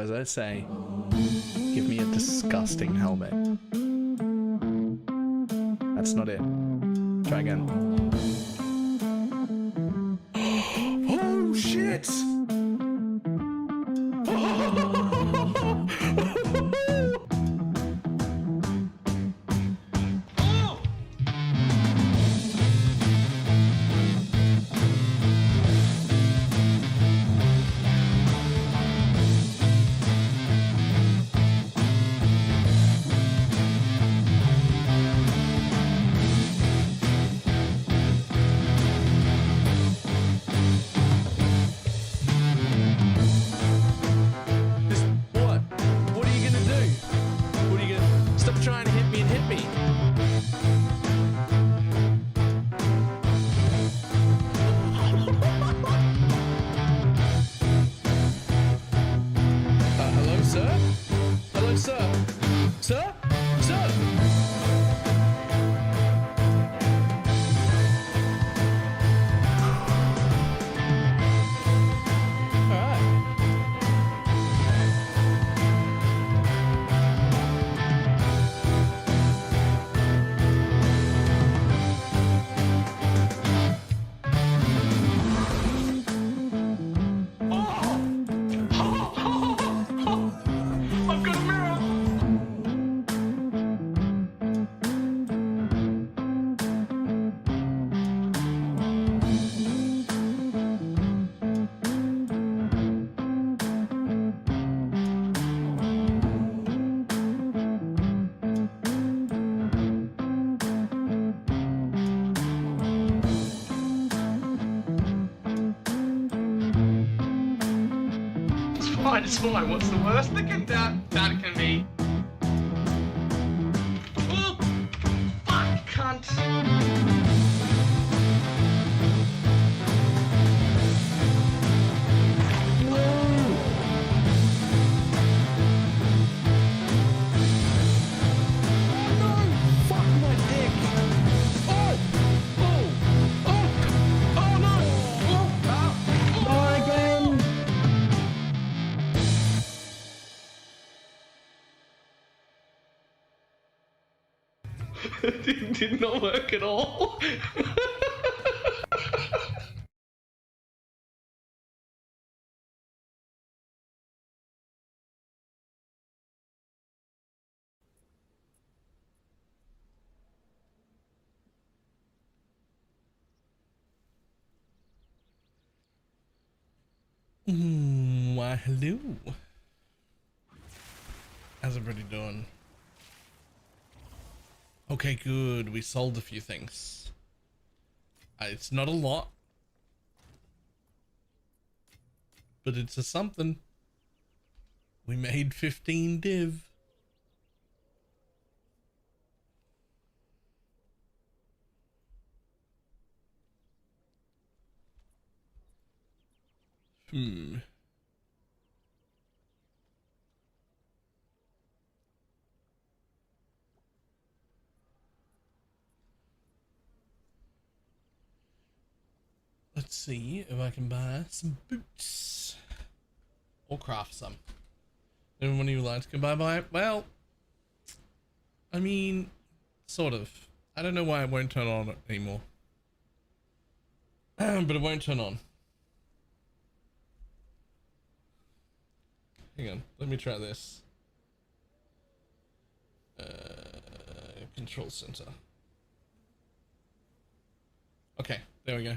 as I say, give me a disgusting helmet. That's not it. Try again. Oh shit! Trying to hit me and hit me. Hello, sir? Hello, sir? Sir? Sir? It's fine. What's the worst that can be? Oh, fuck, cunt. Did not work at all. Why, hello. How's everybody doing? Okay, good. We sold a few things. It's not a lot, but it's a something. We made 15 div. Let's see if I can buy some boots or craft some. Anyone of you like to buy it? Well, I mean, sort of. I don't know why it won't turn on anymore. But it won't turn on. Hang on, let me try this. Control center. Okay, there we go.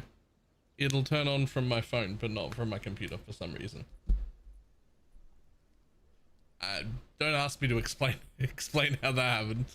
It'll turn on from my phone, but not from my computer for some reason. Don't ask me to explain how that happened.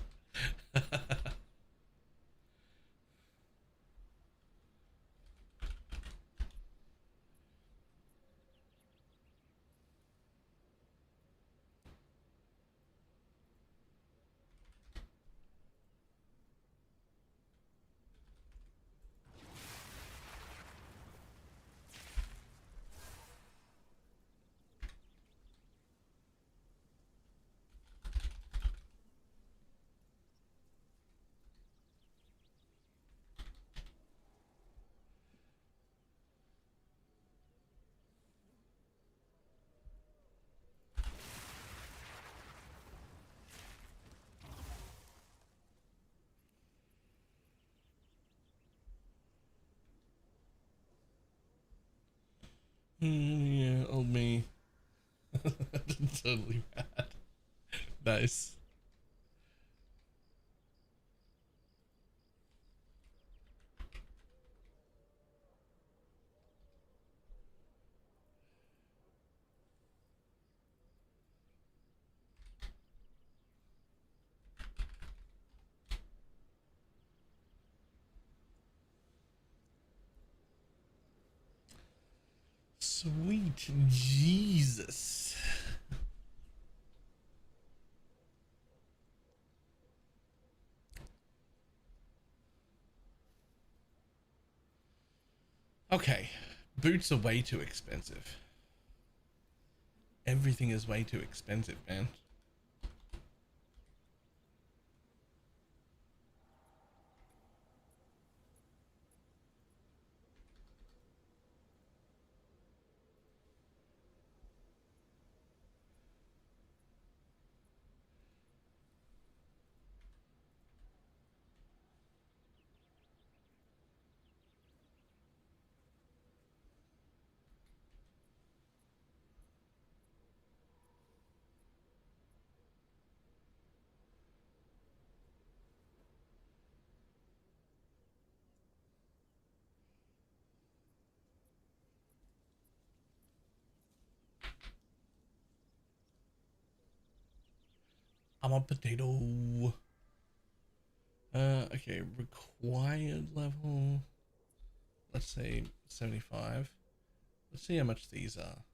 Yeah, old me. Totally rad. Nice. Sweet Jesus. Okay, boots are way too expensive. Everything is way too expensive, man. I'm a potato. Okay, required level. Let's say 75. Let's see how much these are.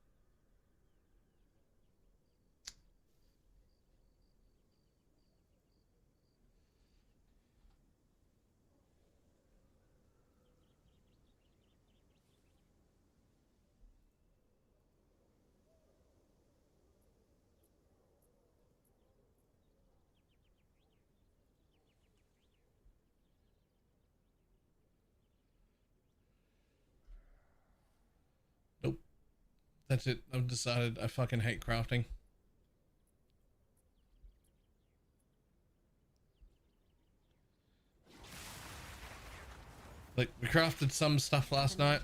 Nope. That's it. I've decided I fucking hate crafting. Like, we crafted some stuff last night.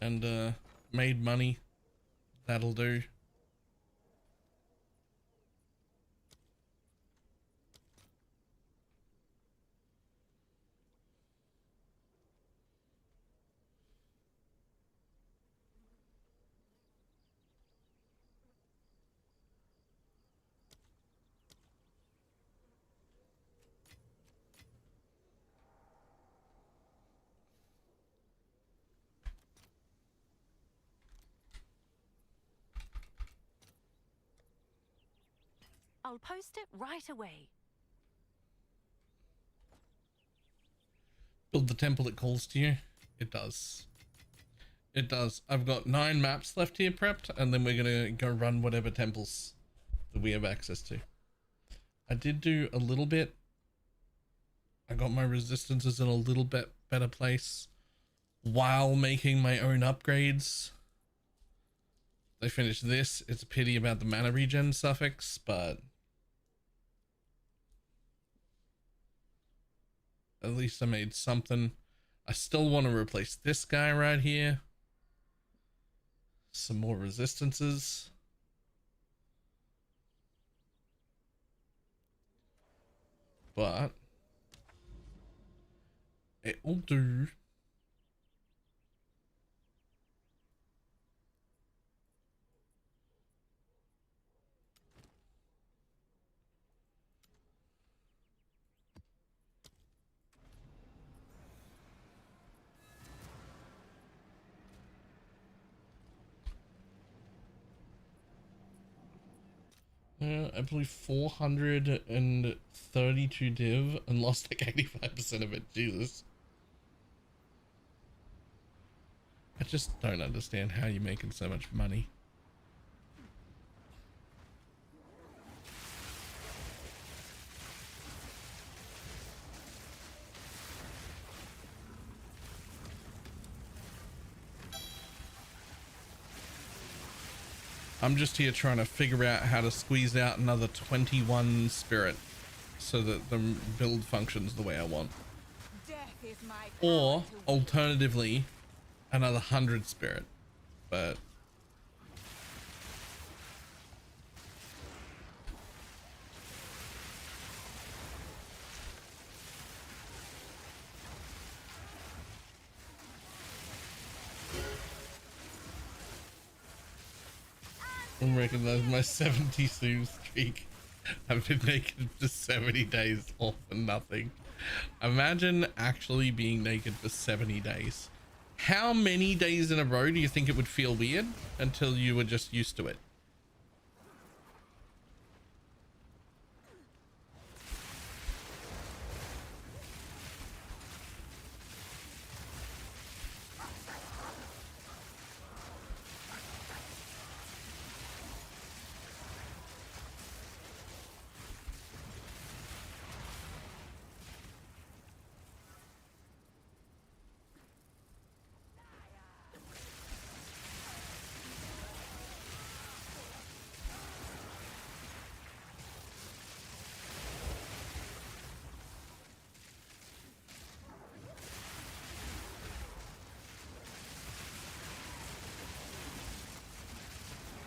And, made money. That'll do. I'll post it right away. Build the temple that calls to you. It does. It does. I've got 9 maps left here prepped, and then we're gonna go run whatever temples that we have access to. I did do a little bit. I got my resistances in a little bit better place while making my own upgrades. They finished this. It's a pity about the mana regen suffix, but at least I made something. I still want to replace this guy right here. Some more resistances. But it will do. I believe 432 div and lost like 85% of it. Jesus. I just don't understand how you're making so much money. I'm just here trying to figure out how to squeeze out another 21 spirit so that the build functions the way I want. Death is is my or power to wield. alternatively another 100 spirit, but I recognize my 70 Sue streak. I've been naked for 70 days all for nothing. Imagine actually being naked for 70 days. How many days in a row do you think it would feel weird until you were just used to it?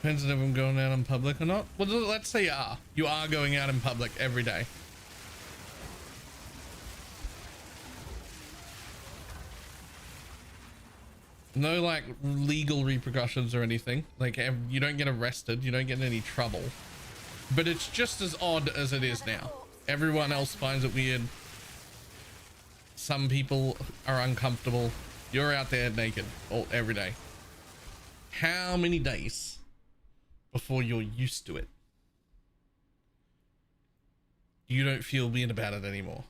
Depends on if I'm going out in public or not. Well, let's say you are going out in public every day. No like legal repercussions or anything. Like you don't get arrested, you don't get in any trouble. But it's just as odd as it is now. Everyone else finds it weird. Some people are uncomfortable. You're out there naked all every day. How many days before you're used to it? You don't feel weird about it anymore.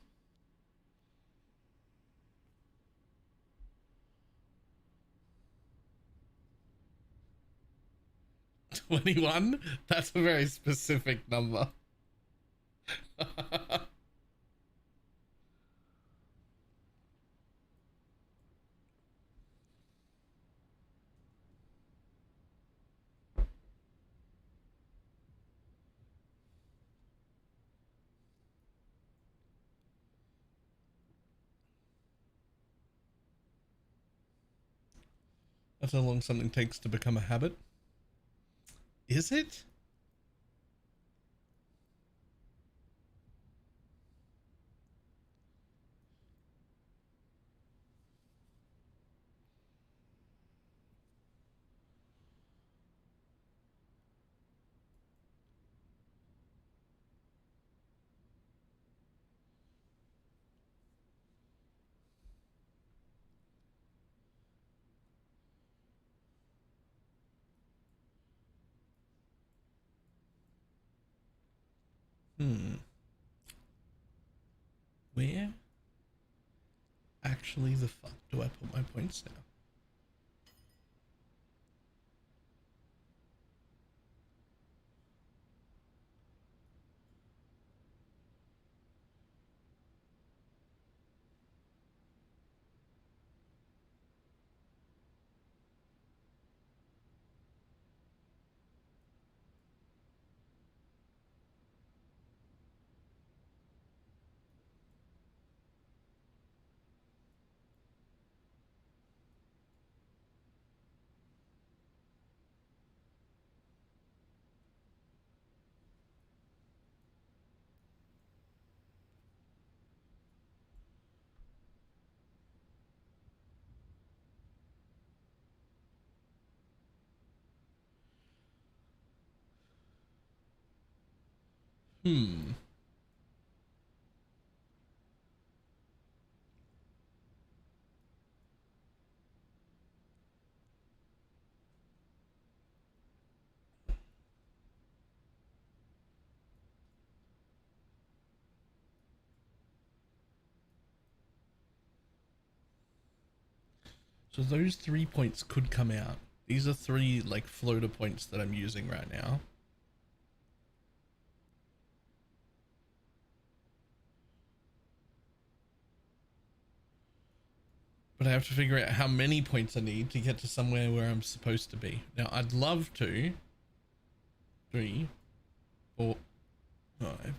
21? That's a very specific number. That's how long something takes to become a habit. Is it? Where actually the fuck do I put my points now? So those 3 points could come out. These are 3 like floater points that I'm using right now. But I have to figure out how many points I need to get to somewhere where I'm supposed to be. Now I'd love to 3, 4, 5,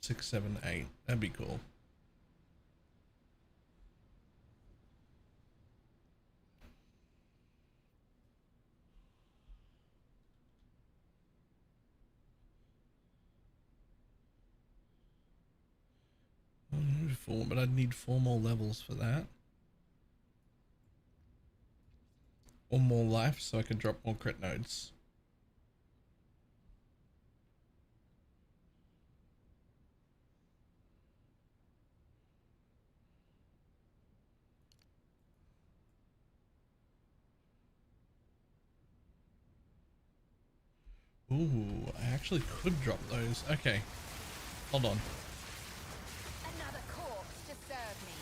6, 7, 8. That'd be cool. 4, but I'd need 4 more levels for that. Or more life so I could drop more crit nodes. Ooh, I actually could drop those. Okay, hold on. Another corpse to serve me.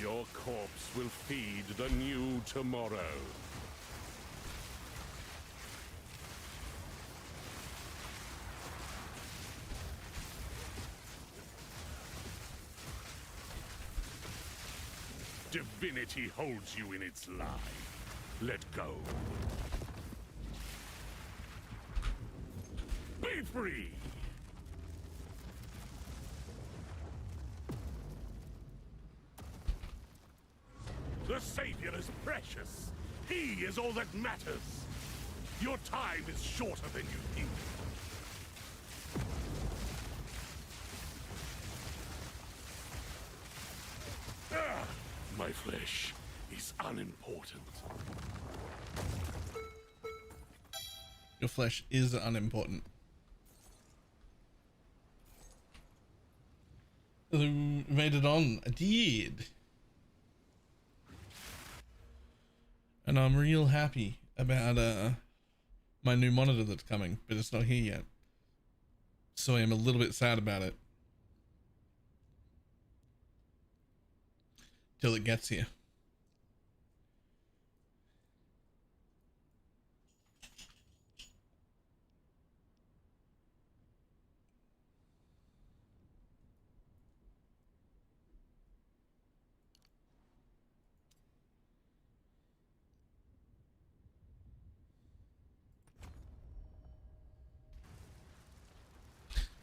Your corpse will feed the new tomorrow. Divinity holds you in its lie. Let go. Be free! The Savior is precious. He is all that matters. Your time is shorter than you think. My flesh is unimportant. Your flesh is unimportant. Made it on. I did. And I'm real happy about my new monitor that's coming, but it's not here yet. So I am a little bit sad about it. Till it gets here.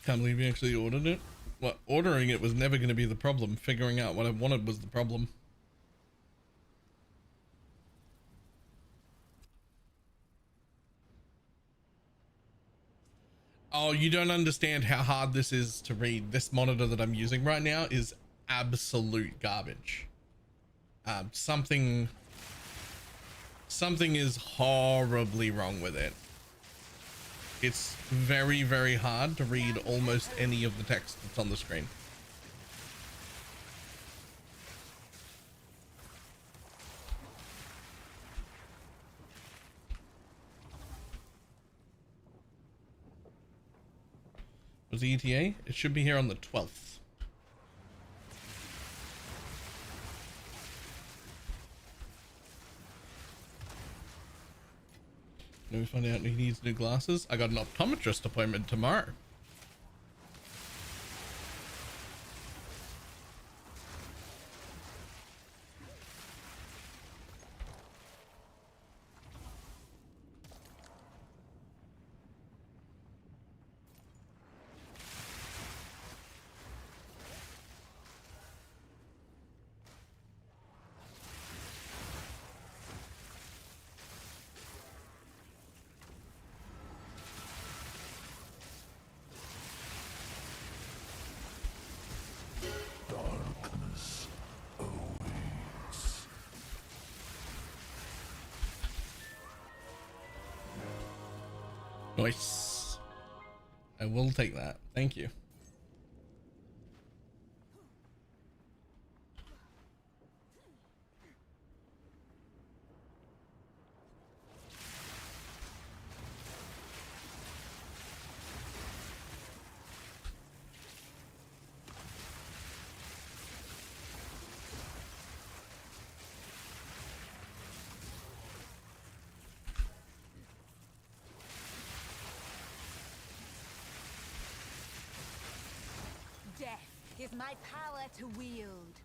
Can't believe you actually ordered it. Well, ordering it was never going to be the problem. Figuring out what I wanted was the problem. Oh, you don't understand how hard this is to read. This monitor that I'm using right now is absolute garbage. Something is horribly wrong with it. It's very, very hard to read almost any of the text that's on the screen. Was the ETA? It should be here on the 12th. Now we find out he needs new glasses. I got an optometrist appointment tomorrow. Nice. I will take that. Thank you. is my power to wield.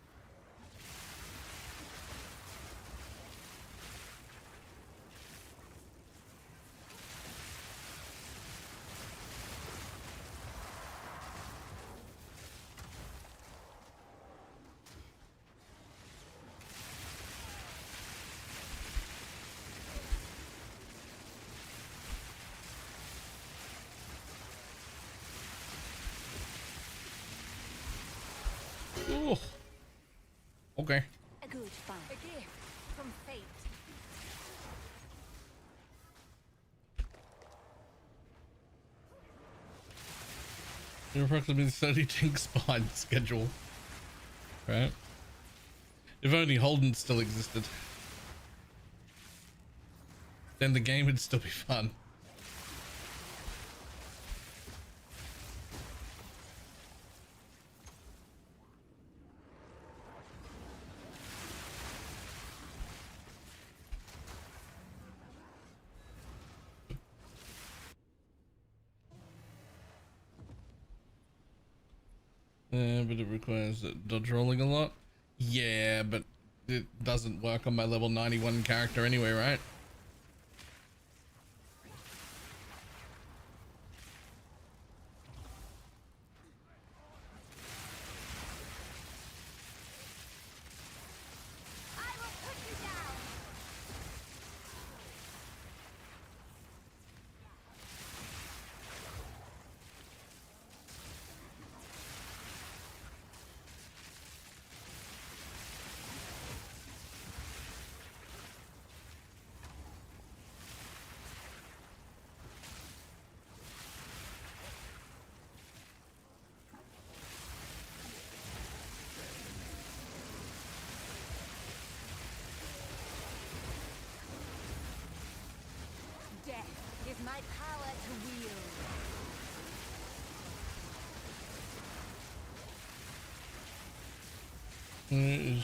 Ooh. Okay. A good fight. A gift from fate. You're approximately 30 tinks behind schedule. Right? If only Holden still existed, then the game would still be fun. But it requires dodge rolling a lot. Yeah, but it doesn't work on my level 91 character anyway, right? I will put you down. Death is my power to wield.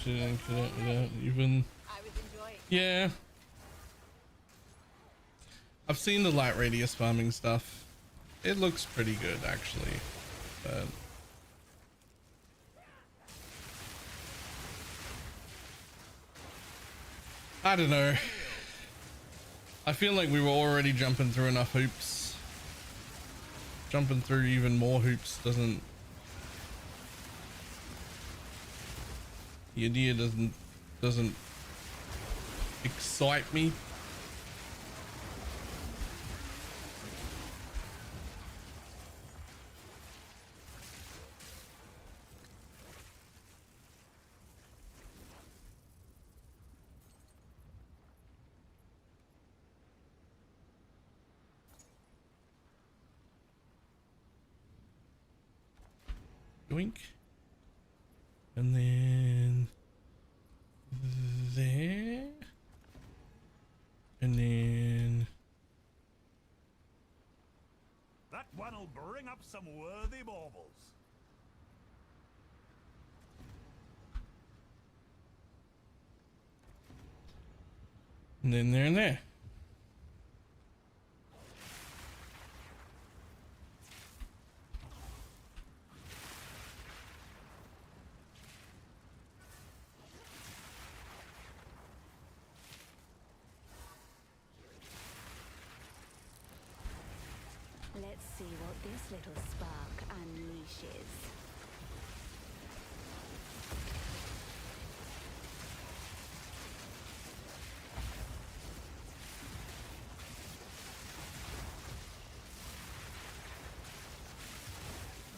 Without even. I was enjoying. Yeah. I've seen the light radius farming stuff. It looks pretty good actually, but I don't know. I feel like we were already jumping through enough hoops. Jumping through even more hoops doesn't. The idea doesn't excite me. Doink. And then there. And then That one'll bring up some worthy baubles. and then there and there. Let's see what this little spark unleashes.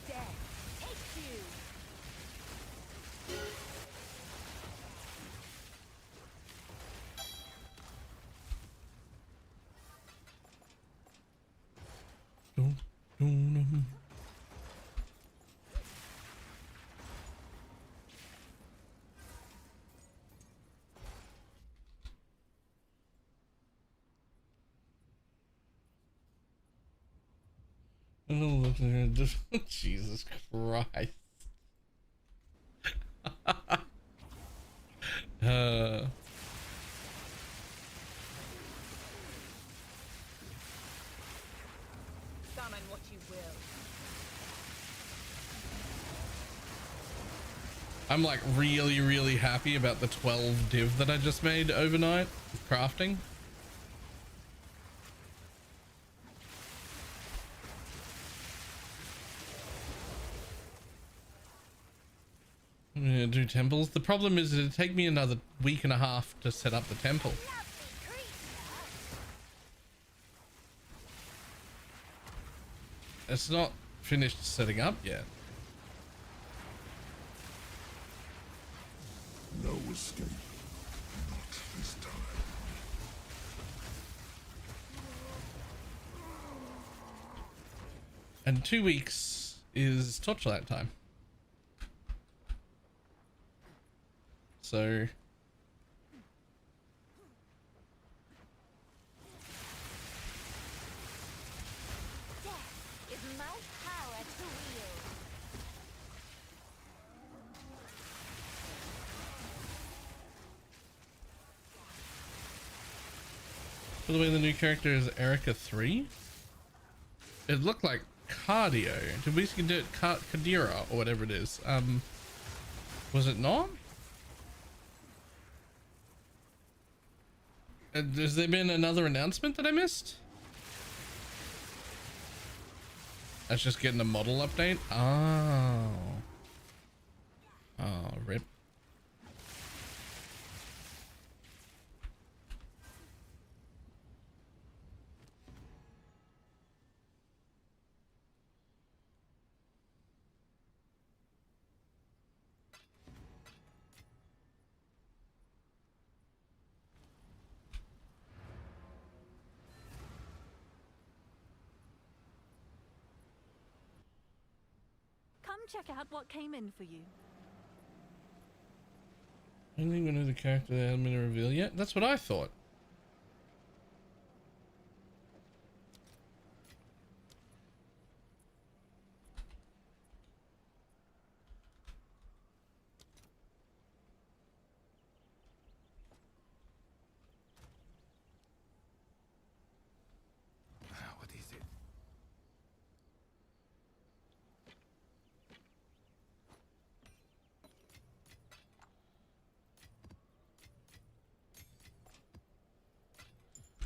Death takes you. Don't. Jesus Christ. Summon what you will. I'm like really happy about the 12 div that I just made overnight with crafting. I'm gonna do temples. The problem is it'd take me another week and a half to set up the temple. It's not finished setting up yet. No escape. Not this time. And 2 weeks is torchlight time. So Death is my power to wield. by the way, the new character is Erica 3. It looked like cardio. Did we do it Kadira or whatever it is? Was it not? Has there been another announcement that I missed? That's just getting a model update. Oh. Oh, rip. Come check out what came in for you. I don't even know the character they haven't been revealed yet. That's what I thought. What is it?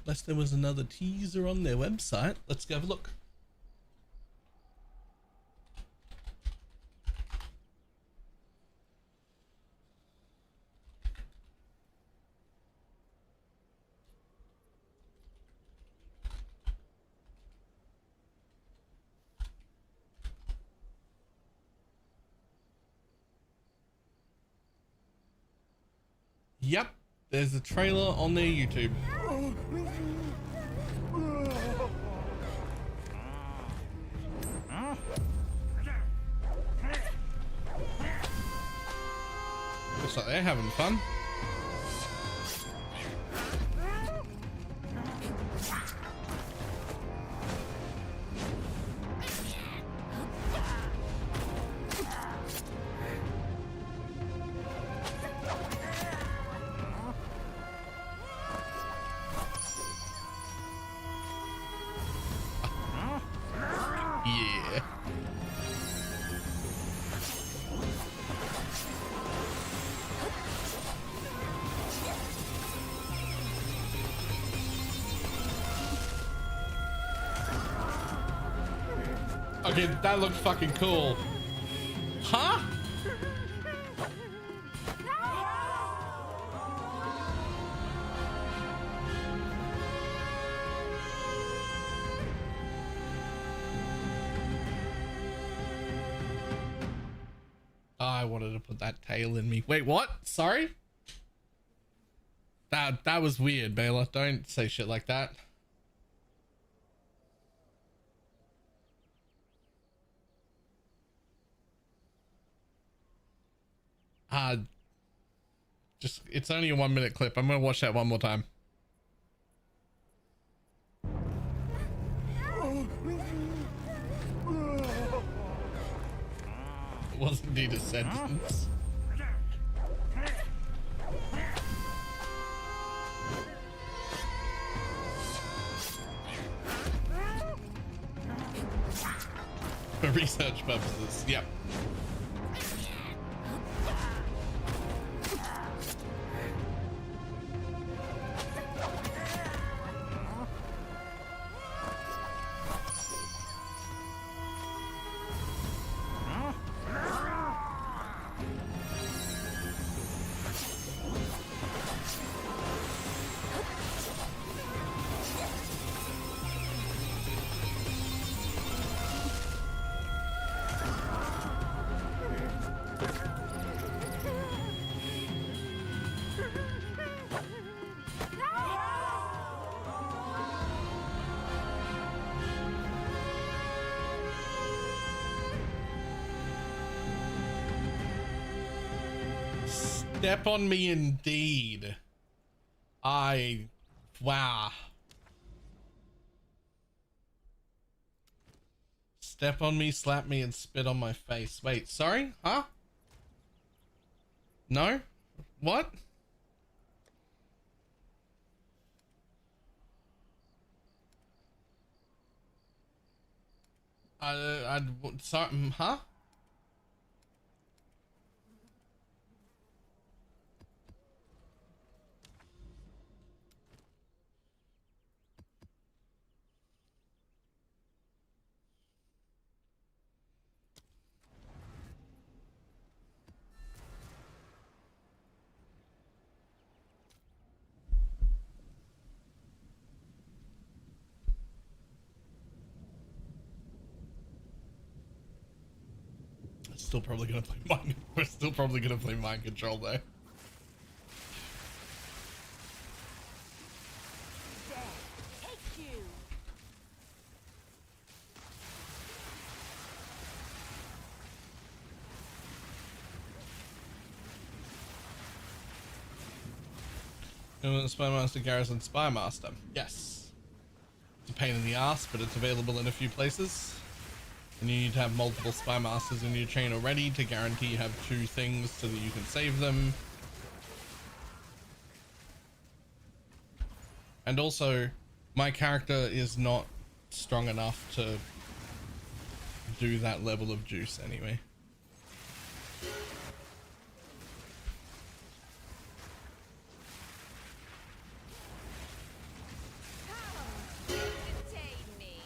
Unless there was another teaser on their website. Let's go have a look. Yep, there's a trailer on their YouTube. Looks like they're having fun. Yeah. Okay, that looked fucking cool. Huh? I wanted to put that tail in me. Wait, what? Sorry? That was weird, Baylor. Don't say shit like that. Just, it's only a 1 minute clip. I'm gonna watch that one more time. It wasn't indeed a sentence. For research purposes, yep. Step on me indeed. Wow. Step on me, slap me, and spit on my face. Wait, sorry? Huh? No? What? Sorry, huh? Still probably gonna play mind. We're still probably gonna play mind control though. Take you. Spy Master Garrison Spy Master. Yes. It's a pain in the ass, but it's available in a few places. And you need to have multiple Spy Masters in your chain already to guarantee you have 2 things so that you can save them. And also, my character is not strong enough to do that level of juice anyway. Detain me.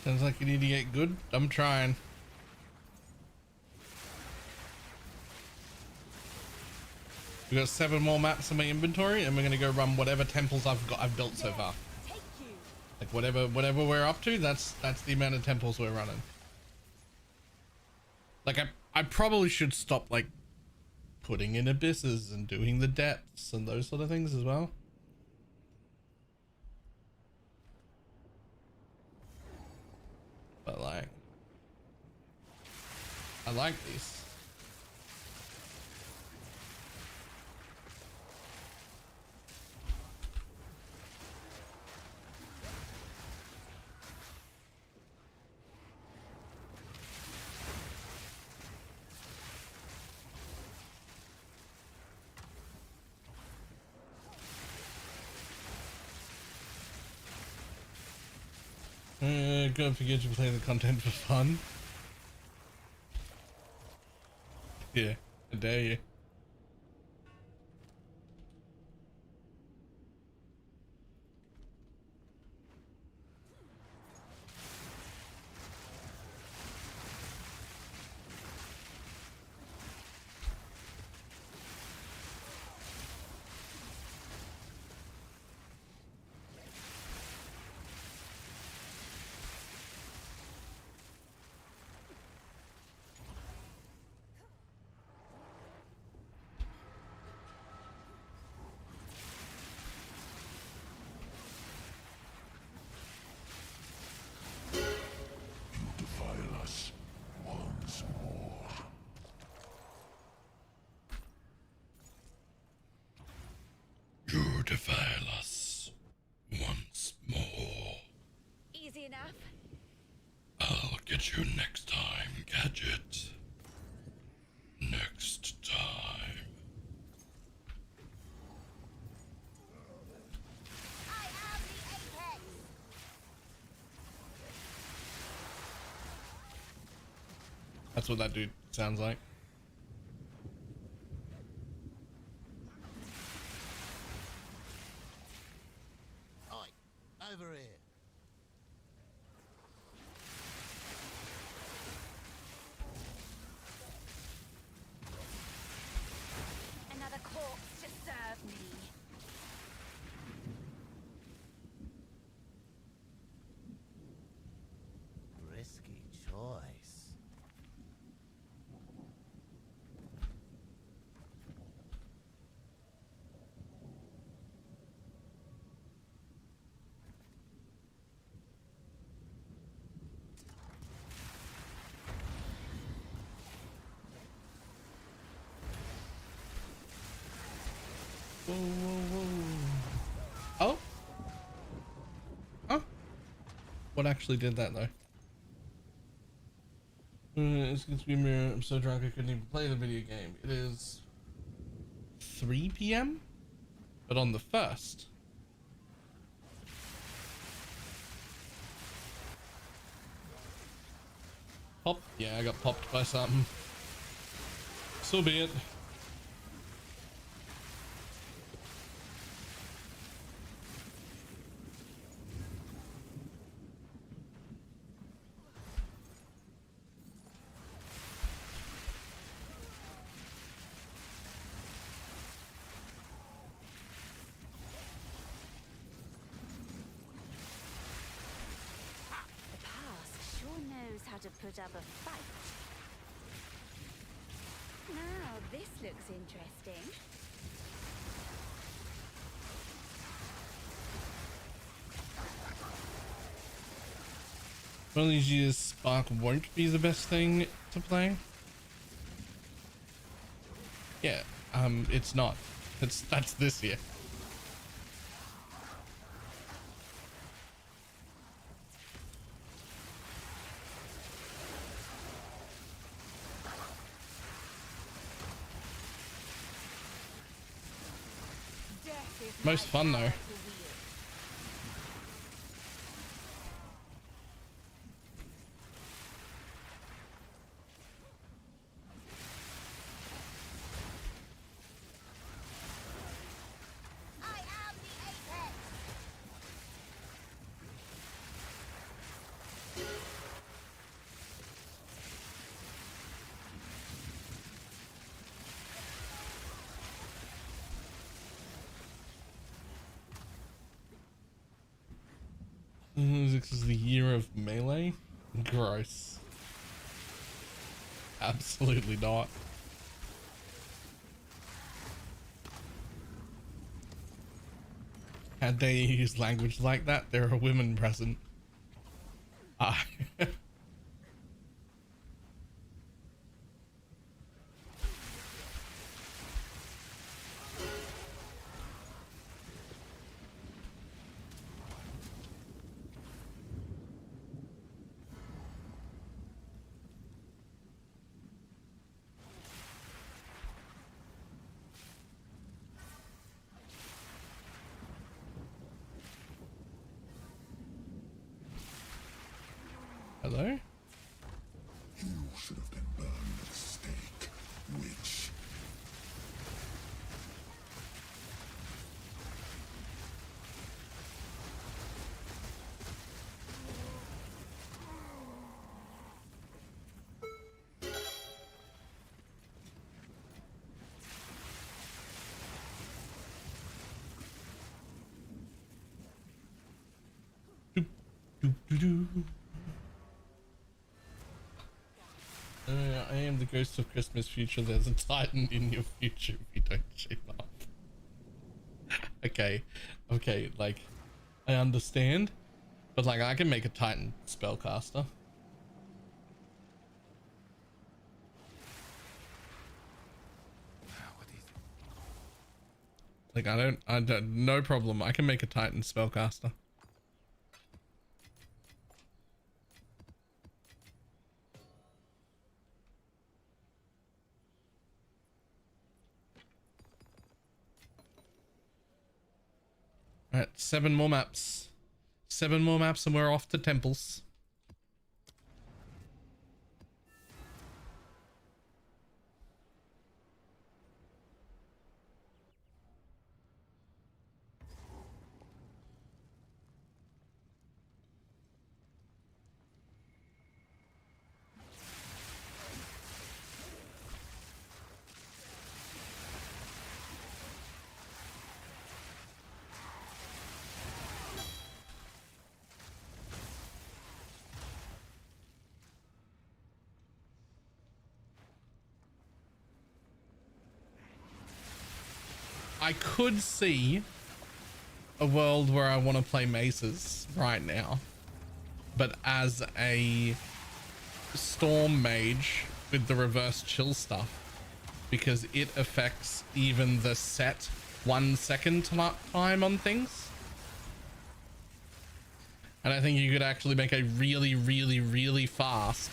Sounds like you need to get good. I'm trying. We got 7 more maps in my inventory, and we're gonna go run whatever temples I've built so far. Take you. Like whatever we're up to, that's the amount of temples we're running. Like I probably should stop like putting in abysses and doing the depths and those sort of things as well. But like, I like these. Don't forget to play the content for fun. Yeah, I dare you. Defile us once more. You defile us once more. Easy enough. I'll get you next time, Gadget. Next time. I That's what that dude sounds like. Oi, over here. Another corpse to serve me. Risky choice. Whoa, whoa, whoa. Oh? Huh? What actually did that though? Excuse me, I'm so drunk I couldn't even play the video game. It is 3 p.m. but on the 1st. Pop? Yeah, I got popped by something. So be it. The past sure knows how to put up a fight. Now this looks interesting. One of these years, Spark won't be the best thing to play. Yeah, it's not. That's this year. Death is Most my fun, though. power to wield. I am the apex. This is the year of melee. Gross. Absolutely not. Had they used language like that, there are women present. Ah. Hello? You should have been burned at stake, witch. Doop, doop, doo, doo. I am the ghost of Christmas future. There's a Titan in your future if you don't shape up. Okay, okay, like, I understand, but like, I can make a Titan spellcaster. Like, I don't, no problem. I can make a Titan spellcaster. Alright, 7 more maps. 7 more maps and we're off to temples. I could see a world where I want to play maces right now, but as a storm mage with the reverse chill stuff, because it affects even the set 1 second time on things. And I think you could actually make a really, really, really fast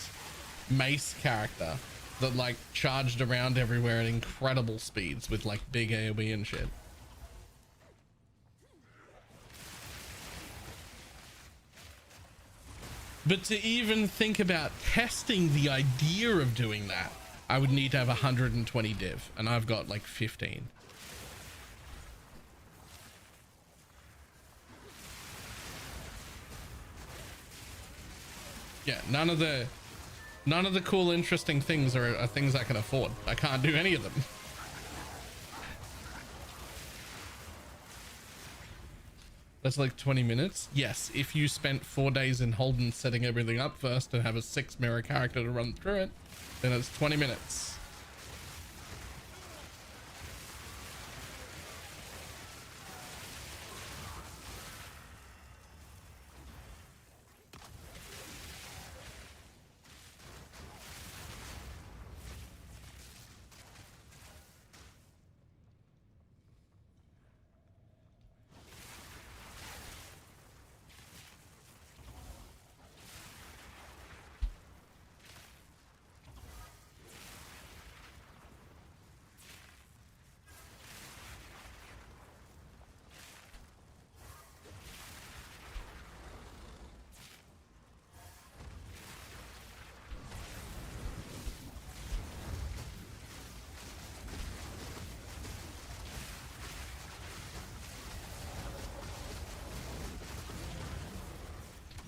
mace character that like charged around everywhere at incredible speeds with like big AoE and shit. But to even think about testing the idea of doing that, I would need to have 120 div, and I've got like 15. Yeah, none of the cool, interesting things are things I can afford. I can't do any of them. That's like 20 minutes. Yes, if you spent 4 days in Holden setting everything up first and have a 6 mirror character to run through it, then it's 20 minutes.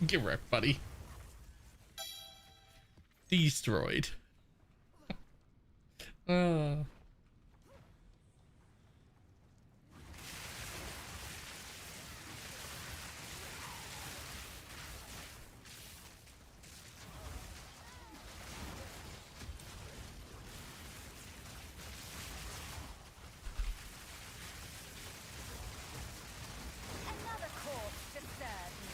Get wrecked, buddy. Destroyed. Another corpse to serve me.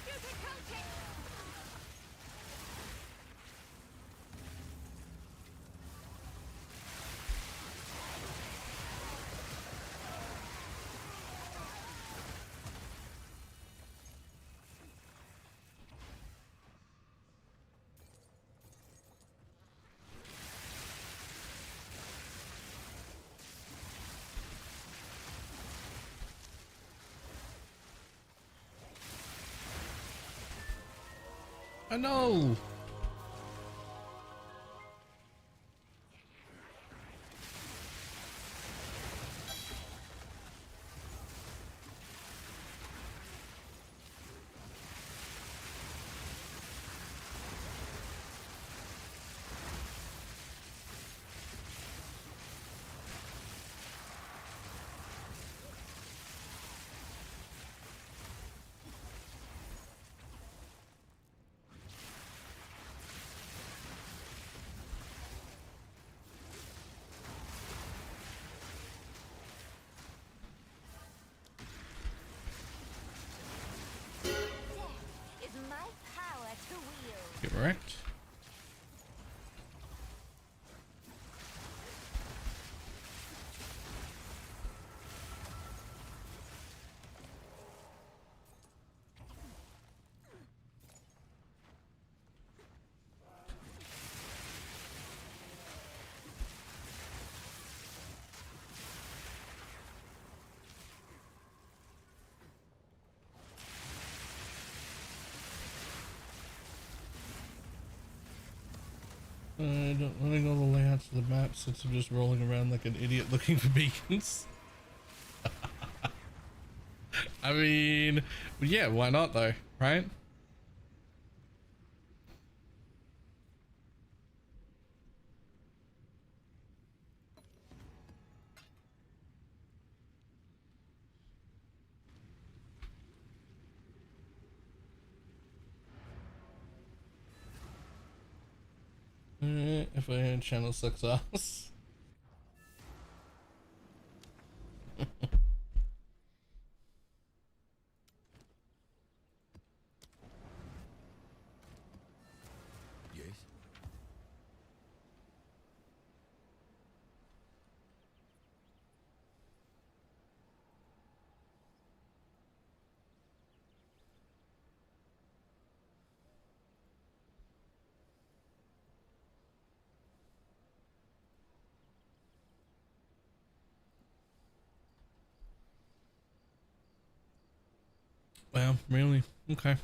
Stupid coaching! I know. Death is my power to wield. Get wrecked. I don't really know the layouts of the map since I'm just rolling around like an idiot looking for beacons. I mean, yeah, why not though, right? If I channel success. Yes? Well, really? Okay.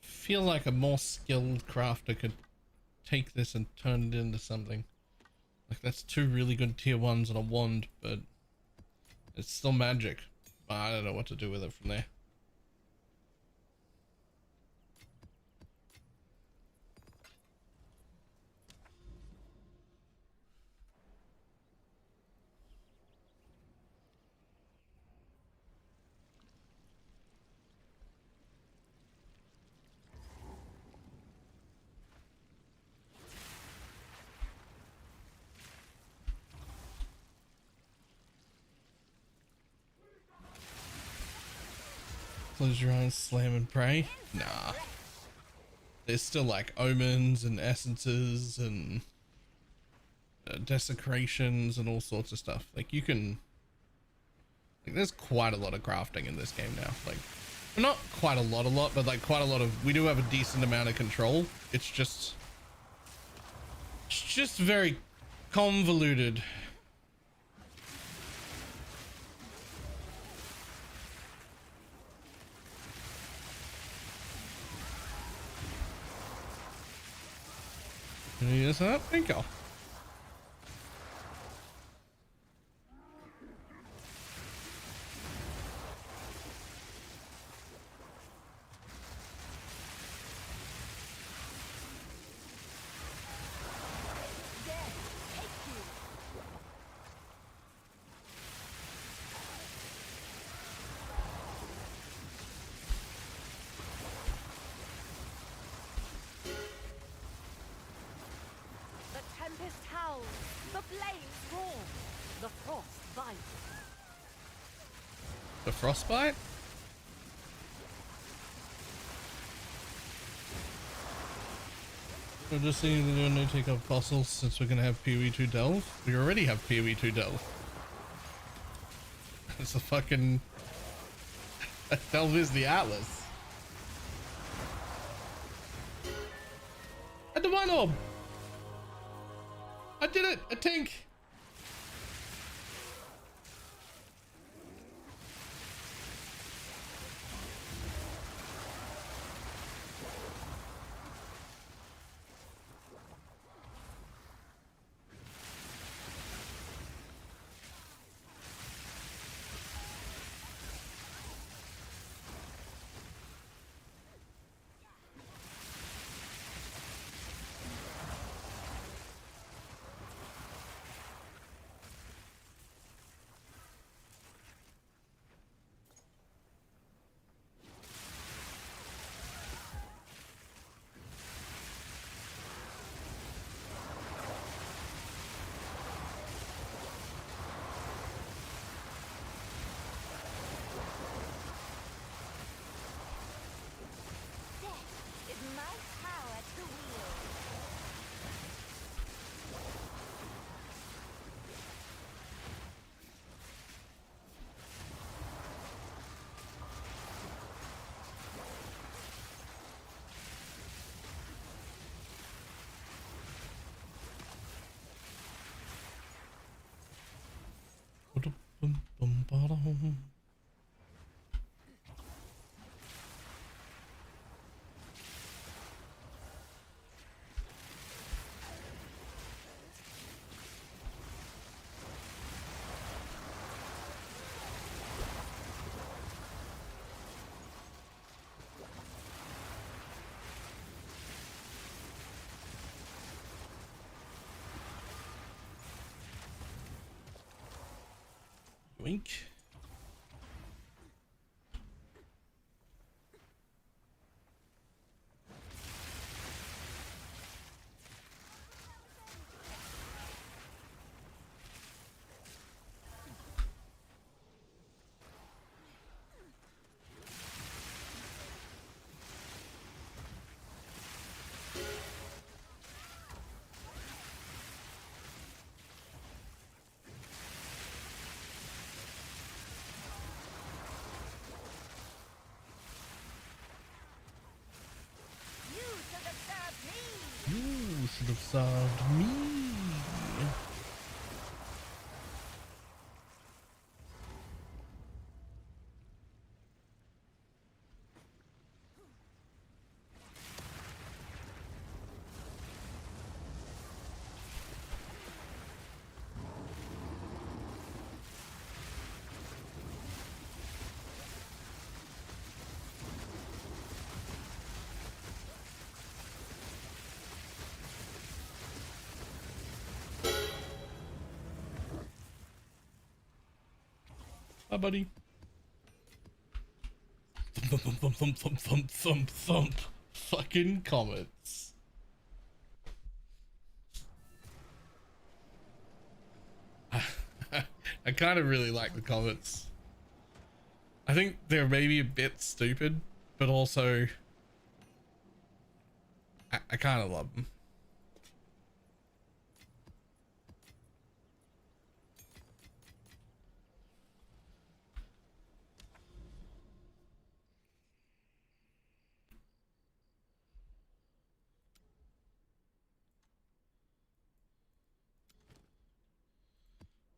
Feel like a more skilled crafter could take this and turn it into something. Like that's two really good tier ones and a wand, but it's still magic. I don't know what to do with it from there. Close your eyes, slam and pray. Nah. There's still like omens and essences and desecrations and all sorts of stuff. Like you can, like there's quite a lot of crafting in this game now. Like well, not quite a lot, but like quite a lot of, we do have a decent amount of control. It's just very convoluted. Yes, that thank you. The tempest howls, the flames roar, the frost bites. The frostbite? We're just seeing the no take up fossils since we're gonna have PoE2 delve. We already have PoE2 delve. It's a fucking delve is the Atlas. A divine orb! I did it! A tink! Death is my power to wield. Yoink. You should have served me. You should have served me. 'Hi, buddy. Thump, thump, thump, thump, thump, thump, thump, thump. Fucking comments. I kind of really like the comments. I think they're maybe a bit stupid, but also I kind of love them.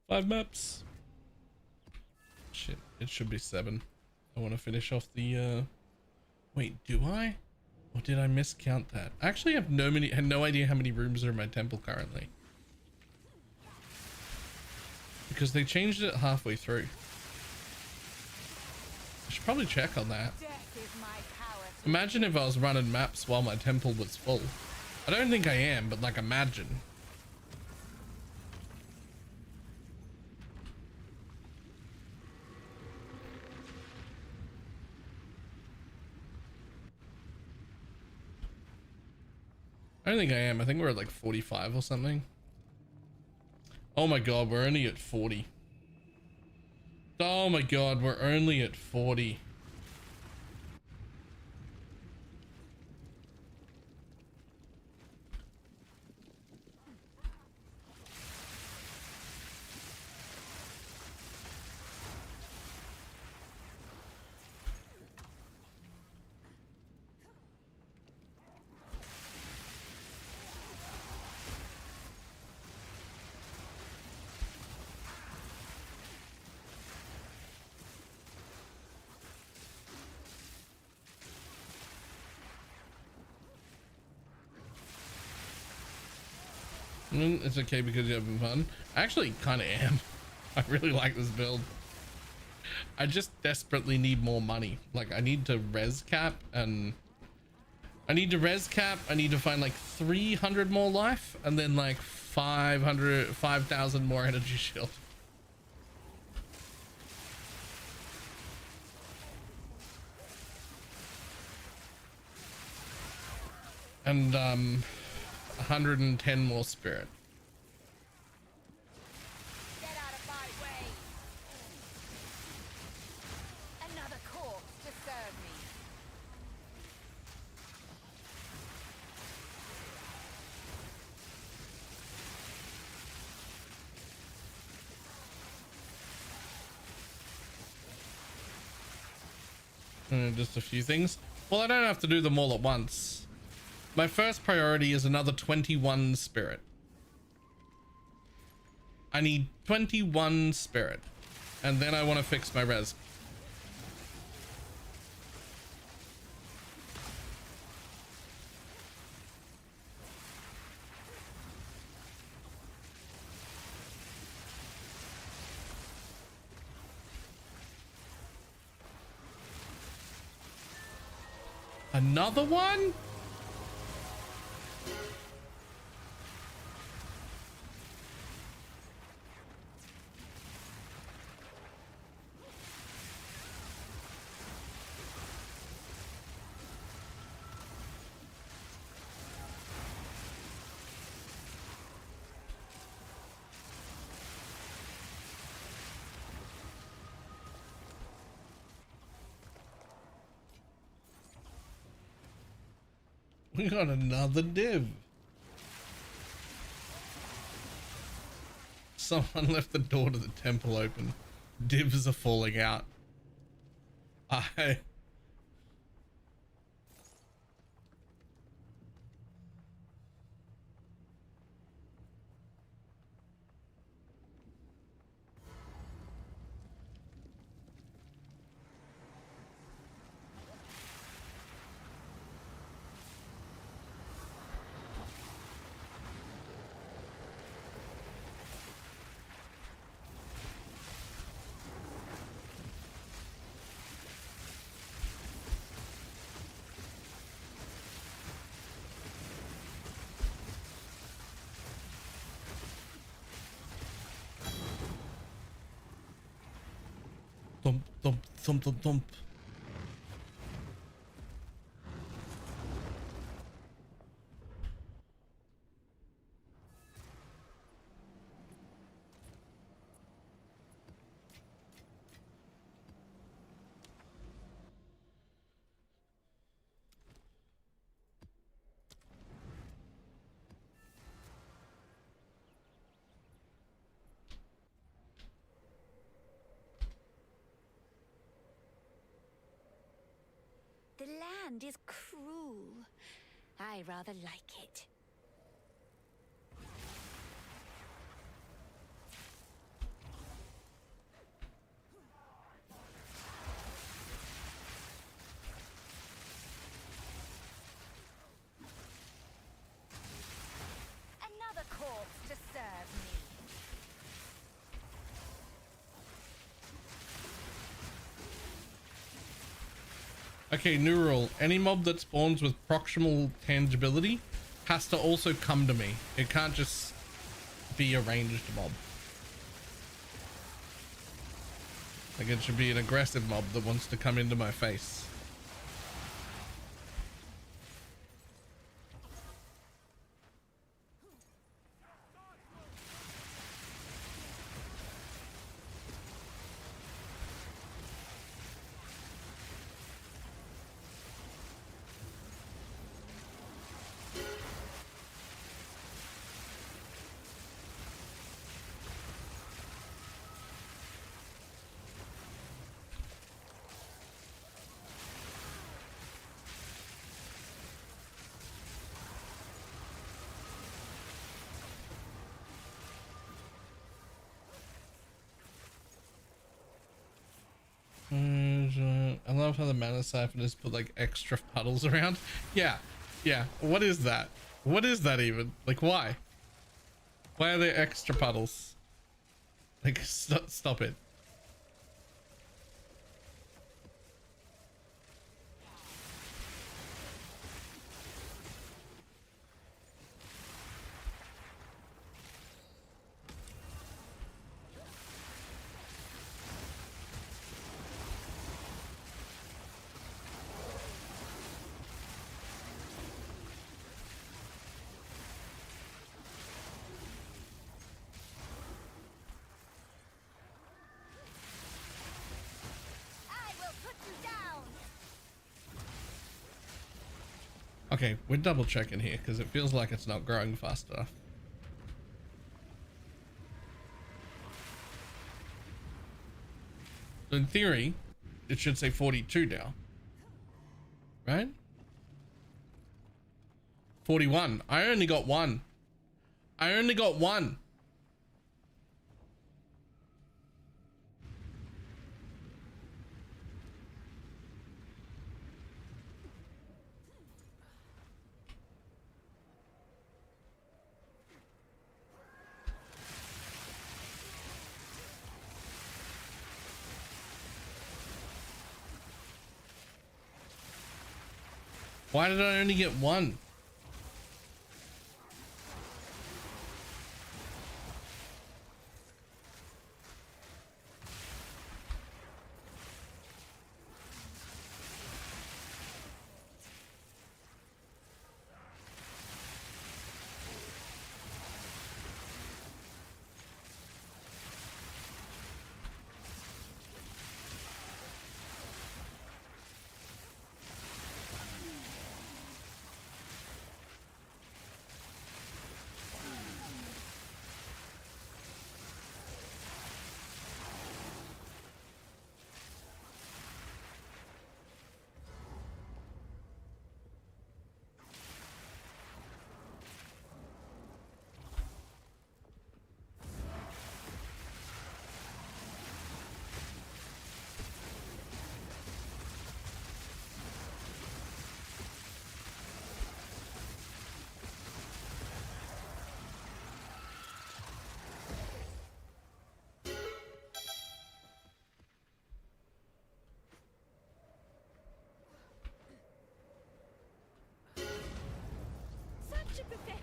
Five maps. Shit, it should be 7. I want to finish off the wait, do I? Or did I miscount that? I actually have had no idea how many rooms are in my temple currently. Because they changed it halfway through. I should probably check on that. Death is my power to Imagine if I was running maps while my temple was full. I don't think I am, but like imagine. I don't think I am. I think we're at like 45 or something. Oh my god, we're only at 40. Oh my god, we're only at 40. It's okay because you're having fun. I actually kind of am. I really like this build. I just desperately need more money. Like I need to res cap and I need to find like 300 more life and then like 5,000 more energy shield. And 110 more spirit. get out of my way. Another corpse to serve me. Just a few things. Well, I don't have to do them all at once. My first priority is another 21 spirit. I need 21 spirit. And then I want to fix my res. Another one? We got another div. Someone left the door to the temple open. Divs are falling out. I... Thump, thump, thump, thump, thump. The land is cruel. I rather like it. Another corpse to serve me. Okay, new rule. Any mob that spawns with proximal tangibility has to also come to me. It can't just be a ranged mob. Like, it should be an aggressive mob that wants to come into my face. I love how the mana siphoners put like extra puddles around. Yeah, what is that? What is that even? Like, why are there extra puddles? Like, stop it. Okay, we're double checking here because it feels like it's not growing fast enough. So in theory, it should say 42 now. Right? 41. I only got one. I only got one. Why did I only get one?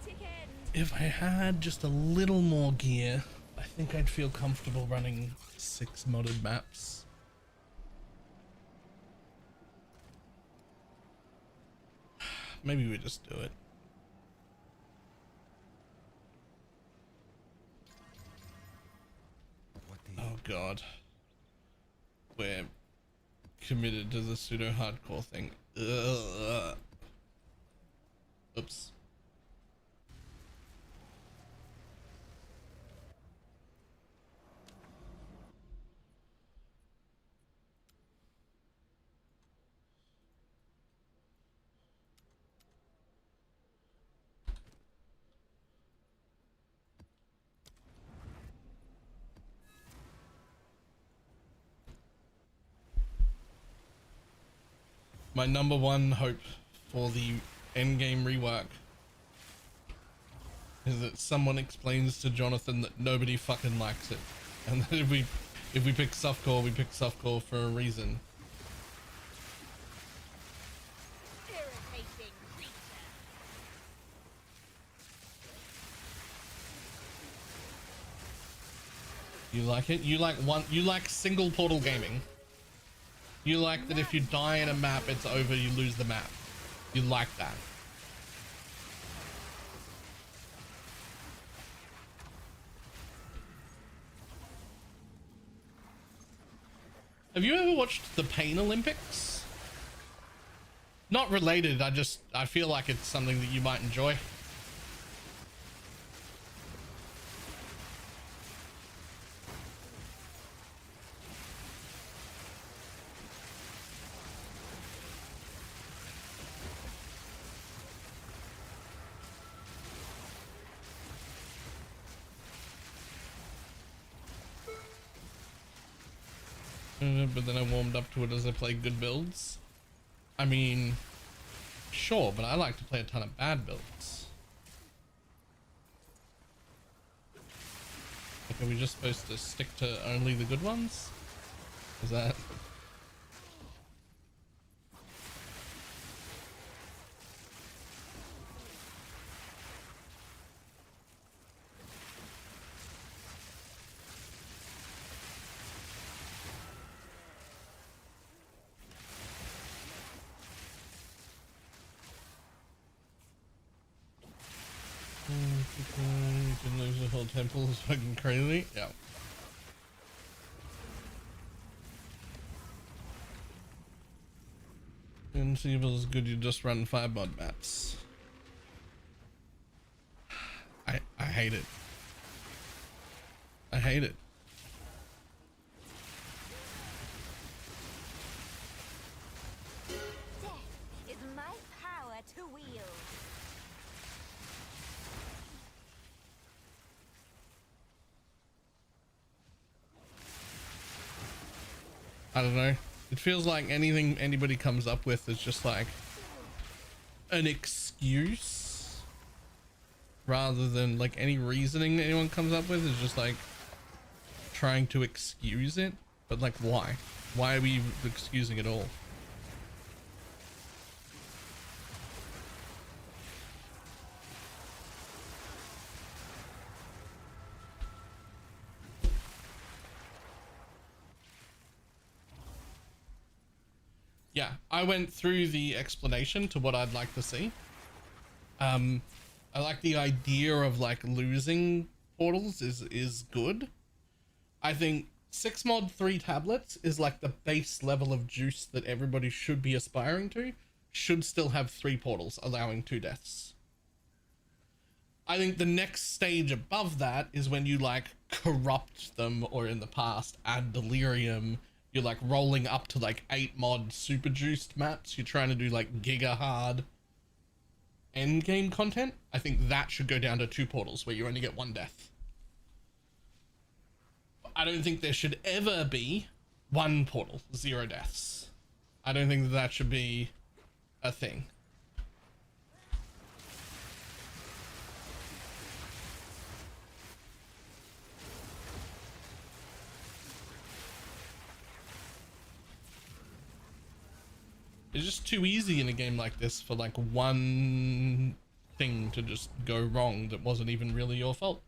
poetic end. If I had just a little more gear, I think I'd feel comfortable running 6 modded maps. Maybe we just do it. Oh god. We're committed to the pseudo hardcore thing. Ugh. Oops. My number one hope for the endgame rework is that someone explains to Jonathan that nobody fucking likes it, and that if we pick softcore, we pick softcore for a reason. Irritating creature. You like it? You like single portal gaming. You like that if you die in a map, it's over, you lose the map. You like that. Have you ever watched the Pain Olympics? Not related, I feel like it's something that you might enjoy. But then I warmed up to it as I played good builds. I mean, sure, but I like to play a ton of bad builds. Like, are we just supposed to stick to only the good ones? Is that... You can lose the whole temple is fucking crazy. Yeah. And see if it's good you just run 5 mod maps. I hate it. I hate it. Death is my power to wield. I don't know. It feels like anything anybody comes up with is just like an excuse rather than like any reasoning that anyone comes up with is just like trying to excuse it. But like, why? Why are we excusing it all? Yeah, I went through the explanation to what I'd like to see. I like the idea of like losing portals is good. I think 6 mod 3 tablets is like the base level of juice that everybody should be aspiring to. Should still have 3 portals allowing 2 deaths. I think the next stage above that is when you like corrupt them, or in the past add delirium. You're like rolling up to like 8 mod super juiced maps. You're trying to do like giga hard end game content. I think that should go down to 2 portals where you only get 1 death. I don't think there should ever be 1 portal, 0 deaths. I don't think that should be a thing. It's just too easy in a game like this for like one thing to just go wrong that wasn't even really your fault.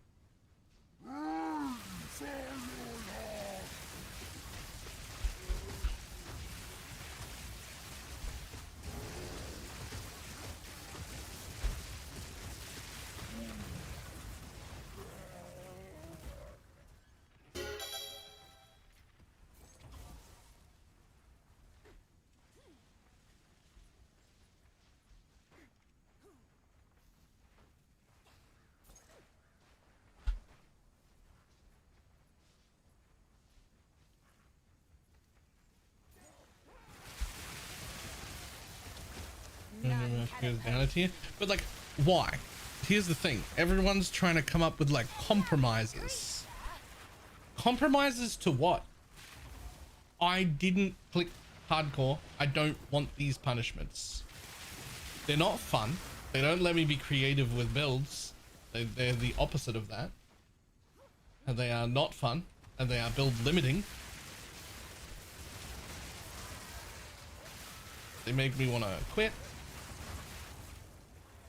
Goes down a tier, but like, why? Here's the thing: everyone's trying to come up with like compromises. Compromises to what? I didn't click hardcore. I don't want these punishments. They're not fun. They don't let me be creative with builds. They're the opposite of that. And they are not fun. And they are build limiting. They make me want to quit.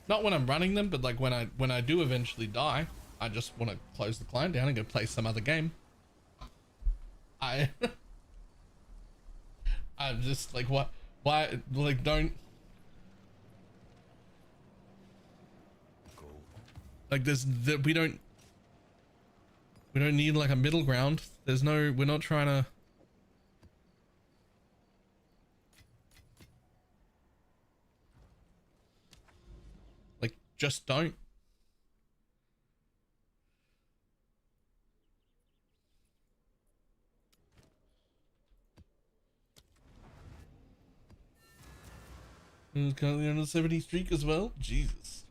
Not when I'm running them, but like when I do eventually die, I just want to close the client down and go play some other game. I'm just like, what? Why? Like, don't. Like, we don't need like a middle ground. There's no. We're not trying to. Just don't. Who's currently on a 70 streak as well? Jesus.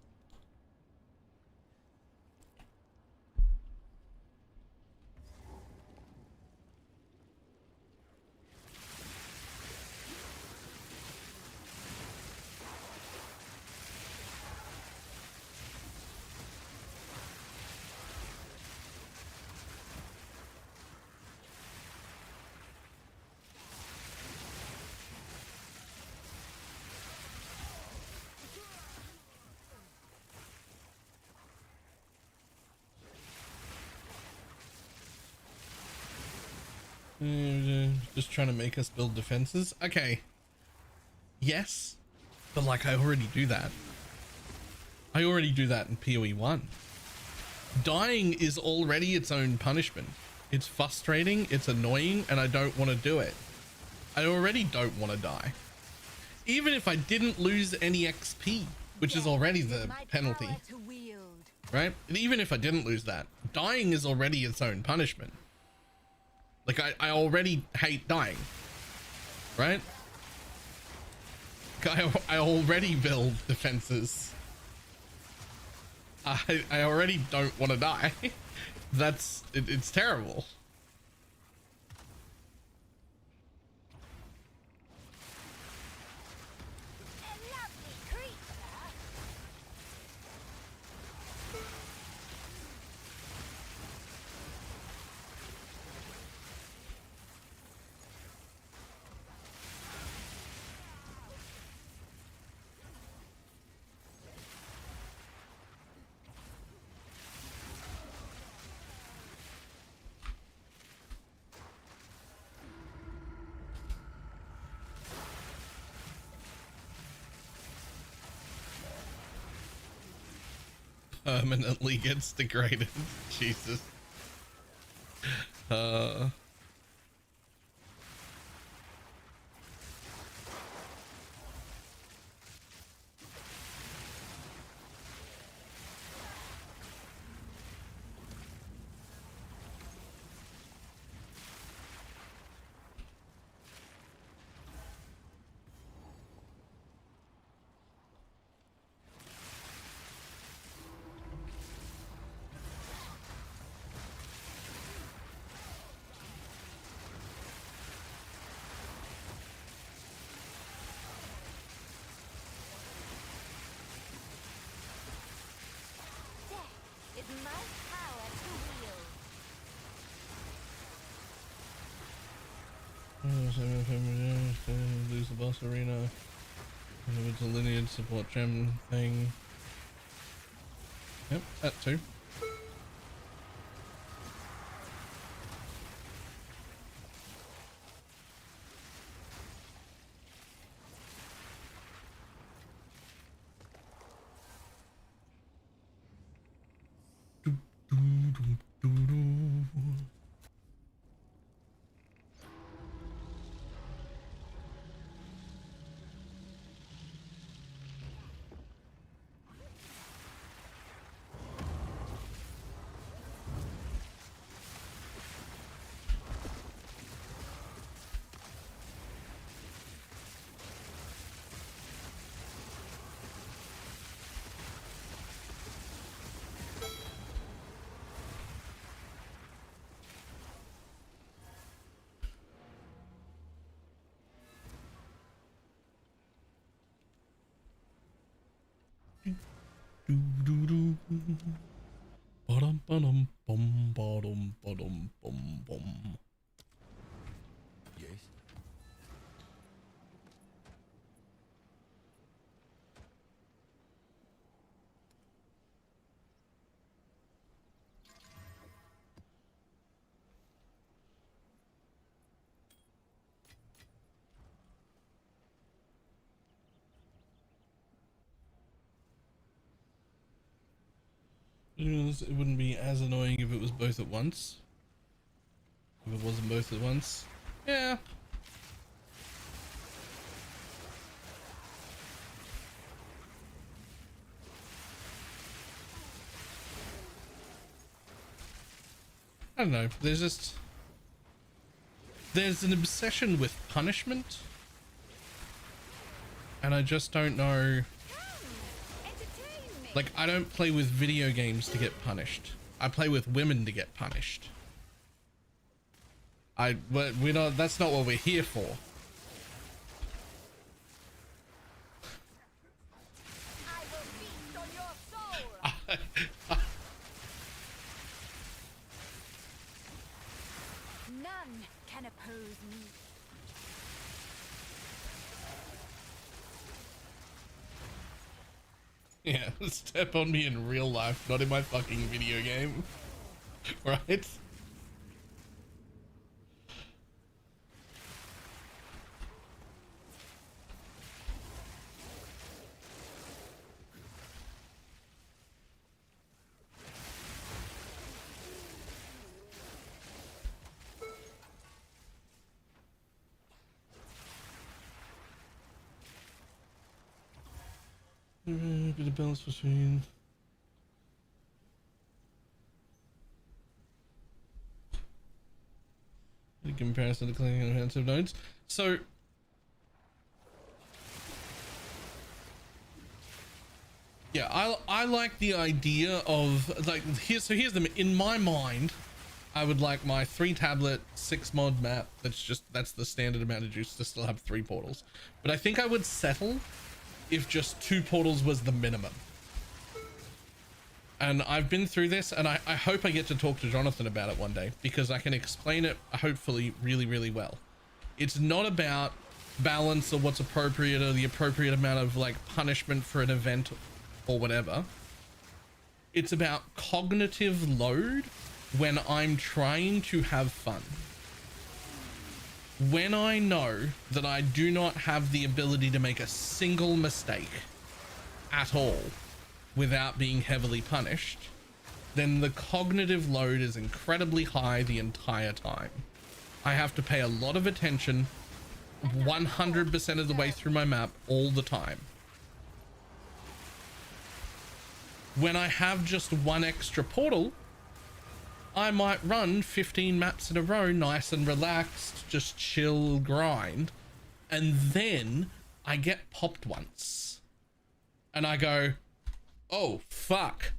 Just trying to make us build defenses. Okay. Yes. But like, I already do that. I already do that in PoE 1. Dying is already its own punishment. It's frustrating, it's annoying, and I don't want to do it. I already don't want to die. Even if I didn't lose any XP, which is already the penalty. Right? And even if I didn't lose that, dying is already its own punishment. Like, I already hate dying, right? I already build defenses. I already don't want to die. It's terrible. Permanently gets degraded. Jesus. Lose the boss arena. It's a lineage support gem thing. Yep, that too. Ba-dum, ba-dum, bum, ba-dum, ba-dum, bum, bum. Yes? It wouldn't be as annoying if it was both at once. If it wasn't both at once. Yeah. I don't know. There's an obsession with punishment. And I just don't know. Like, I don't play with video games to get punished. I play with women to get punished. We're not, that's not what we're here for. I will feast on your soul. None can oppose me. Yeah, step on me in real life, not in my fucking video game. Right? Bit of balance between. In comparison to clicking on offensive nodes. So yeah, I like the idea of like here's the in my mind I would like my 3 tablet 6 mod map that's the standard amount of juice to still have 3 portals, but I think I would settle if just 2 portals was the minimum. And I've been through this, and I hope I get to talk to Jonathan about it one day, because I can explain it hopefully really, really well. It's not about balance or what's appropriate or the appropriate amount of like punishment for an event or whatever. It's about cognitive load when I'm trying to have fun. When I know that I do not have the ability to make a single mistake at all without being heavily punished, then the cognitive load is incredibly high the entire time. I have to pay a lot of attention 100% of the way through my map all the time. When I have just 1 extra portal, I might run 15 maps in a row, nice and relaxed, just chill grind. And then I get popped once. And I go, oh, fuck.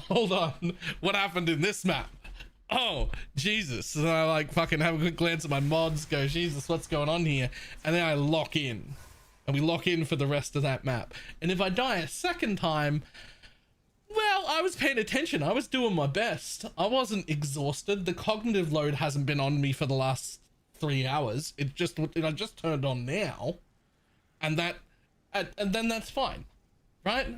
Hold on. What happened in this map? Oh, Jesus. And I like fucking have a quick glance at my mods, go, Jesus, what's going on here? And then I lock in. And we lock in for the rest of that map. And if I die a second time, well, I was paying attention. I was doing my best. I wasn't exhausted. The cognitive load hasn't been on me for the last 3 hours. I just turned on now, and then that's fine, right?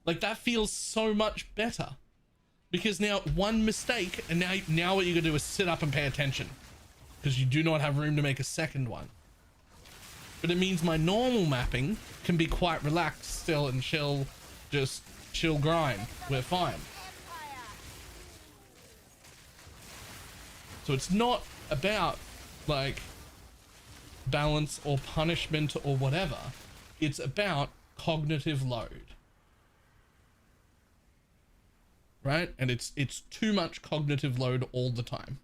Like, that feels so much better. Because now one mistake, and now what you gotta do is sit up and pay attention. Because you do not have room to make a second one. But it means my normal mapping can be quite relaxed still and chill, just chill grind. We're fine. So it's not about like balance or punishment or whatever. It's about cognitive load. Right? And it's too much cognitive load all the time.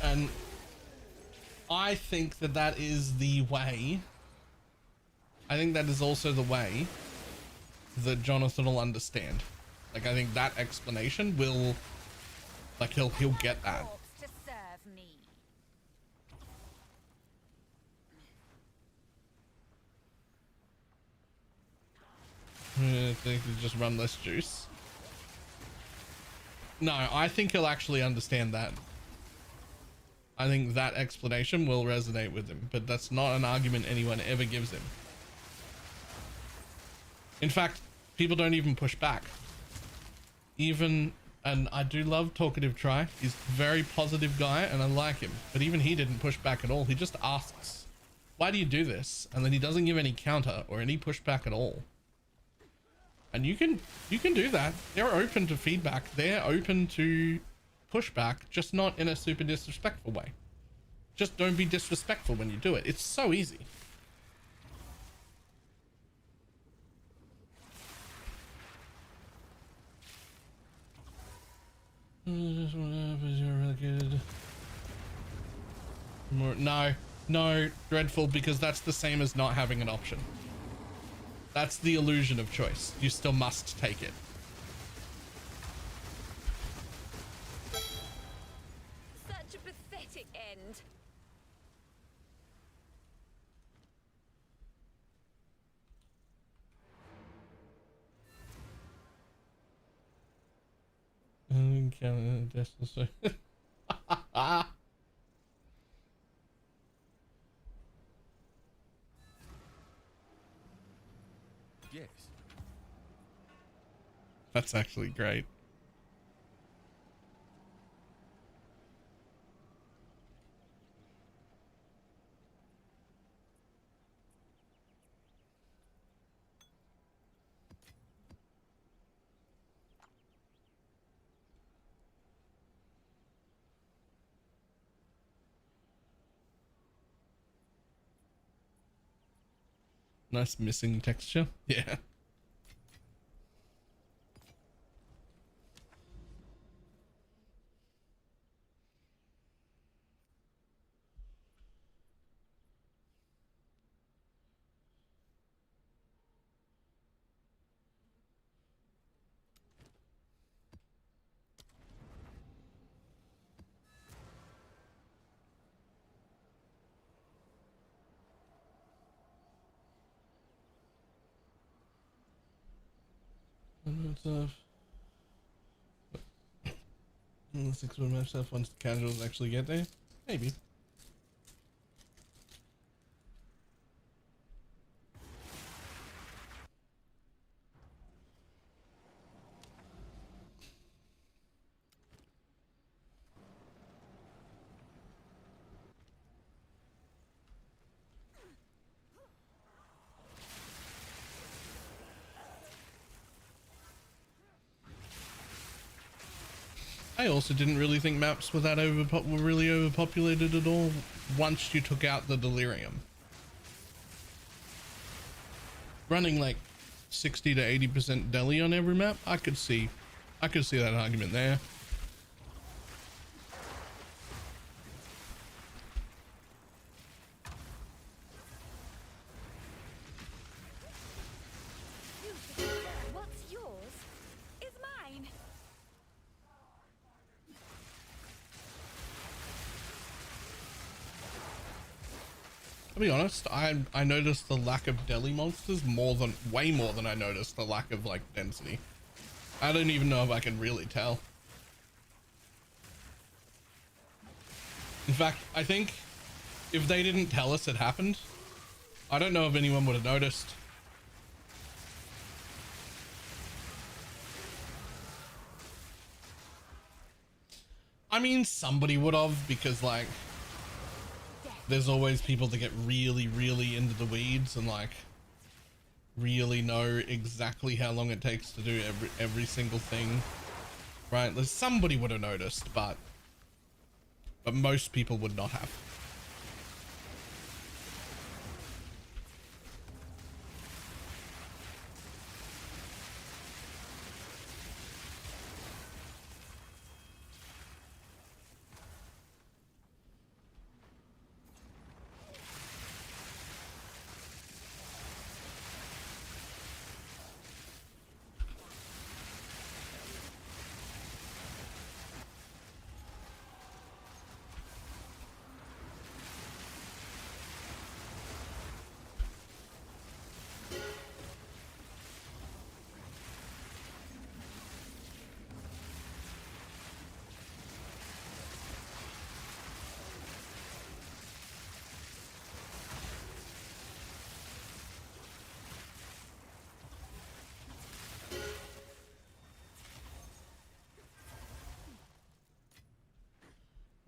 And I think that that is the way. I think that is also the way that Jonathan will understand. Like, I think that explanation will, like, he'll get that. To serve me. I think he'll just run less juice. No, I think he'll actually understand that. I think that explanation will resonate with him, but that's not an argument anyone ever gives him. In fact, people don't even push back. Even, and I do love Talkative Try. He's a very positive guy and I like him, but even he didn't push back at all. He just asks, why do you do this? And then he doesn't give any counter or any pushback at all. And you can do that. They're open to feedback. They're open to pushback, just not in a super disrespectful way. Just don't be disrespectful when you do it. It's so easy. No, dreadful, because that's the same as not having an option. That's the illusion of choice. You still must take it. Such a pathetic end. Yes. That's actually great. Nice missing texture. Yeah. Let's explore myself once the casuals actually get there. Maybe. I also didn't really think maps were that were really overpopulated at all once you took out the delirium. Running like 60 to 80% deli on every map, I could see that argument there. I'll be honest, I noticed the lack of deli monsters way more than I noticed the lack of like density. I don't even know if I can really tell. In fact, I think if they didn't tell us it happened, I don't know if anyone would have noticed. I mean, somebody would have, because like there's always people that get really, really into the weeds and like really know exactly how long it takes to do every single thing, right? There's somebody would have noticed, but most people would not have.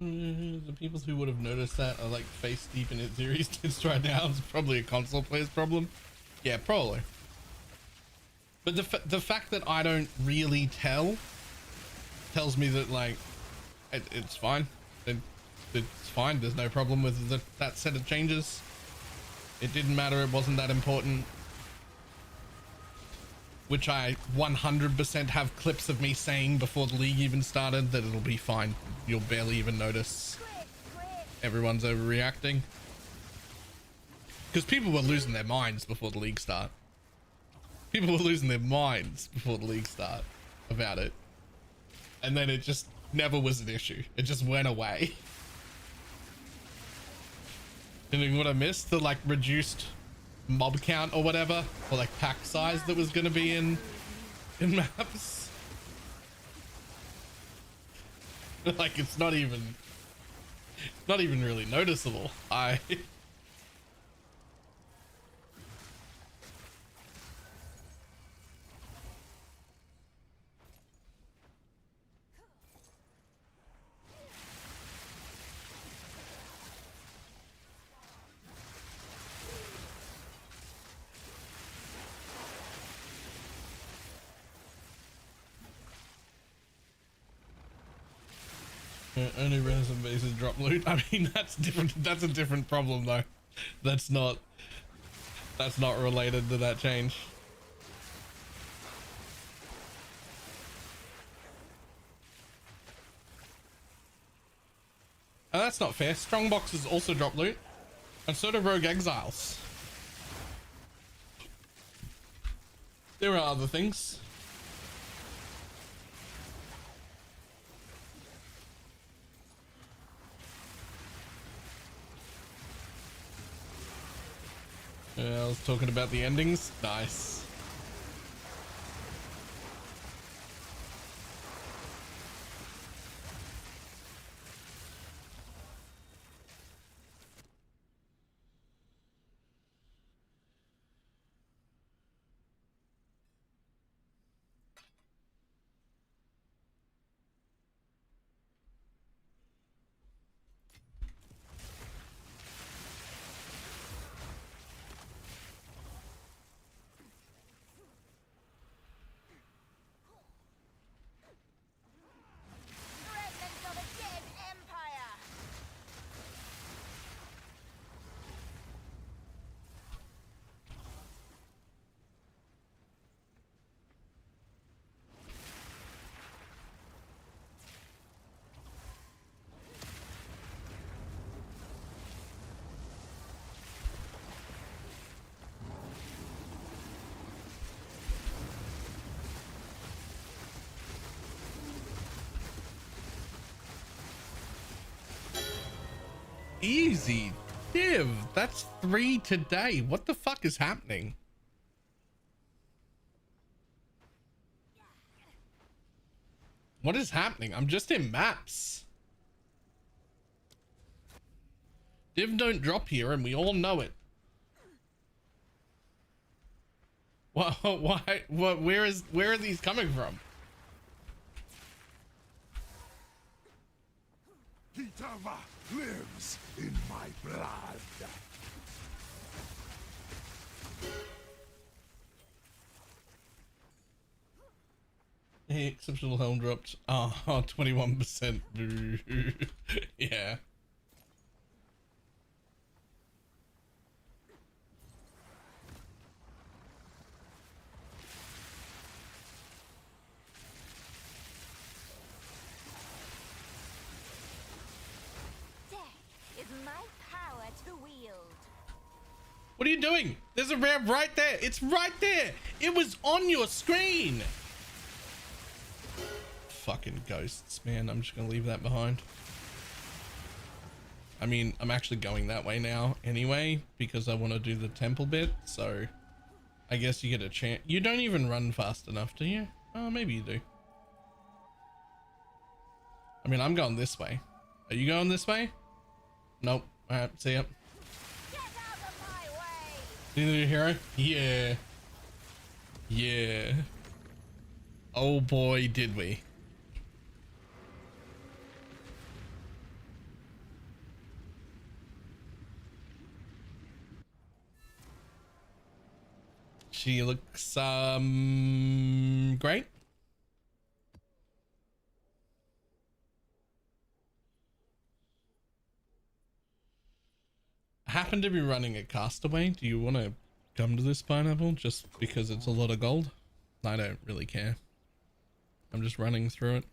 The people who would have noticed that are like face deep in it series tits right now. It's probably a console player's problem. Yeah, probably. But the fact that I don't really tell tells me that like it's fine. It's fine. There's no problem with that set of changes. It didn't matter. It wasn't that important. Which I 100% have clips of me saying before the league even started that it'll be fine. You'll barely even notice everyone's overreacting. Because people were losing their minds before the league start. People were losing their minds before the league start about it. And then it just never was an issue. It just went away. And what I missed, the like reduced mob count or whatever, or like pack size that was going to be in maps. Like it's not even really noticeable. Only resin bases drop loot. I mean, that's different. That's a different problem though. That's not related to that change. Oh, that's not fair. Strong boxes also drop loot, and so do rogue exiles. There are other things. I was talking about the endings. Nice. Remnants of a dead empire! Easy. Div, that's 3 today. What the fuck is happening? What is happening? I'm just in maps. Div don't drop here and we all know it. Why? What? Where are these coming from? Kitava lives in my blood. Hey, exceptional helm dropped. Oh, 21%. Yeah. Death is my power to wield. What are you doing? There's a ramp right there. It's right there. It was on your screen. Fucking ghosts, man. I'm just gonna leave that behind. I mean, I'm actually going that way now anyway because I want to do the temple bit. So I guess you get a chance. You don't even run fast enough, do you? Oh, maybe you do. I mean, I'm going this way. Are you going this way? Nope. All right, see ya. Get out of my way! See the new hero? Yeah. Yeah. Oh boy, did we. She looks great. I happen to be running a castaway. Do you want to come to this pineapple just because it's a lot of gold? I don't really care. I'm just running through it.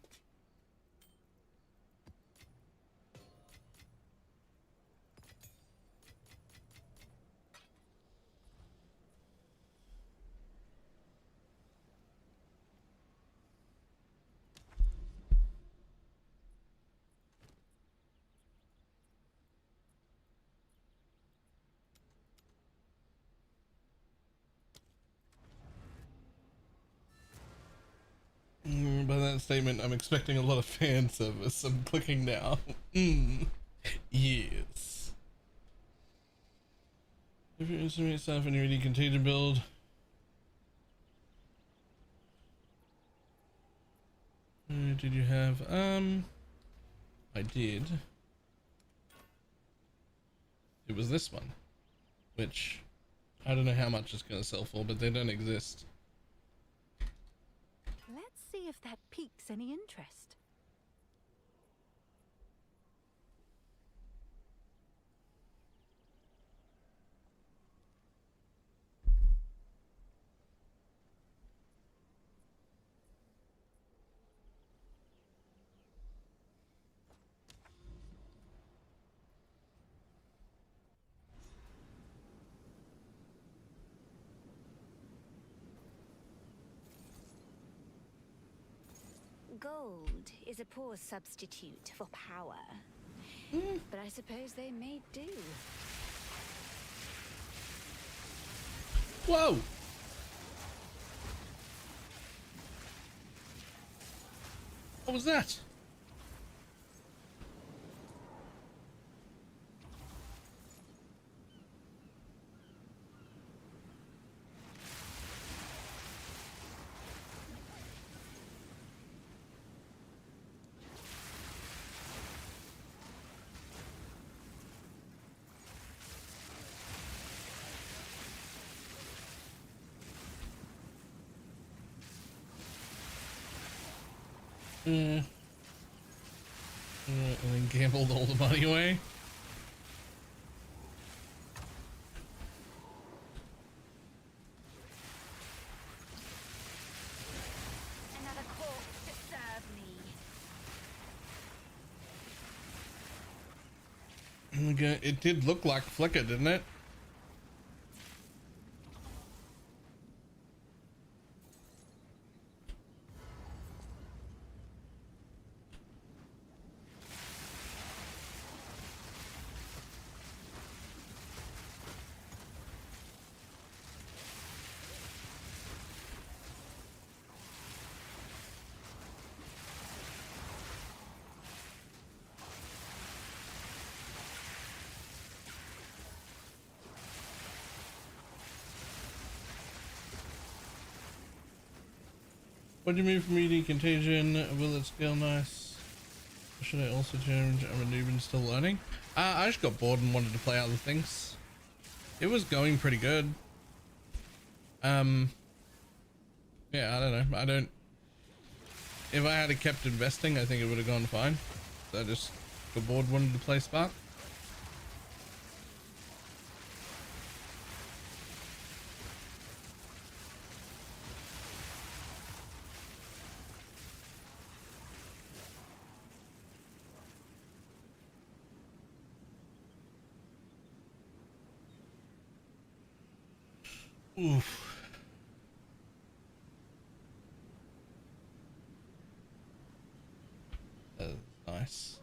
By that statement, I'm expecting a lot of fan service. I'm clicking now. Yes. If you estimate yourself and you really continue to build. Did you have? I did. It was this one, which I don't know how much it's going to sell for, but they don't exist. Let's see if that piques any interest. Gold is a poor substitute for power. But I suppose they may do. Whoa! What was that? And then gambled all the money away. Another corpse to serve me. Okay, it did look like Flicker, didn't it? What do you mean from reading Contagion? Will it scale nice? Or should I also change? I'm a noob and still learning. I just got bored and wanted to play other things. It was going pretty good. Yeah, I don't know. If I had kept investing, I think it would have gone fine. So I just got bored, wanted to play Spark. Oof. That's nice.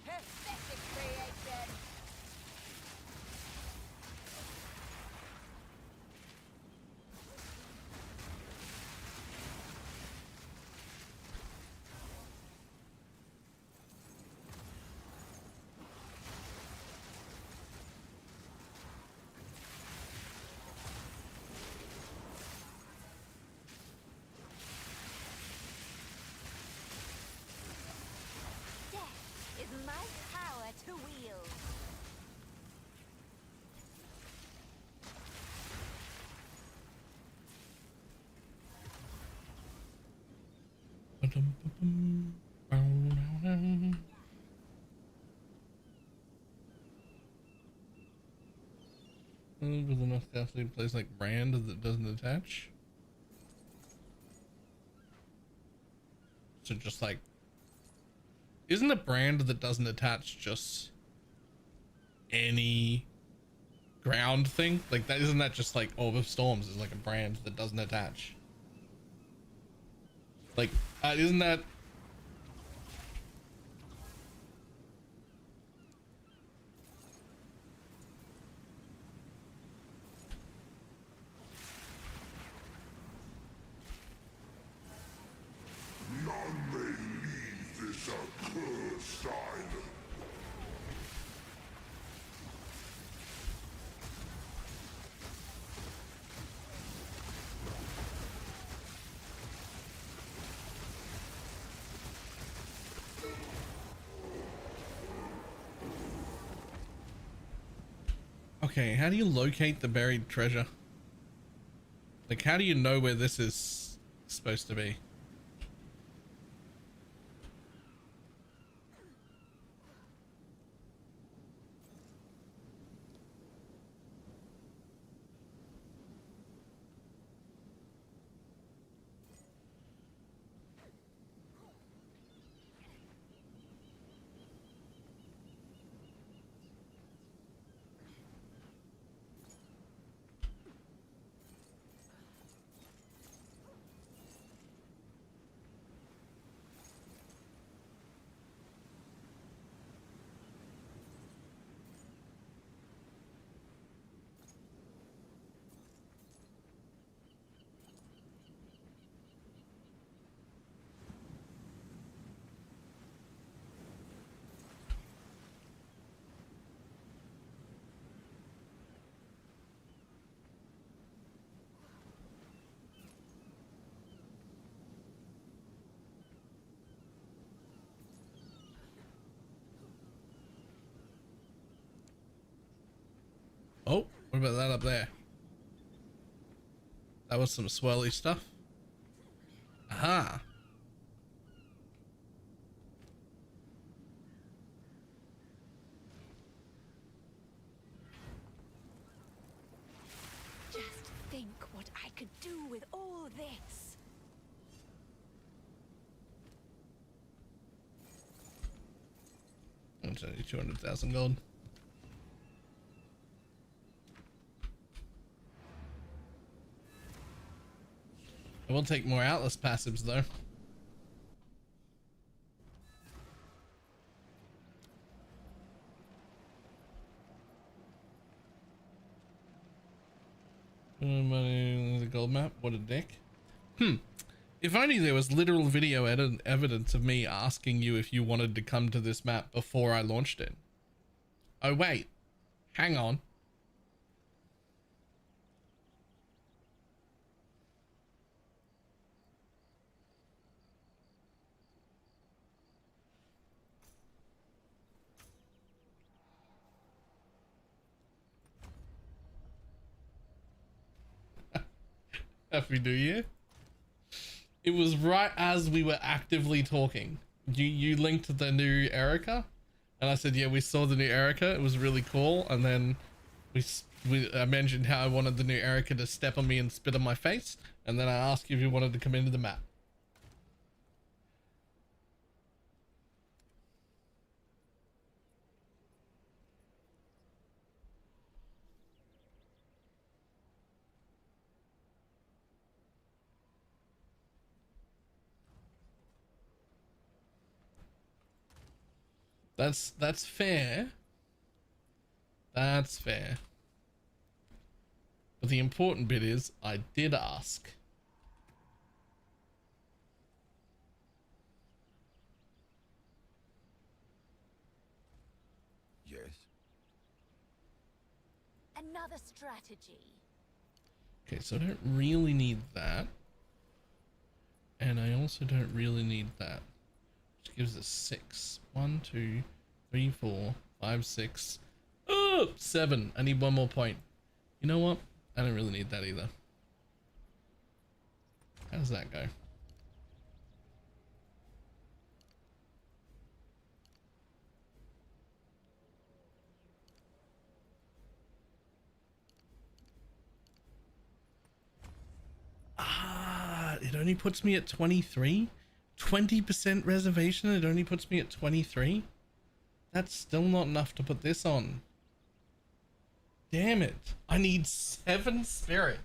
Pathetic creation. Death is my power to wield. With enough gasoline place like brand that doesn't attach. So just like, isn't a brand that doesn't attach just any ground thing? Like that, isn't that just like Orb of Storms is like a brand that doesn't attach? Like, isn't that? None may leave this accursed island. Okay, how do you locate the buried treasure? Like, how do you know where this is supposed to be? Oh, what about that up there? That was some swirly stuff. Aha. Just think what I could do with all this. That's only 200,000 gold. I will take more Atlas passives though. Money, the gold map. What a dick. If only there was literal video evidence of me asking you if you wanted to come to this map before I launched it. Oh wait, hang on. Happy New Year. It was right as we were actively talking. You linked the new Erica, and I said, yeah, we saw the new Erica. It was really cool. And then I mentioned how I wanted the new Erica to step on me and spit on my face. And then I asked you if you wanted to come into the map. That's fair. That's fair. But the important bit is I did ask. Yes. Another strategy. Okay, so I don't really need that. And I also don't really need that. Which gives us 6. 1, 2, 3, 4, 5, 6. Oh, 7. I need one more point. You know what? I don't really need that either. How does that go? It only puts me at 23. 20% reservation. It only puts me at 23. That's still not enough to put this on. Damn it. I need 7 spirit.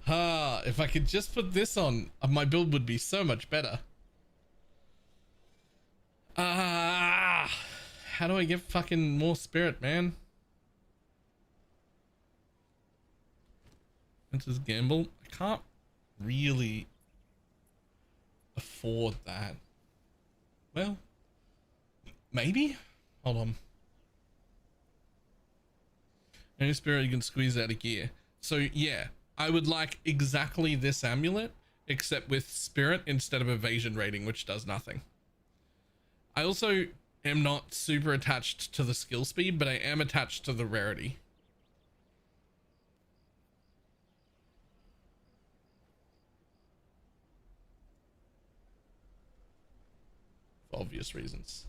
If I could just put this on, my build would be so much better. How do I get fucking more spirit, man? Princess Gamble. I can't really afford that. Well, maybe? Hold on. Any spirit you can squeeze out of gear. So yeah, I would like exactly this amulet, except with spirit instead of evasion rating, which does nothing. I also am not super attached to the skill speed, but I am attached to the rarity. For obvious reasons.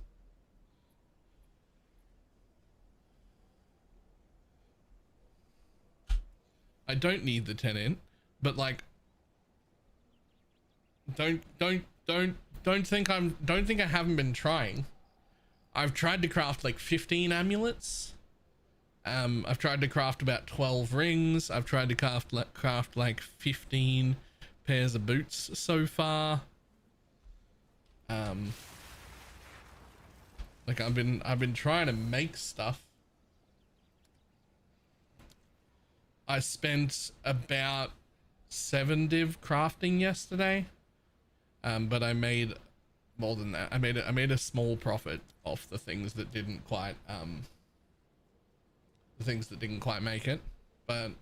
I don't need the 10 in, but like, don't think I haven't been trying. I've tried to craft like 15 amulets. I've tried to craft about 12 rings. I've tried to craft like 15 pairs of boots so far. Like I've been trying to make stuff. I spent about 7 div crafting yesterday, but I made more than that. I made a small profit off the things that didn't quite make it, but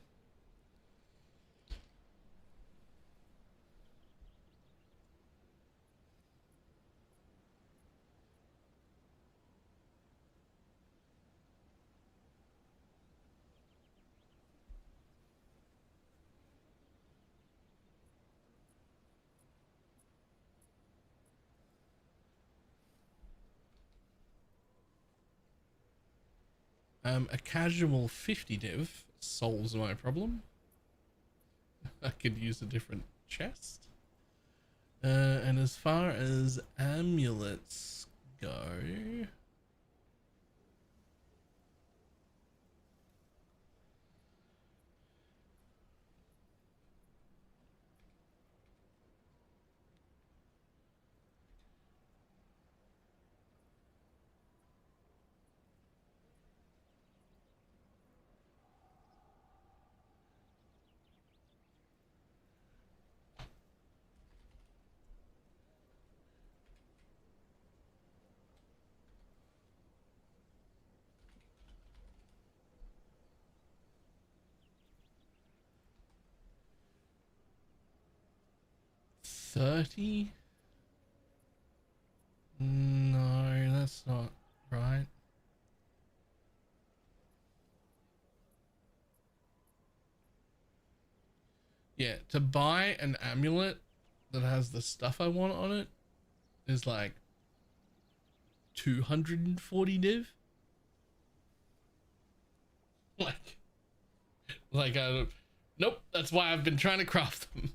a casual 50 div solves my problem. I could use a different chest. And as far as amulets go, 30? No, that's not right. Yeah, to buy an amulet that has the stuff I want on it is like 240 div. Like, nope, that's why I've been trying to craft them.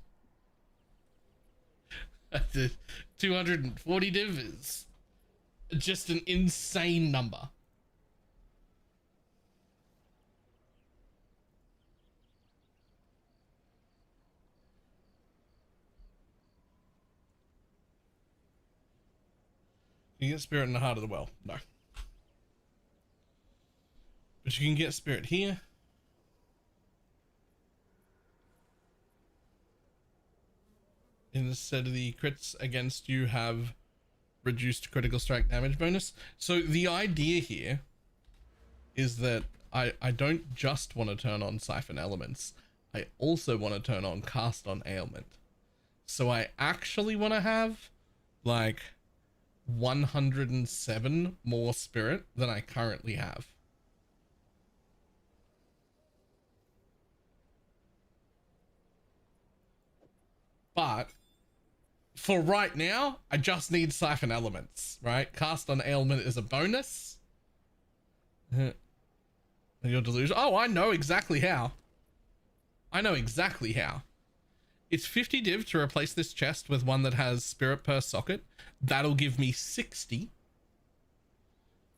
240 div is just an insane number. You get spirit in the heart of the well. No. But you can get spirit here. Instead of the crits against you have reduced critical strike damage bonus. So the idea here is that I don't just want to turn on Siphon Elements. I also want to turn on Cast on Ailment. So I actually want to have like 107 more spirit than I currently have. But for right now, I just need Siphon Elements, right? Cast on Ailment is a bonus. Your delusion. Oh, I know exactly how. I know exactly how. It's 50 div to replace this chest with one that has spirit per socket. That'll give me 60.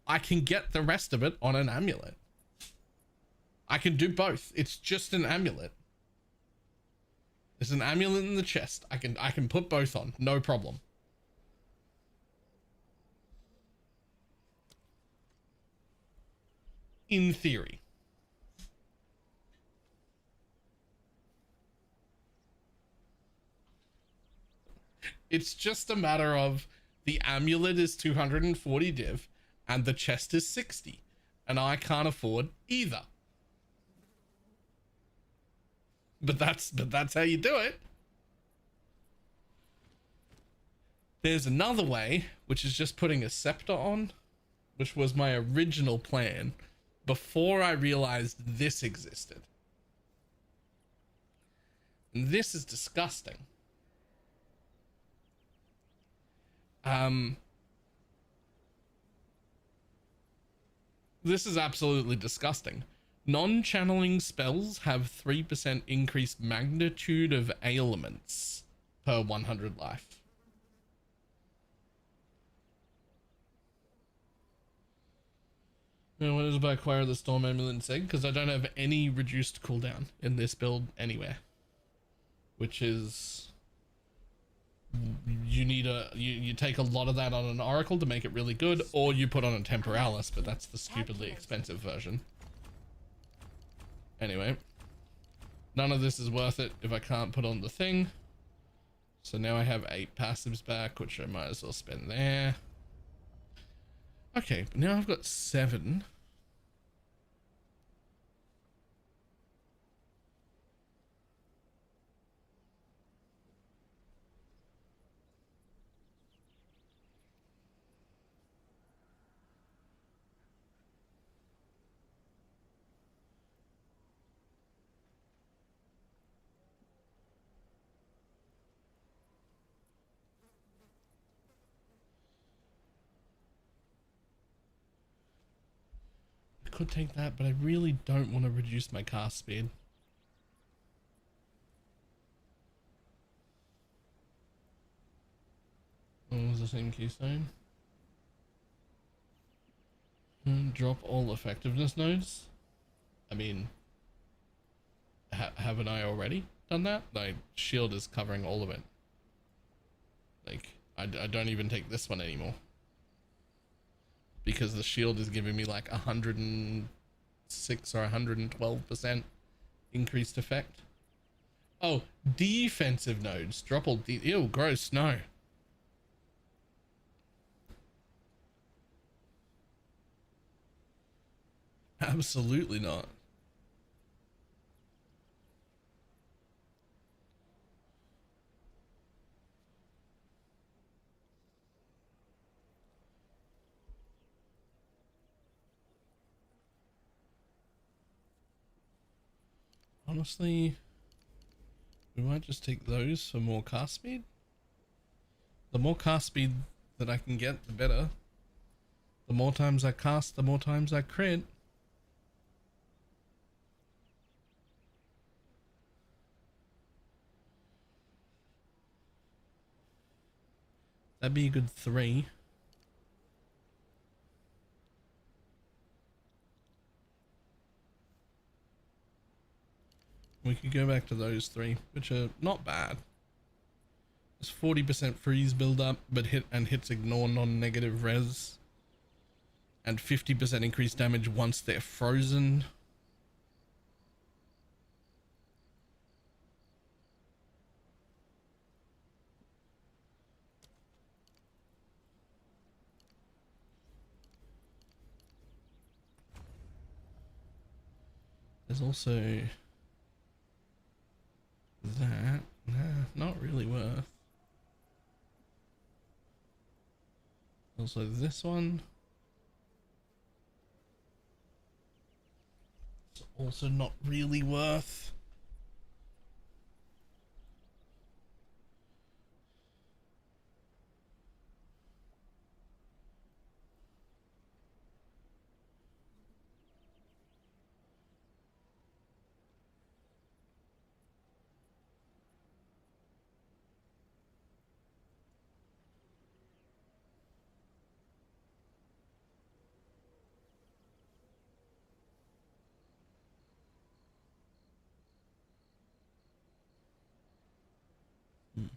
I can get the rest of it on an amulet. I can do both. It's just an amulet. There's an amulet in the chest. I can put both on, no problem. In theory. It's just a matter of the amulet is 240 div and the chest is 60, and I can't afford either. But that's how you do it. There's another way, which is just putting a scepter on, which was my original plan before I realized this existed. And this is disgusting. This is absolutely disgusting. Non-channeling spells have 3% increased magnitude of ailments per 100 life. Now, when does I acquire the Storm Amulet instead? Because I don't have any reduced cooldown in this build anywhere. Which is... You need you take a lot of that on an Oracle to make it really good, or you put on a Temporalis, but that's the stupidly expensive version. Anyway, none of this is worth it if I can't put on the thing. So now I have 8 passives back, which I might as well spend there. Okay, but now I've got 7. Could take that, but I really don't want to reduce my cast speed. What was the same keystone? Drop all effectiveness nodes. I mean, haven't I already done that? Like, shield is covering all of it. Like, I don't even take this one anymore. Because the shield is giving me like 106 or 112% increased effect. Oh, defensive nodes. Drop all ew, gross, no. Absolutely not. honestly, we might just take those for more cast speed. The more cast speed that I can get, the better. The more times I cast, the more times I crit. That'd be a good 3. We could go back to those 3, which are not bad. It's 40% freeze build up, but hits ignore non-negative res. And 50% increased damage once they're frozen. There's also that. Nah, not really worth. Also this one. It's also not really worth. Hmm.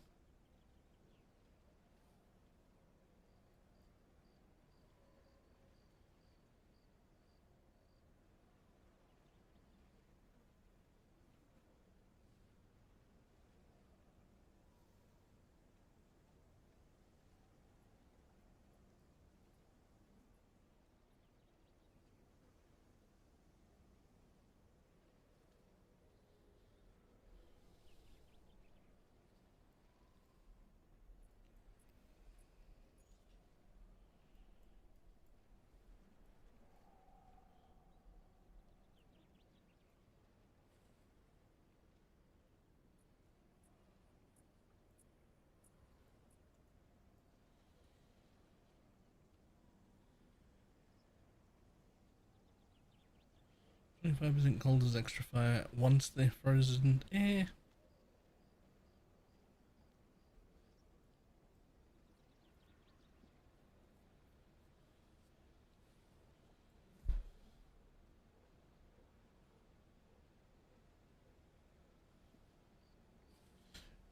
25% cold is extra fire once they're frozen.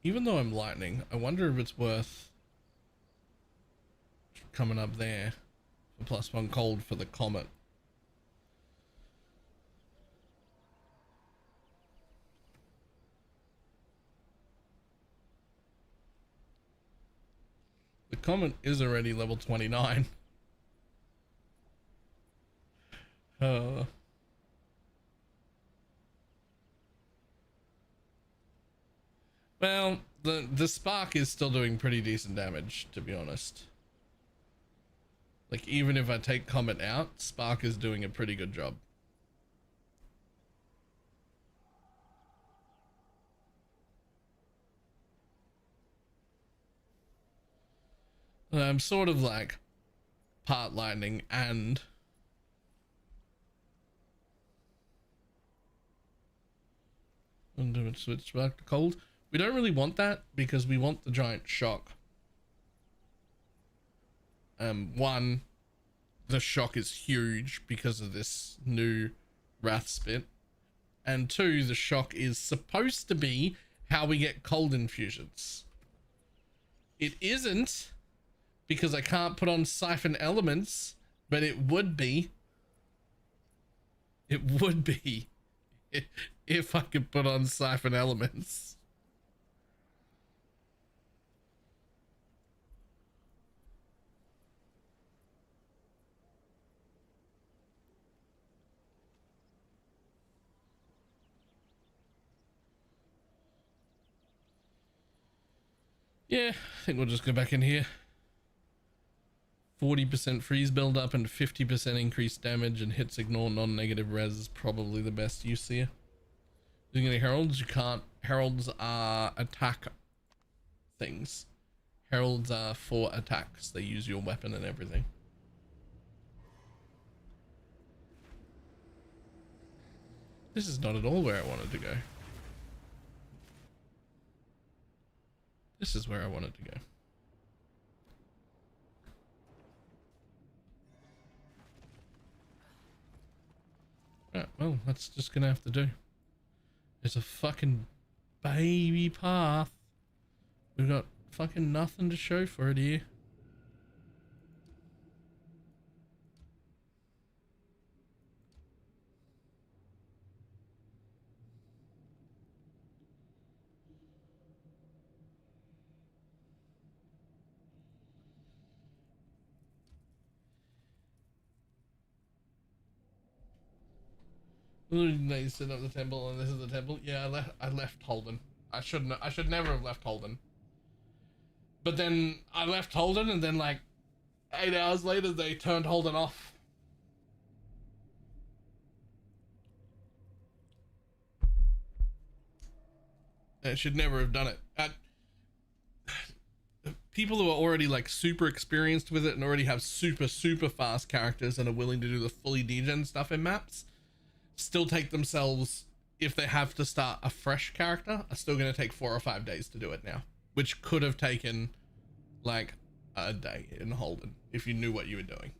Even though I'm lightning, I wonder if it's worth coming up there for +1 cold for the comet. The comet is already level 29. Well, the spark is still doing pretty decent damage, to be honest. Like, even if I take comet out, spark is doing a pretty good job. I'm sort of like part lightning and switch back to cold. We don't really want that because we want the giant shock. One, the shock is huge because of this new wrath spit, and 2, the shock is supposed to be how we get cold infusions. It isn't, because I can't put on siphon elements, but it would be. It would be if I could put on siphon elements. Yeah, I think we'll just go back in here. 40% freeze build up and 50% increased damage and hits ignore non-negative res is probably the best use here. Using any heralds, you can't. Heralds are attack things. Heralds are for attacks. They use your weapon and everything. This is not at all where I wanted to go. This is where I wanted to go. Alright, well, that's just gonna have to do. It's a fucking baby path. We've got fucking nothing to show for it here. They set up the temple, and this is the temple. Yeah, I left Holden. I should never have left Holden. But then I left Holden, and then like 8 hours later, they turned Holden off. I should never have done it. People who are already like super experienced with it and already have super fast characters and are willing to do the fully degen stuff in maps still take themselves, if they have to start a fresh character, are still going to take 4 or 5 days to do it now, which could have taken like a day in Holden if you knew what you were doing.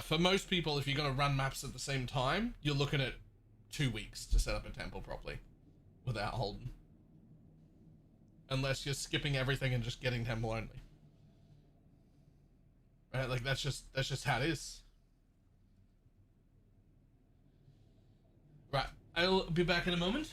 For most people, if you're going to run maps at the same time, you're looking at 2 weeks to set up a temple properly without Holden, unless you're skipping everything and just getting temple only, right? Like that's just how it is. Right, I'll be back in a moment.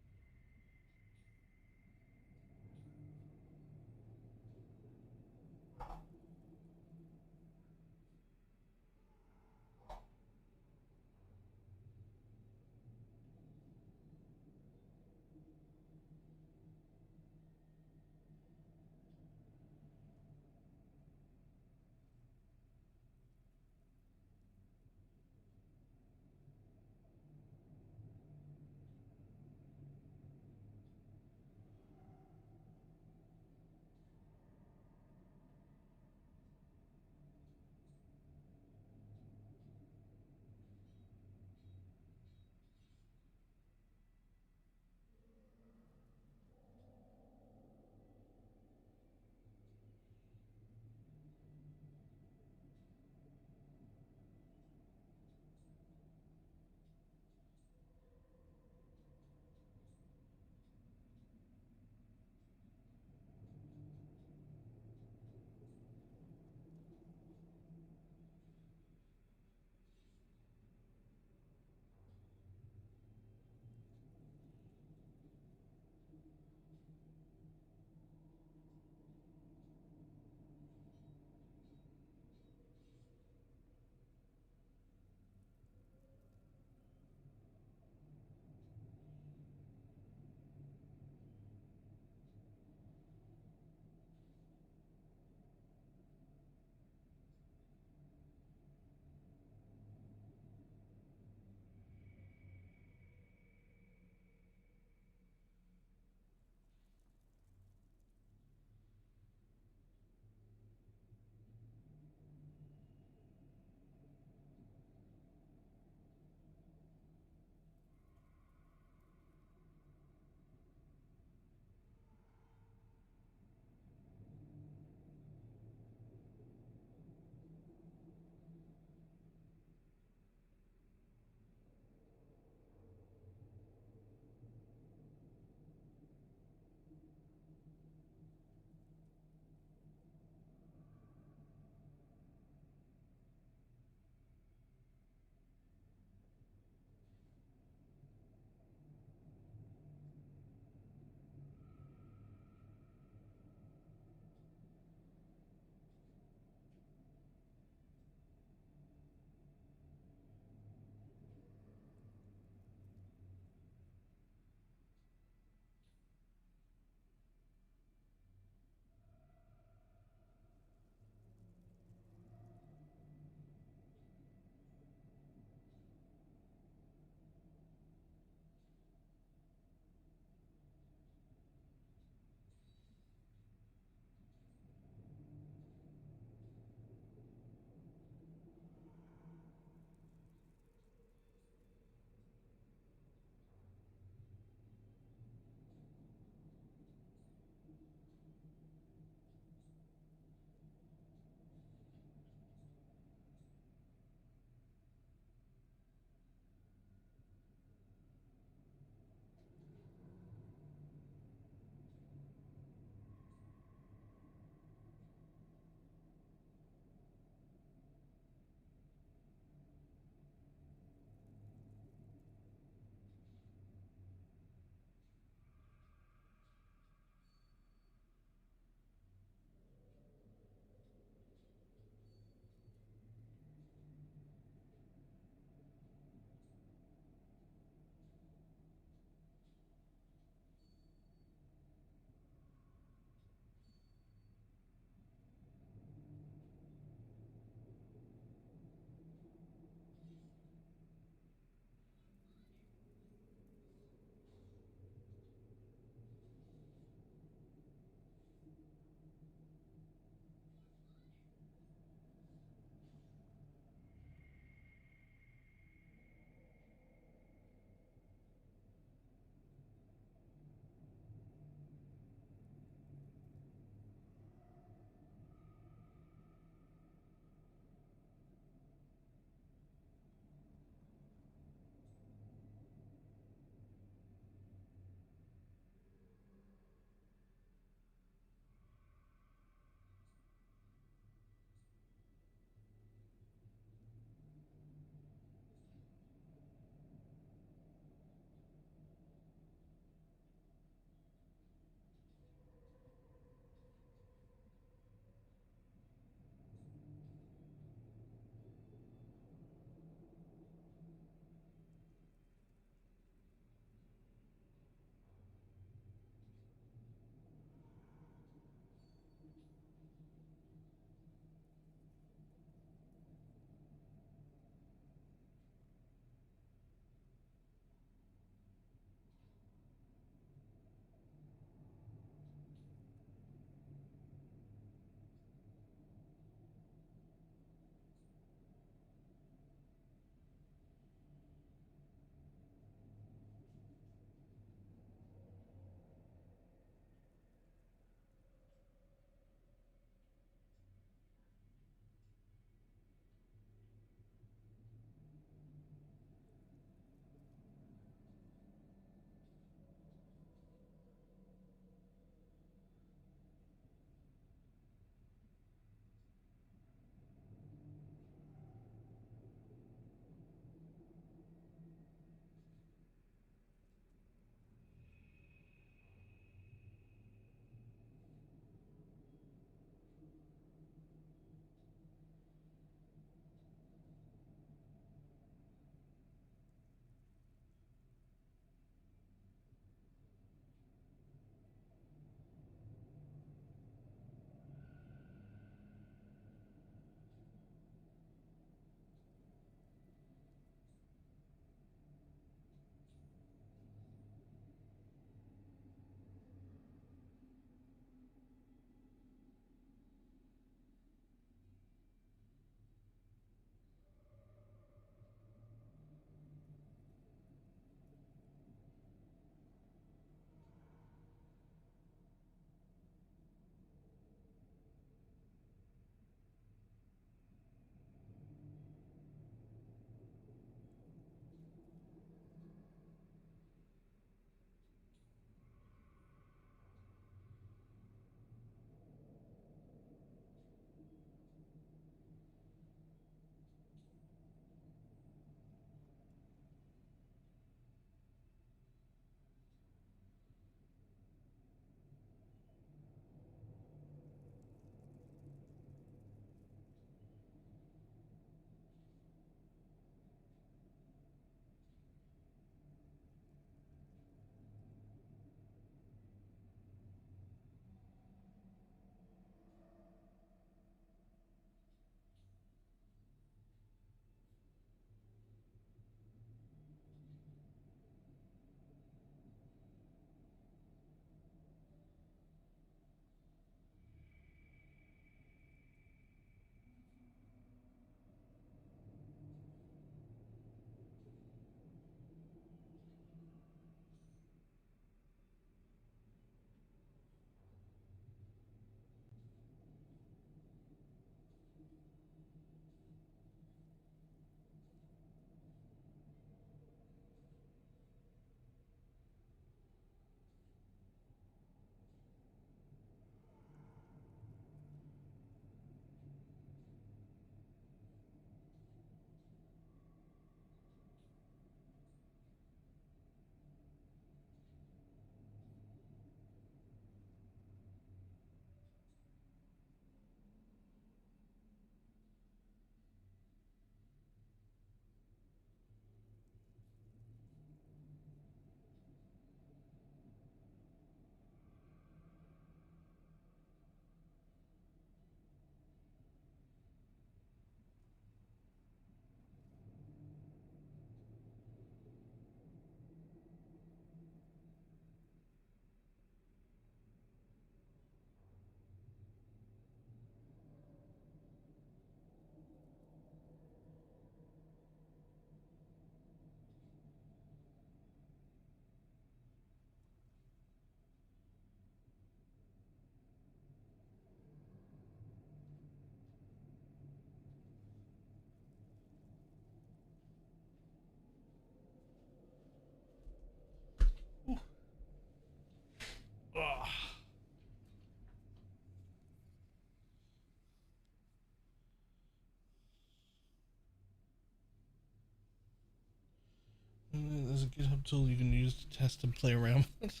a GitHub tool you can use to test and play around with.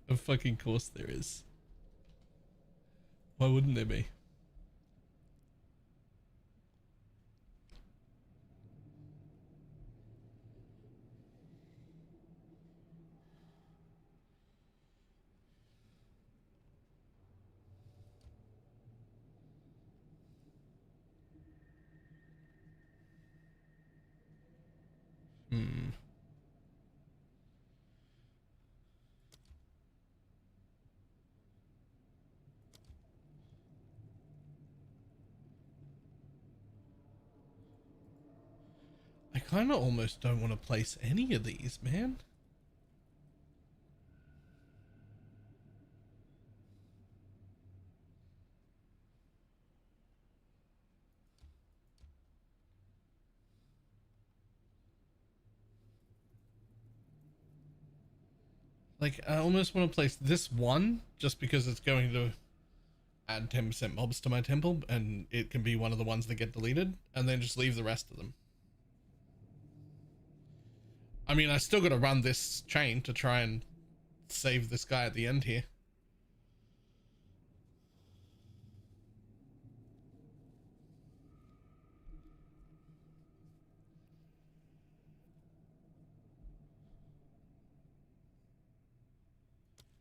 Of fucking course there is. Why wouldn't there be? I kind of almost don't want to place any of these, man. Like, I almost want to place this one just because it's going to add 10% mobs to my temple and it can be one of the ones that get deleted, and then just leave the rest of them. I mean, I still got to run this chain to try and save this guy at the end here.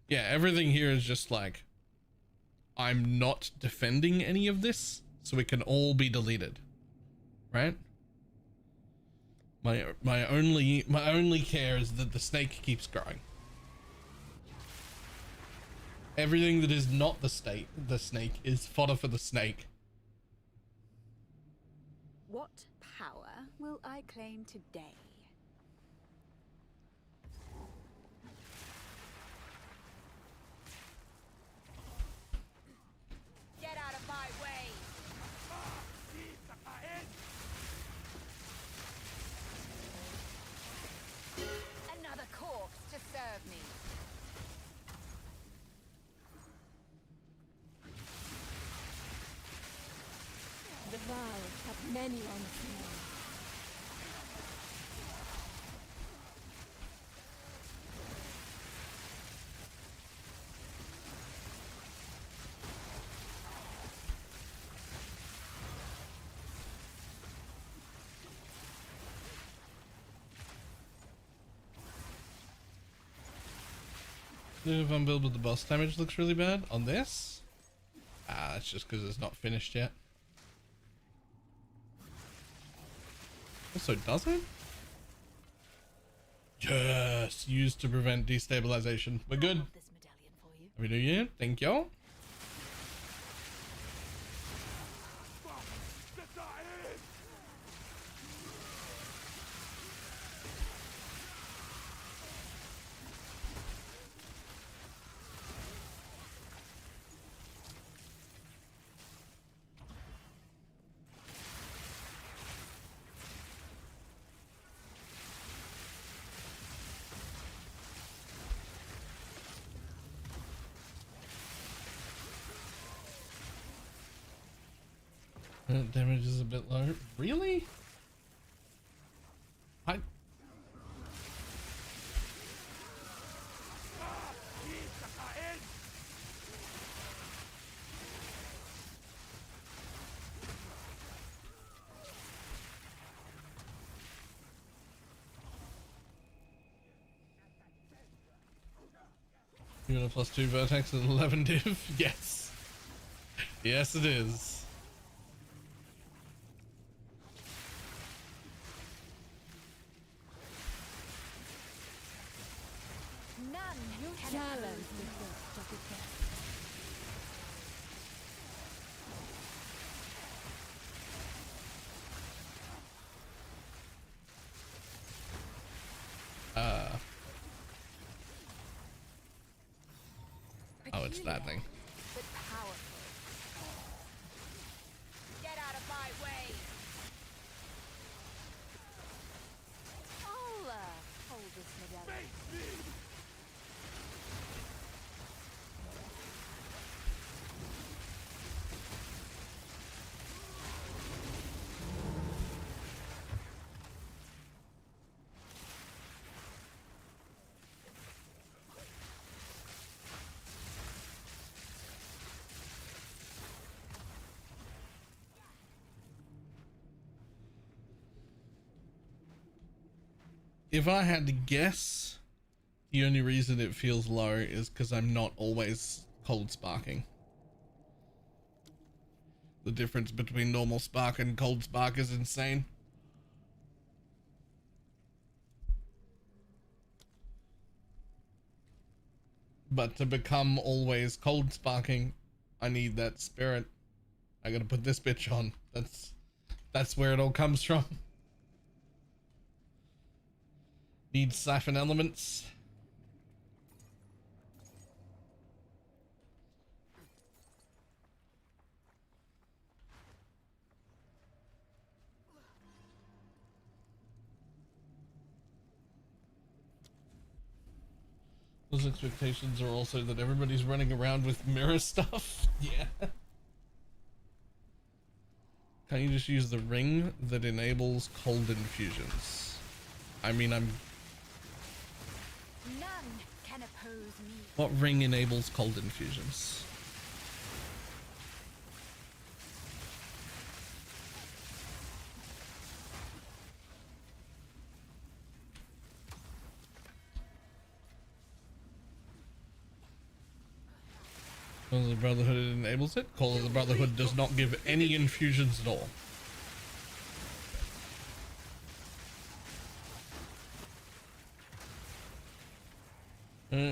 Yeah, everything here is just like, I'm not defending any of this, so it can all be deleted, right? My only care is that the snake keeps growing. Everything that is not the snake is fodder for the snake. What power will I claim today? Get out of my way! Another corpse to serve me. The vows have many on the field. If I'm build with the boss damage looks really bad on this. Ah, that's just because it's not finished yet. Also, does it? Yes, used to prevent destabilization. We're good. This medallion for you. Happy New Year. Thank you. Damage is a bit low. Really? I... You got a +2 vertex and 11 div? Yes. Yes, it is. None can Challenge oppose the me. first of the death. Oh, it's that thing. But powerful. Get out of my way! I'll hold this medallion. If I had to guess, the only reason it feels low is because I'm not always cold sparking. The difference between normal spark and cold spark is insane. But to become always cold sparking, I need that spirit. I gotta put this bitch on. That's where it all comes from. Need siphon elements. Those expectations are also that everybody's running around with mirror stuff. Yeah. Can't you just use the ring that enables cold infusions? I mean, None can oppose me. what ring enables cold infusions? Call of the Brotherhood enables it. Call of the Brotherhood does not give any infusions at all.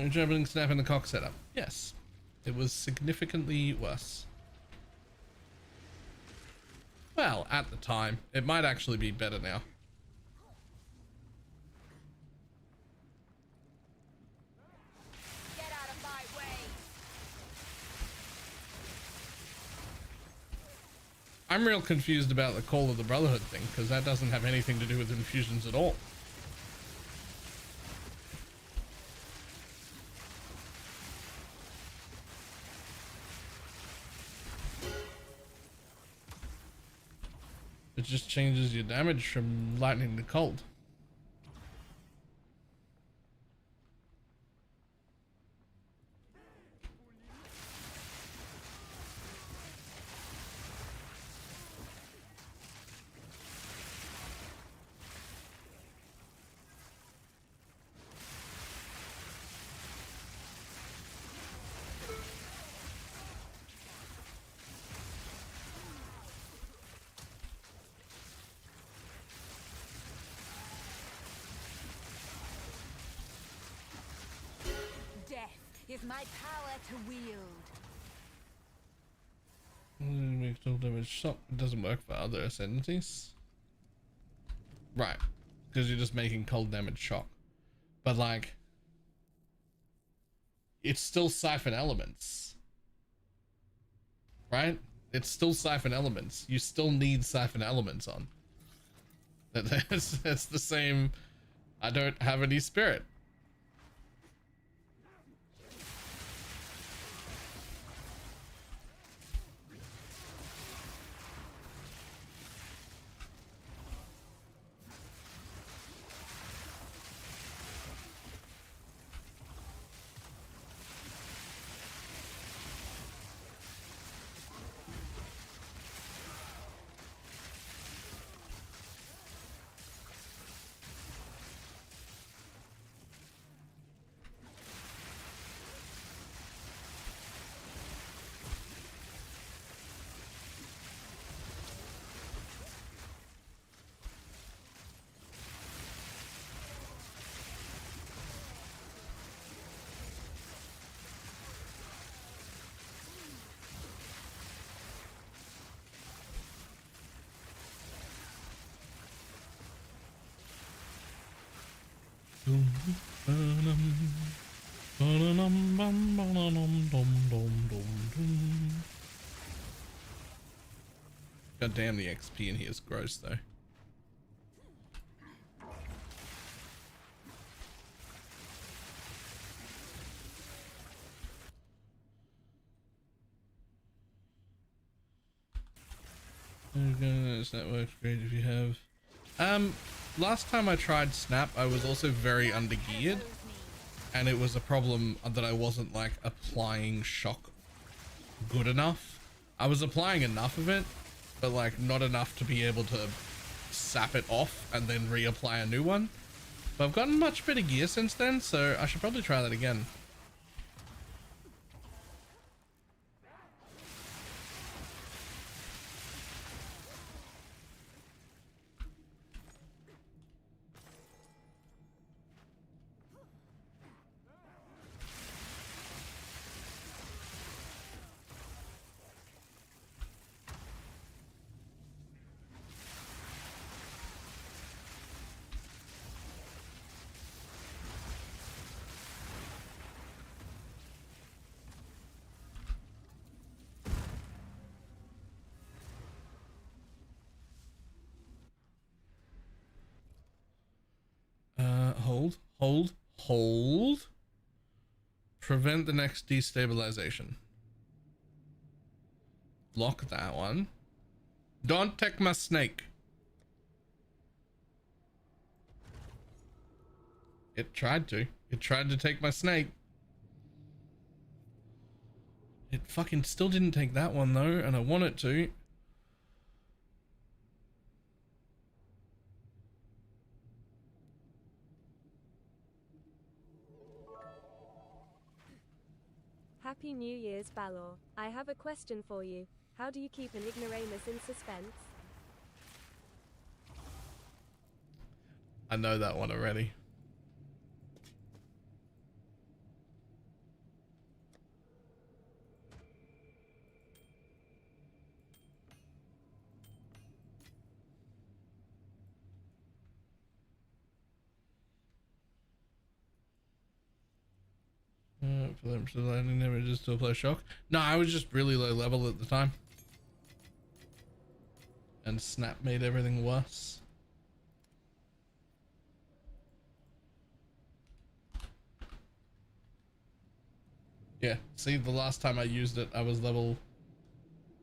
Jumping snap in the cock setup. Yes, it was significantly worse. Well, at the time, it might actually be better now. Get out of my way. I'm real confused about the Call of the Brotherhood thing, because that doesn't have anything to do with infusions at all. It just changes your damage from lightning to cold. Is my power to wield. Makes no damage shock. It doesn't work for other ascendancies. Right. Because you're just making cold damage shock. But like, it's still siphon elements. Right? It's still siphon elements. You still need siphon elements on. That's the same. I don't have any spirit. God damn, the XP in here is gross though. That works great if you have. Last time I tried Snap, I was also very undergeared, and it was a problem that I wasn't like applying shock good enough. I was applying enough of it, but like not enough to be able to sap it off and then reapply a new one. But I've gotten much better gear since then, so I should probably try that again. Hold. Prevent the next destabilization. Lock that one. Don't take my snake. It tried to. It tried to take my snake. It fucking still didn't take that one though, and I want it to. Happy New Year's, Balor. I have a question for you. How do you keep an ignoramus in suspense? I know that one already. For them to landing images to apply shock. No, I was just really low level at the time. And snap made everything worse. Yeah, see, the last time I used it, I was level...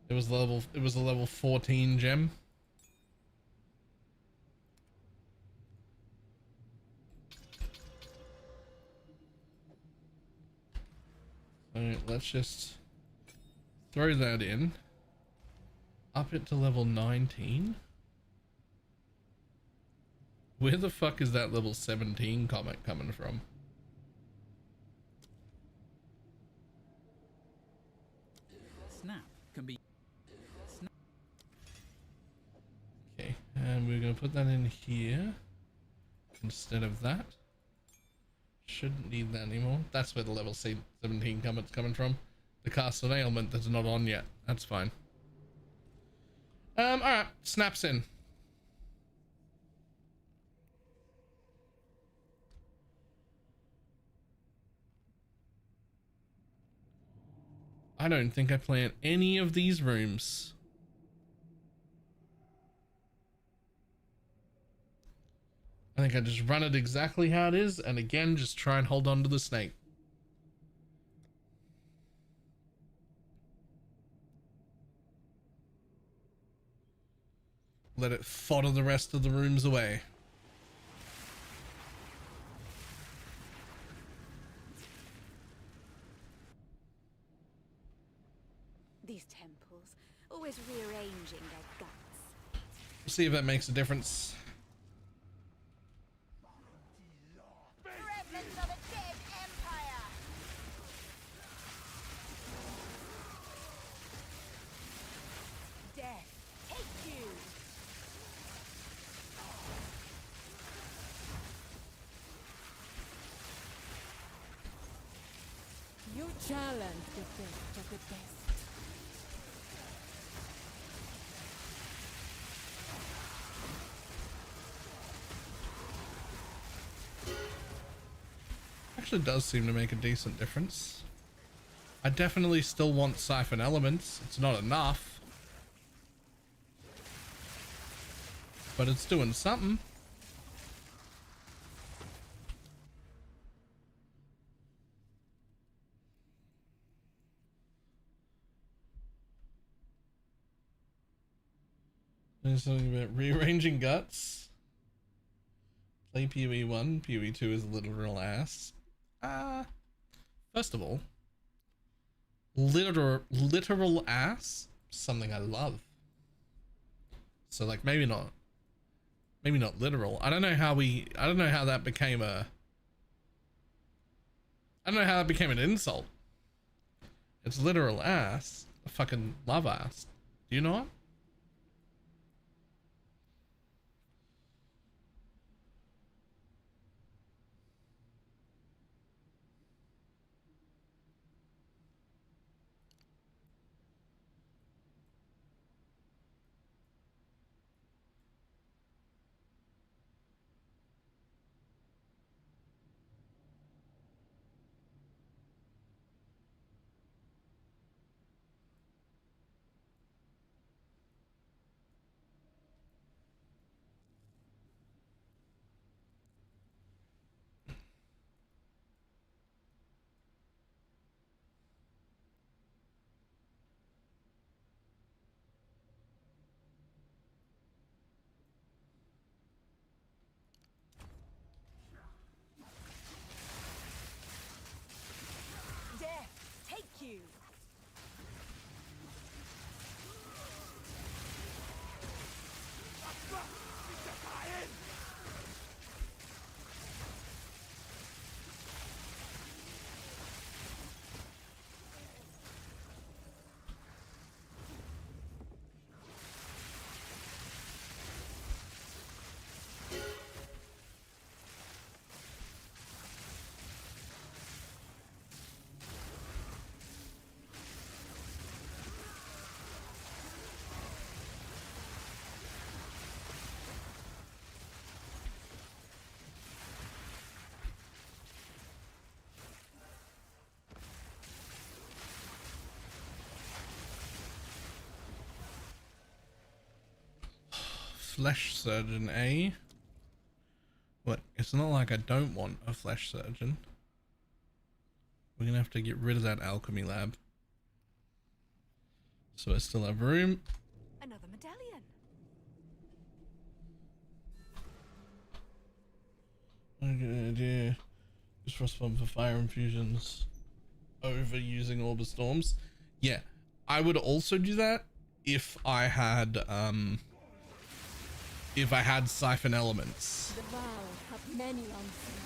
It was a level 14 gem. Alright, let's just throw that in. Up it to level 19. Where the fuck is that level 17 comet coming from? Snap can be... Okay, and we're gonna put that in here instead of that. Shouldn't need that anymore. That's where the level 17 comet's coming from. The castle ailment that's not on yet. That's fine. Alright, snaps in. I don't think I plan any of these rooms. I think I just run it exactly how it is, and again, just try and hold on to the snake. Let it fodder the rest of the rooms away. These temples, always rearranging their guts. We'll see if that makes a difference. Remnants of a dead empire! Death, take you! You challenge the best of the best. Actually does seem to make a decent difference. I definitely still want siphon elements. It's not enough, but it's doing something. There's something about rearranging guts. Play PoE 1, PoE 2 is a literal ass. First of all, literal ass, something I love. So like maybe not. Maybe not literal. I don't know how that became a, I don't know how that became an insult. It's literal ass. I fucking love ass. Do you not? Death, take you! Flesh surgeon, eh? What? It's not like I don't want a flesh surgeon. We're gonna have to get rid of that alchemy lab. So I still have room. Another medallion. Good idea. Just respond for fire infusions over using orb of storms. Yeah, I would also do that if I had siphon elements. The vow have many answers.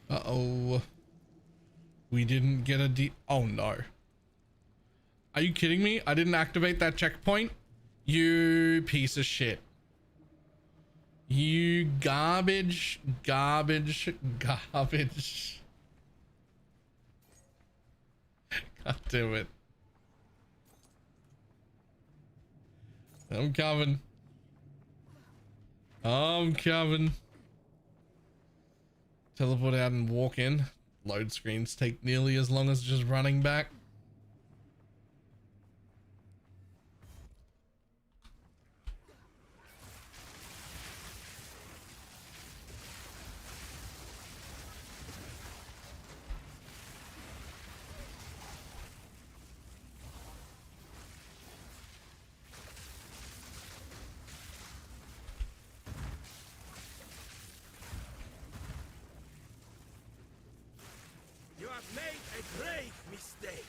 Uh-oh. We didn't get a oh no. Are you kidding me? I didn't activate that checkpoint? You piece of shit. You garbage. God damn it. I'm coming. Teleport out and walk in. Load screens take nearly as long as just running back. You have made a grave mistake.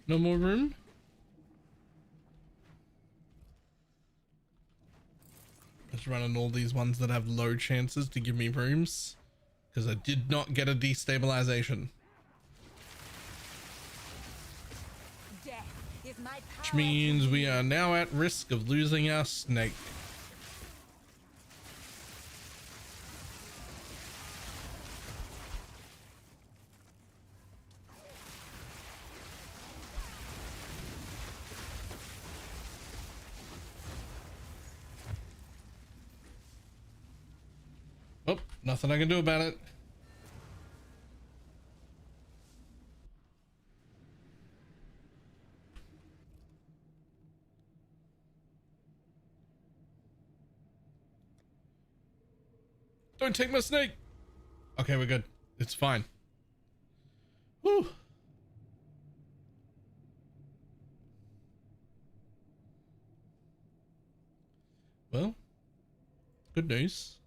No more room? Just running all these ones that have low chances to give me rooms. Because I did not get a destabilization. Death is my power. Which means we are now at risk of losing our snake. Oh, nothing I can do about it. Don't take my snake. Okay, we're good. It's fine. Woo. Well, good news.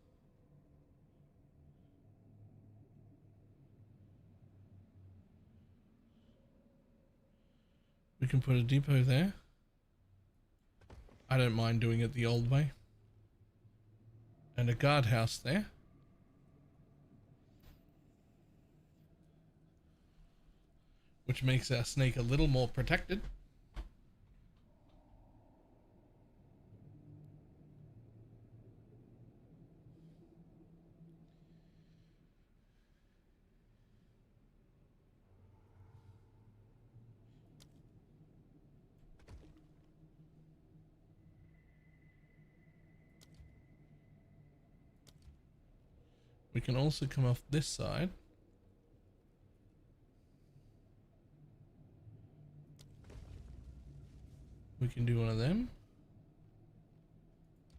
We can put a depot there. I don't mind doing it the old way. And a guardhouse there. Which makes our snake a little more protected. We can also come off this side. We can do one of them.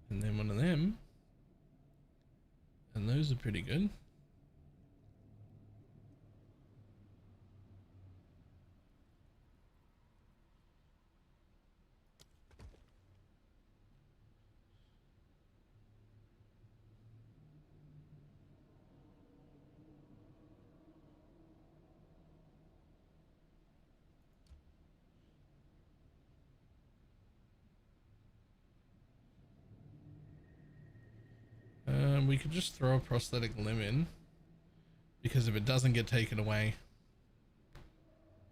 And then one of them. And those are pretty good. We could just throw a prosthetic limb in, because if it doesn't get taken away,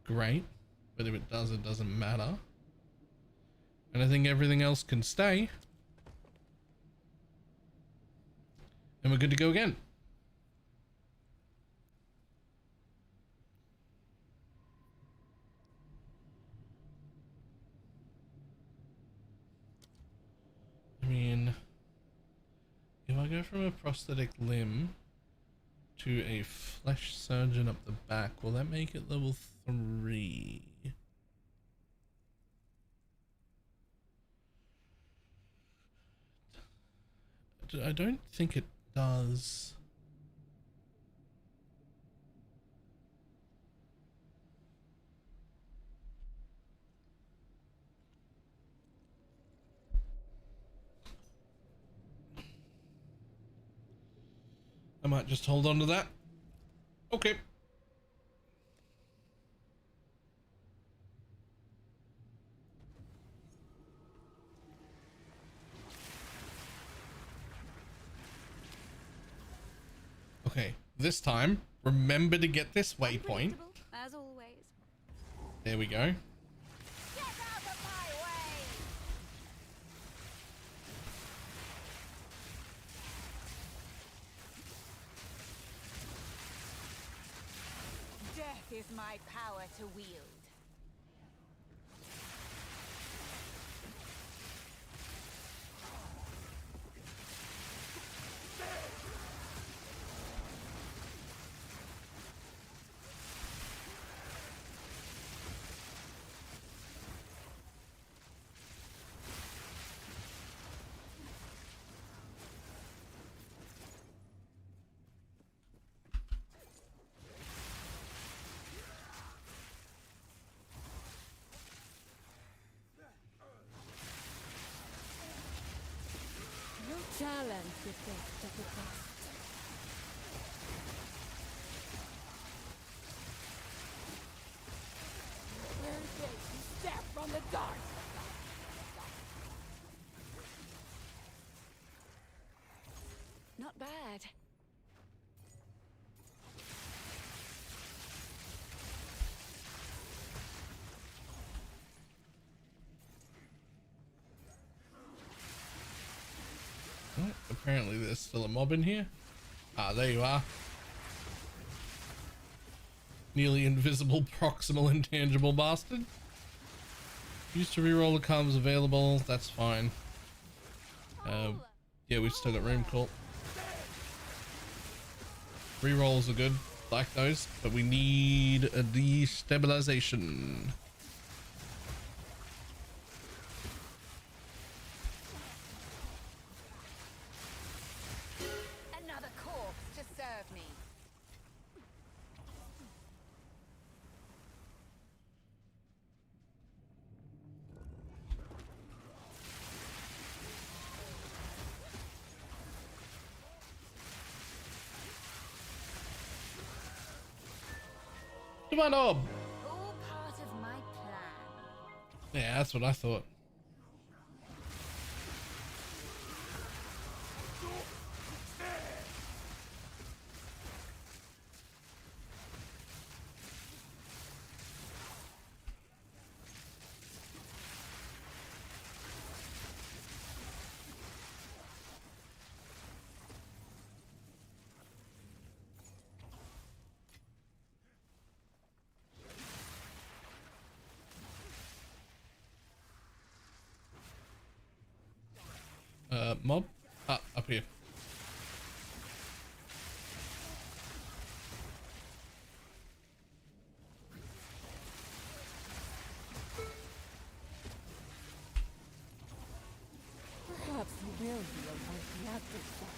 great, but if it does, it doesn't matter. And I think everything else can stay, and we're good to go again. I mean, if I go from a prosthetic limb to a flesh surgeon up the back, will that make it level 3? I don't think it does. I might just hold on to that. Okay. Okay, this time, remember to get this waypoint. As always. There we go. Get out of my way! Death is my power to wield. Challenge the depth of the past. Your Apparently there's still a mob in here. Ah, there you are. Nearly invisible, proximal, intangible bastard. Used to reroll the cards available. That's fine. Yeah, we've still got room. Cool. Rerolls are good. Like those. But we need a destabilization. Another corpse to serve me. Come on, Ob. All part of my plan. Yeah, that's what I thought. Mob? Ah, up here. Perhaps you will be a mighty adversary.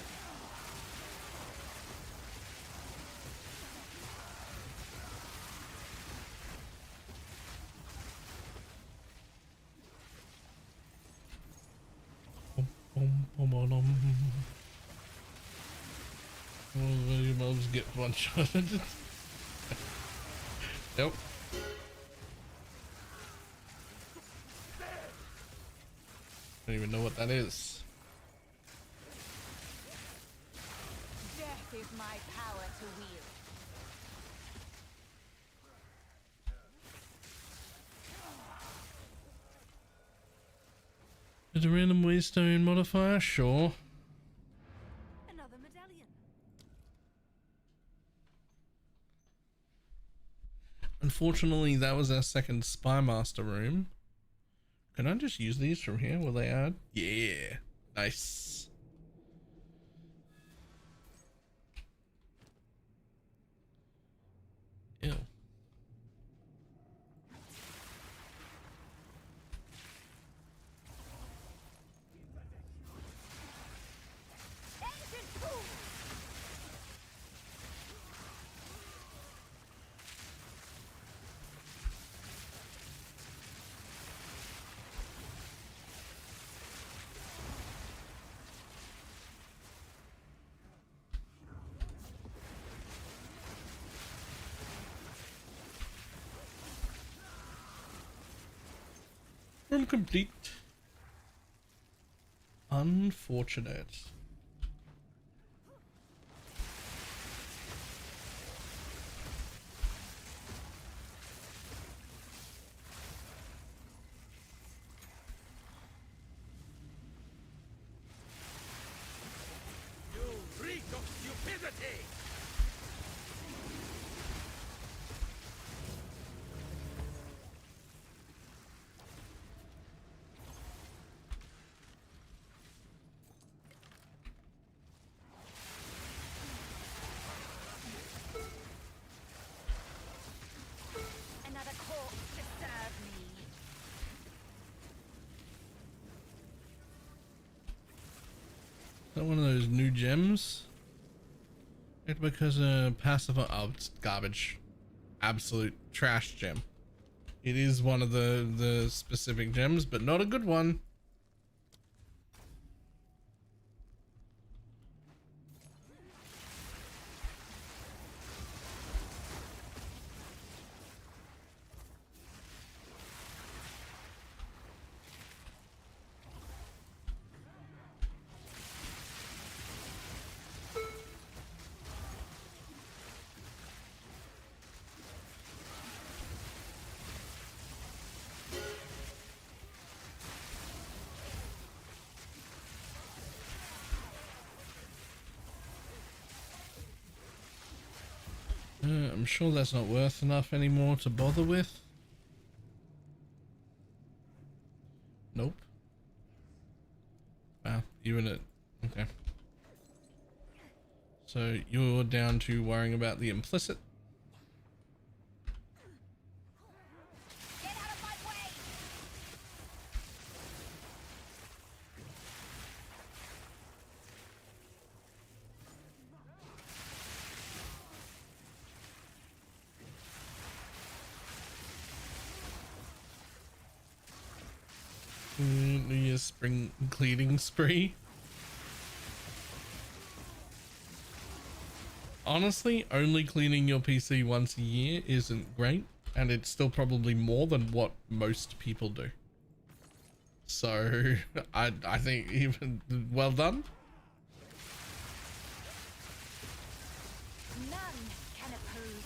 Your mobs get one shot. Nope. Don't even know what that is. Death is my power to wield. Is a random waystone modifier? Sure. Another medallion. Unfortunately, that was our second Spy Master room. Can I just use these from here? Will they add? Yeah. Nice. Ew. Room complete. Unfortunate. You reek of stupidity! Another corpse to serve me. Is that one of those new gems? It's because passive. Oh, it's garbage. Absolute trash gem. It is one of the specific gems, but not a good one. I'm sure that's not worth enough anymore to bother with. Nope. Wow, even it. Okay. So you're down to worrying about the implicit. Get out of my way! New Year's spring cleaning spree. Honestly, only cleaning your PC once a year isn't great, and it's still probably more than what most people do. So I think even well done. None can oppose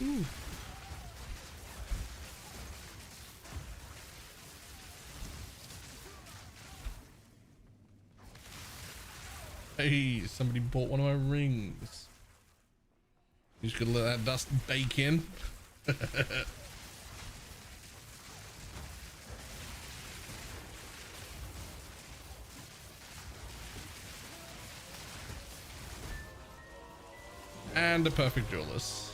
me. Ooh. Hey, somebody bought one of my rings. You just gotta let that dust bake in. And a perfect duelist.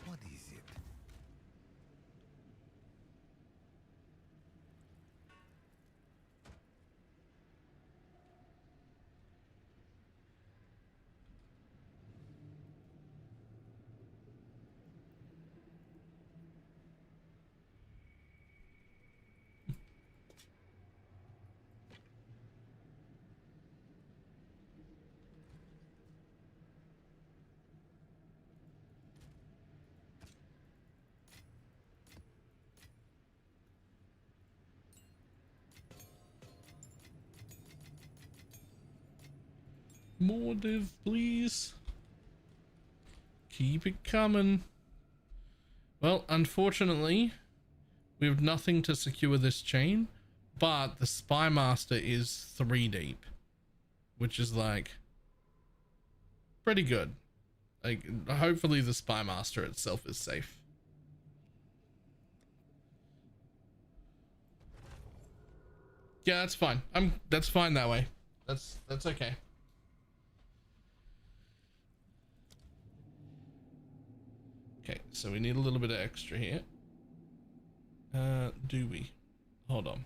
What is it? More div, please. Keep it coming. Well, unfortunately, we have nothing to secure this chain, but the Spy Master is 3 deep, which is like pretty good. Like, hopefully the Spy Master itself is safe. Yeah, that's fine. That's fine that way. That's okay. Okay, so we need a little bit of extra here. Do we? Hold on.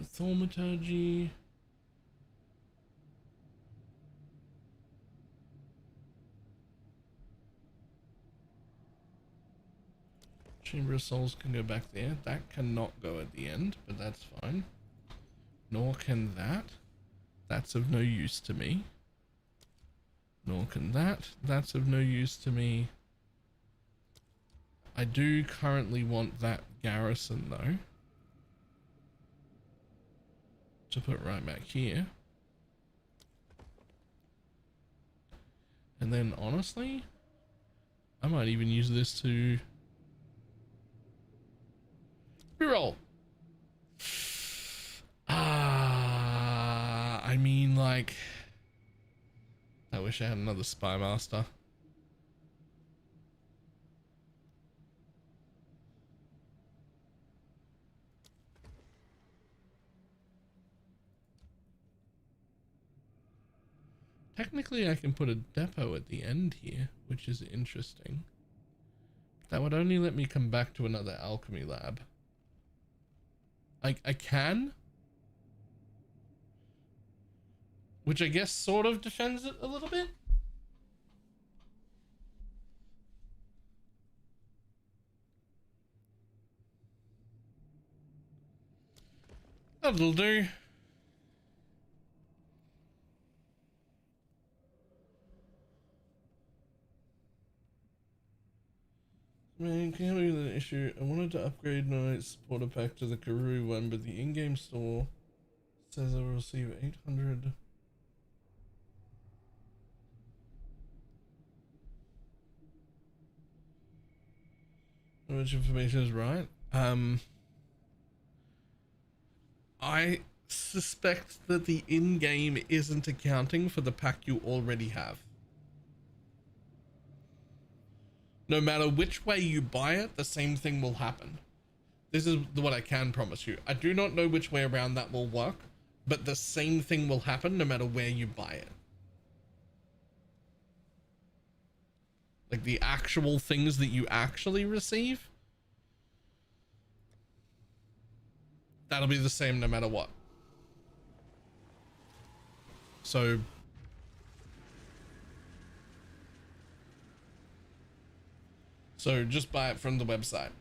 Thaumaturgy. Chamber of Souls can go back there. That cannot go at the end, but that's fine. Nor can that. That's of no use to me. Nor can that. That's of no use to me. I do currently want that garrison though, to put right back here. And then honestly, I might even use this to reroll. I mean, like, I wish I had another Spy Master. Technically, I can put a depot at the end here, which is interesting. That would only let me come back to another alchemy lab. I can, which I guess sort of defends it a little bit. I That'll do. Man, can't believe that issue. I wanted to upgrade my supporter pack to the Karoo one, but the in-game store says I will receive 800. How much information is right? I suspect that the in-game isn't accounting for the pack you already have. No matter which way you buy it, the same thing will happen. This is what I can promise you. I do not know which way around that will work, but the same thing will happen no matter where you buy it. Like the actual things that you actually receive, that'll be the same no matter what. So just buy it from the website.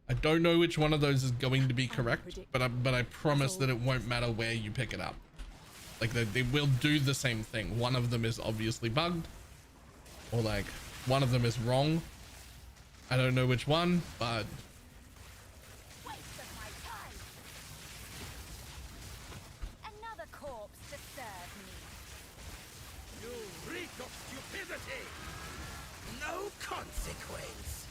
I don't know which one of those is going to be correct, but I promise that it won't matter where you pick it up. Like they will do the same thing. One of them is obviously bugged, or like one of them is wrong. I don't know which one, but Waste of my time. Another corpse to serve me. You reek of stupidity! No consequence!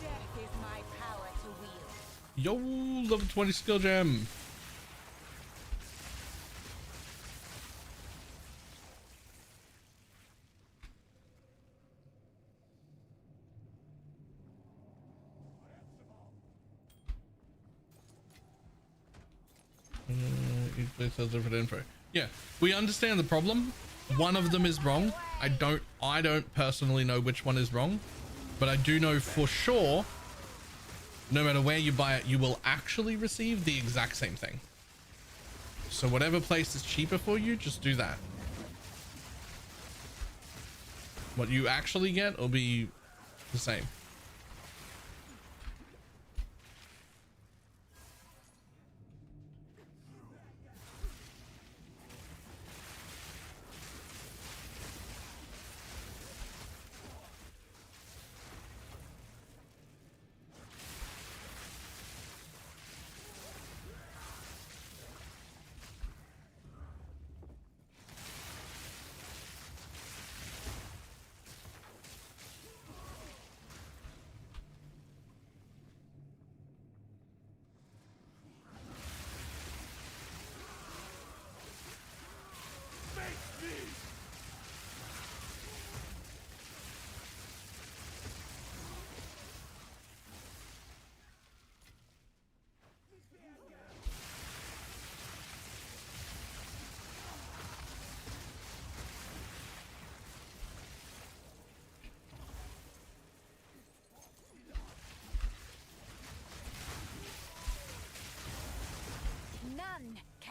Death is my power to wield. yo, level 20 skill gem. Each place has different info. Yeah, we understand the problem. One of them is wrong. I don't personally know which one is wrong, but I do know for sure, no matter where you buy it, you will actually receive the exact same thing. So whatever place is cheaper for you, just do that. What you actually get will be the same.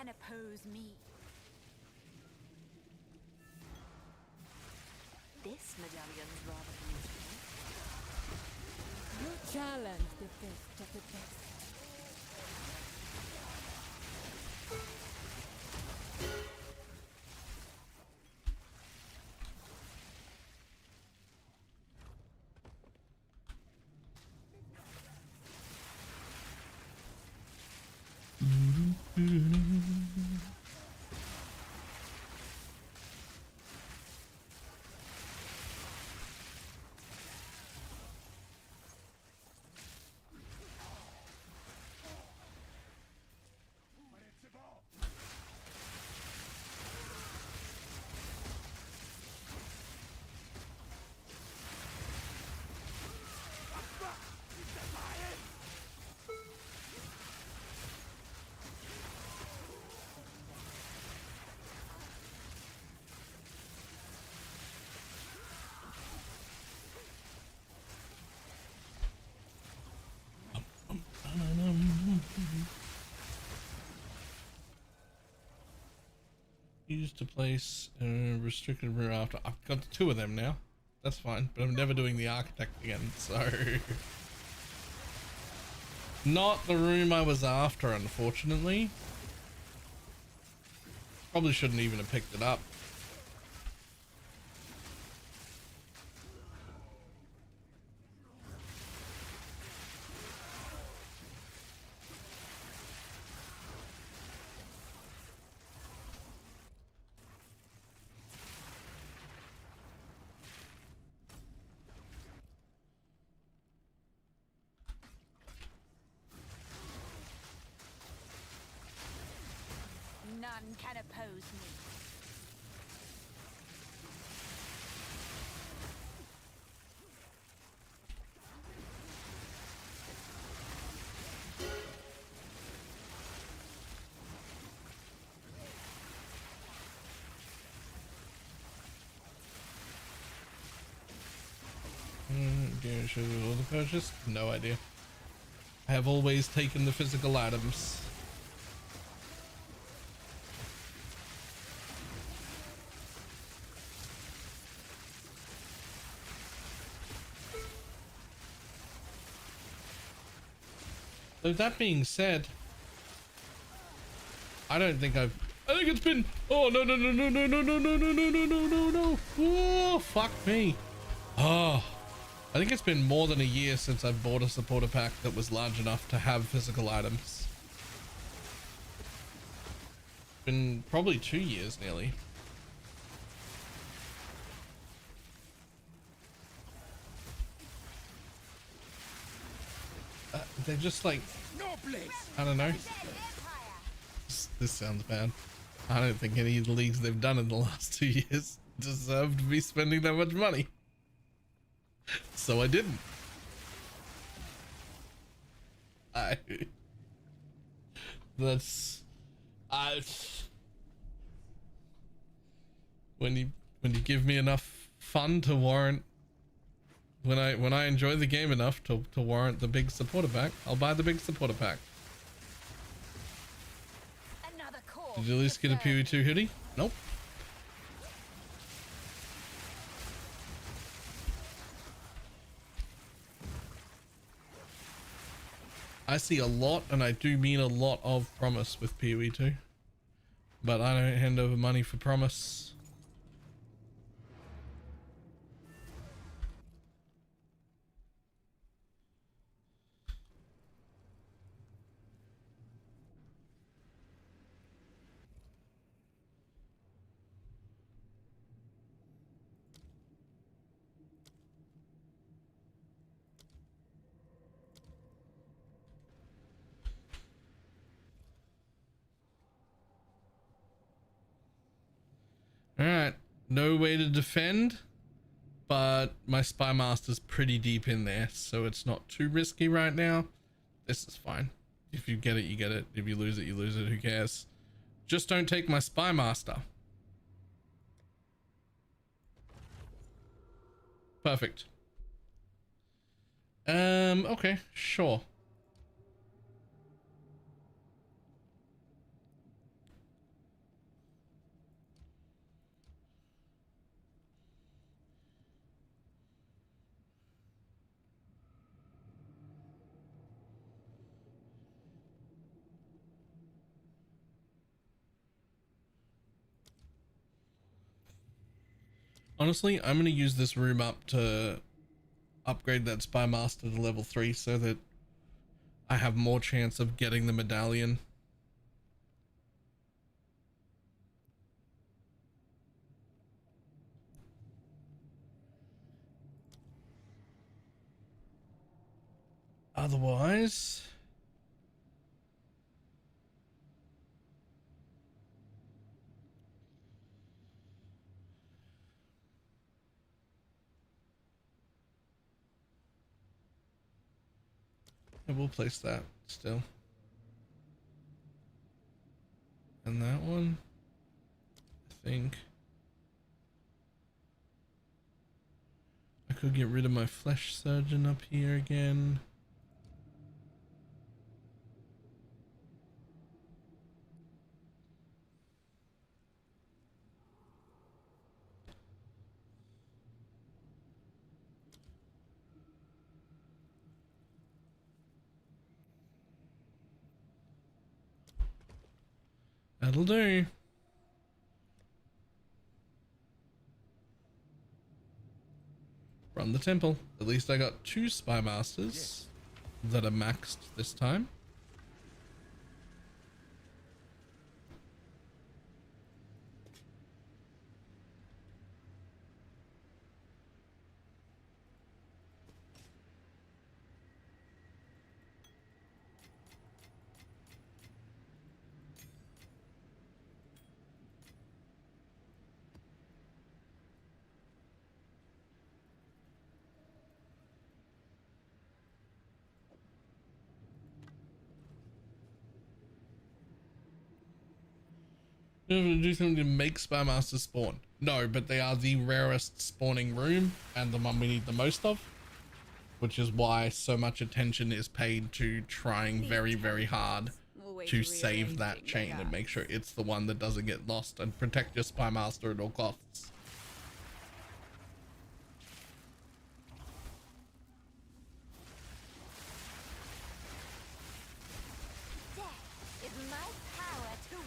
can oppose me. This medallion's rather beautiful. You challenge the best of the best. Used to place a restricted room after. I've got 2 of them now. That's fine, but I'm never doing the architect again, so not the room I was after, unfortunately. Probably shouldn't even have picked it up. None can oppose me. Should we order purchase? No idea. I have always taken the physical items. So that being said, I think it's been, oh no no no no no no no no no no no no no no, oh fuck me. Oh, I think it's been more than a year since I've bought a supporter pack that was large enough to have physical items. Been probably 2 years nearly. They're just like, I don't know. This sounds bad. I don't think any of the leagues they've done in the last 2 years deserve to be spending that much money. So I didn't. When you give me enough fun to warrant, when I enjoy the game enough to warrant the big supporter pack, I'll buy the big supporter pack. Did you at least get a PoE2 hoodie? Nope. I see a lot, and I do mean a lot of promise with PoE2, but I don't hand over money for promise. Alright, no way to defend, but my Spy Master's pretty deep in there, so it's not too risky right now. This is fine. If you get it, you get it. If you lose it, you lose it. Who cares? Just don't take my Spy Master. Perfect. Okay, sure. Honestly, I'm going to use this room up to upgrade that Spy Master to level 3 so that I have more chance of getting the medallion. Otherwise, I will place that still. And that one, I think. I could get rid of my flesh surgeon up here again. That'll do. Run the temple. At least I got 2 Spy Masters that are maxed this time. Do something to make Spy Masters spawn? No, but they are the rarest spawning room and the one we need the most of, which is why so much attention is paid to trying very, very hard to save that chain and make sure it's the one that doesn't get lost and protect your Spy Master at all costs.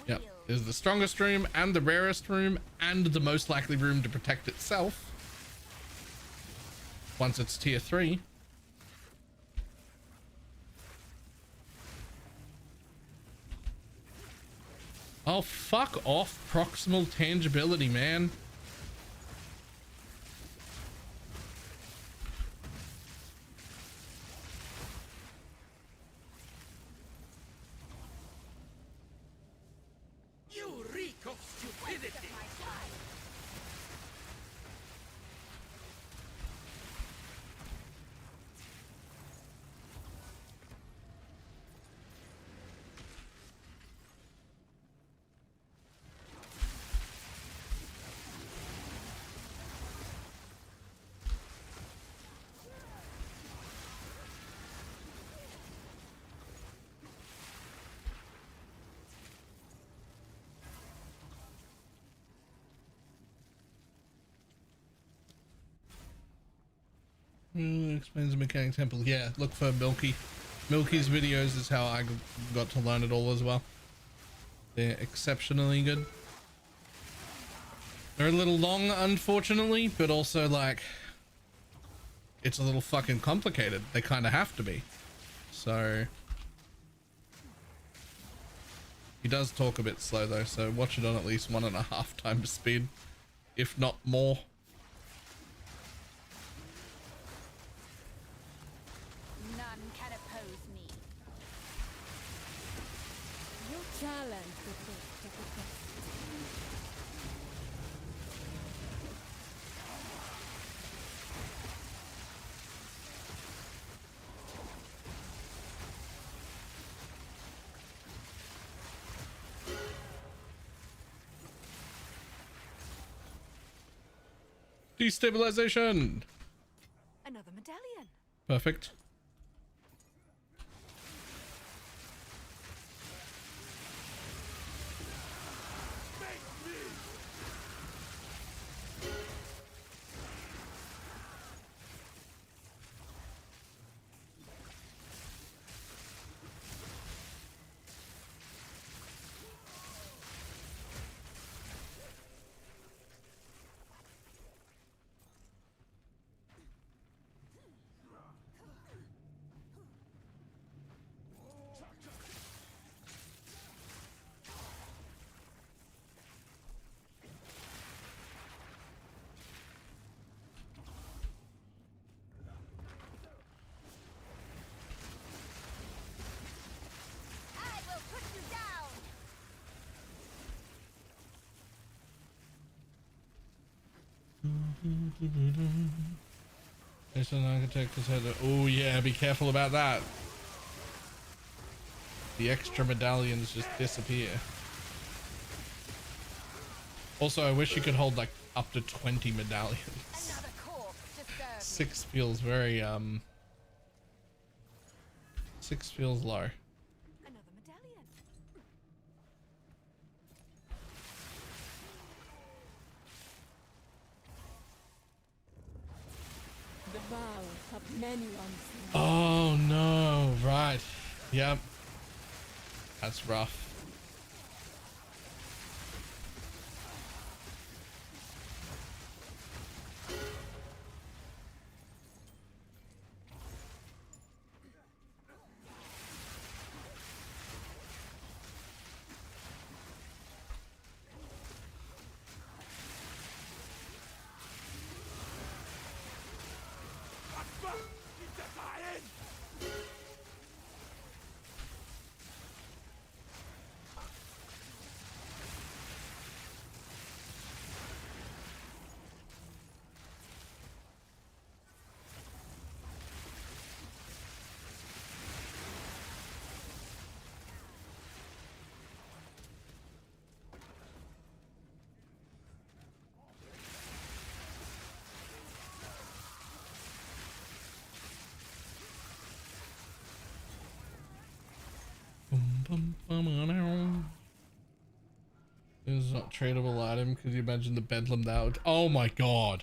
Yep, is the strongest room and the rarest room and the most likely room to protect itself once it's tier 3. Oh, fuck off proximal tangibility, man. Explains the mechanic temple. Yeah, look for Milky. Milky's videos is how I got to learn it all as well. They're exceptionally good. They're a little long, unfortunately, but also like it's a little fucking complicated. They kind of have to be. So he does talk a bit slow though, so watch it on at least 1.5 times speed, if not more. Challenge the best of the best. Destabilization. Another medallion. Perfect. There's an architect has had a, oh yeah, be careful about that. The extra medallions just disappear. Also, I wish you could hold like up to 20 medallions. 6 feels very 6 feels low. Another medallion. The vow of many once. Oh no, right. Yep. That's rough. This is not tradable item. Could you imagine the bedlam that would... Oh my god.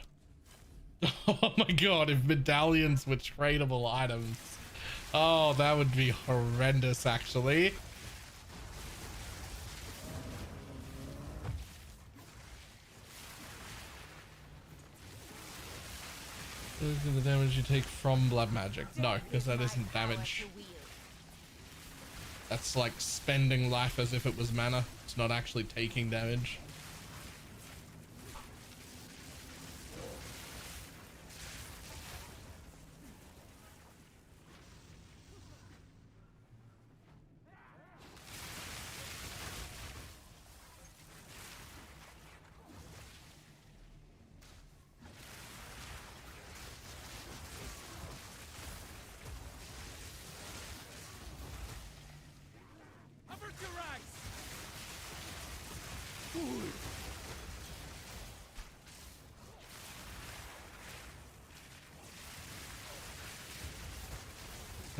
Oh my god, if medallions were tradable items. Oh, that would be horrendous actually. Look at the damage you take from blood magic. No, because that isn't damage. That's like spending life as if it was mana. It's not actually taking damage.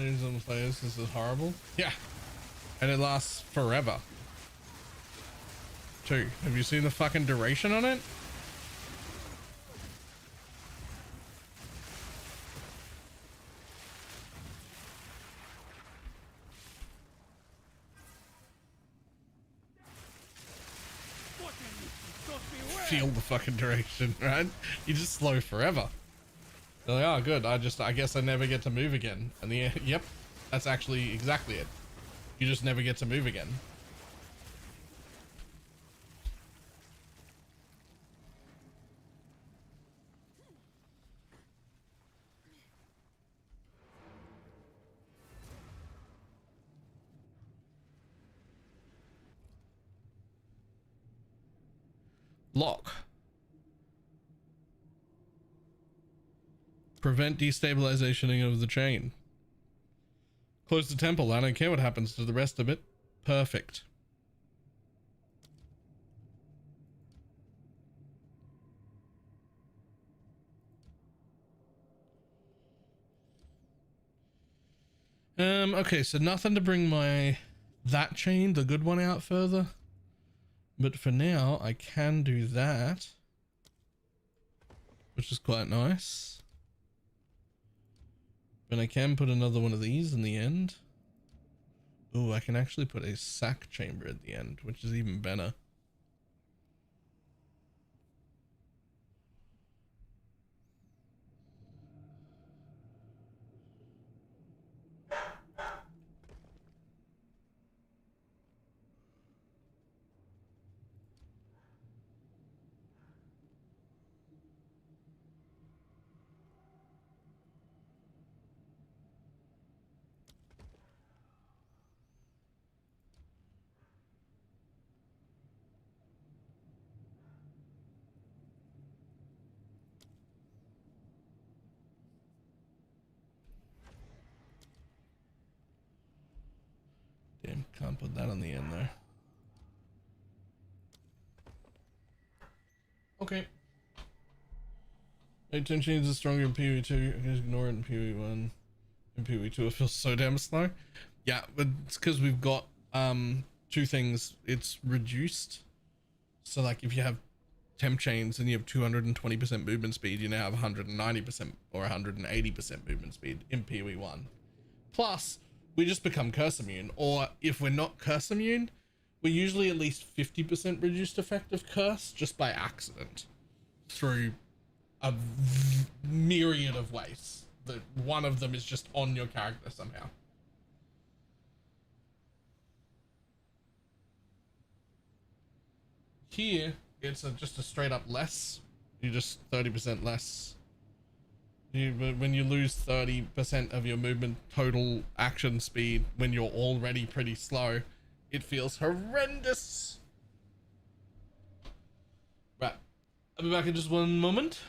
On players, this is horrible. Yeah, and it lasts forever too. Have you seen the fucking duration on it? Feel the fucking duration, right? You just slow forever. They're like, oh good, I guess I never get to move again. And the yep, that's actually exactly it. You just never get to move again. Lock. Prevent destabilization of the chain. Close the temple. I don't care what happens to the rest of it. Perfect. Okay, so nothing to bring that chain, the good one, out further. But for now, I can do that, which is quite nice. But I can put another one of these in the end. Oh, I can actually put a sack chamber at the end, which is even better. Damn, can't put that on the end there. Okay. Attention is stronger in PoE2. I can ignore it in PoE1. In PoE2 it feels so damn slow. Yeah, but it's because we've got two things. It's reduced. So like if you have temp chains and you have 220% movement speed, you now have 190% or 180% movement speed in PoE1. Plus, we just become curse immune, or if we're not curse immune, we're usually at least 50% reduced effect of curse just by accident through a myriad of ways. That one of them is just on your character somehow. Here, it's just a straight up less. You just 30% less. When you lose 30% of your movement total action speed when you're already pretty slow, it feels horrendous. Right, I'll be back in just one moment.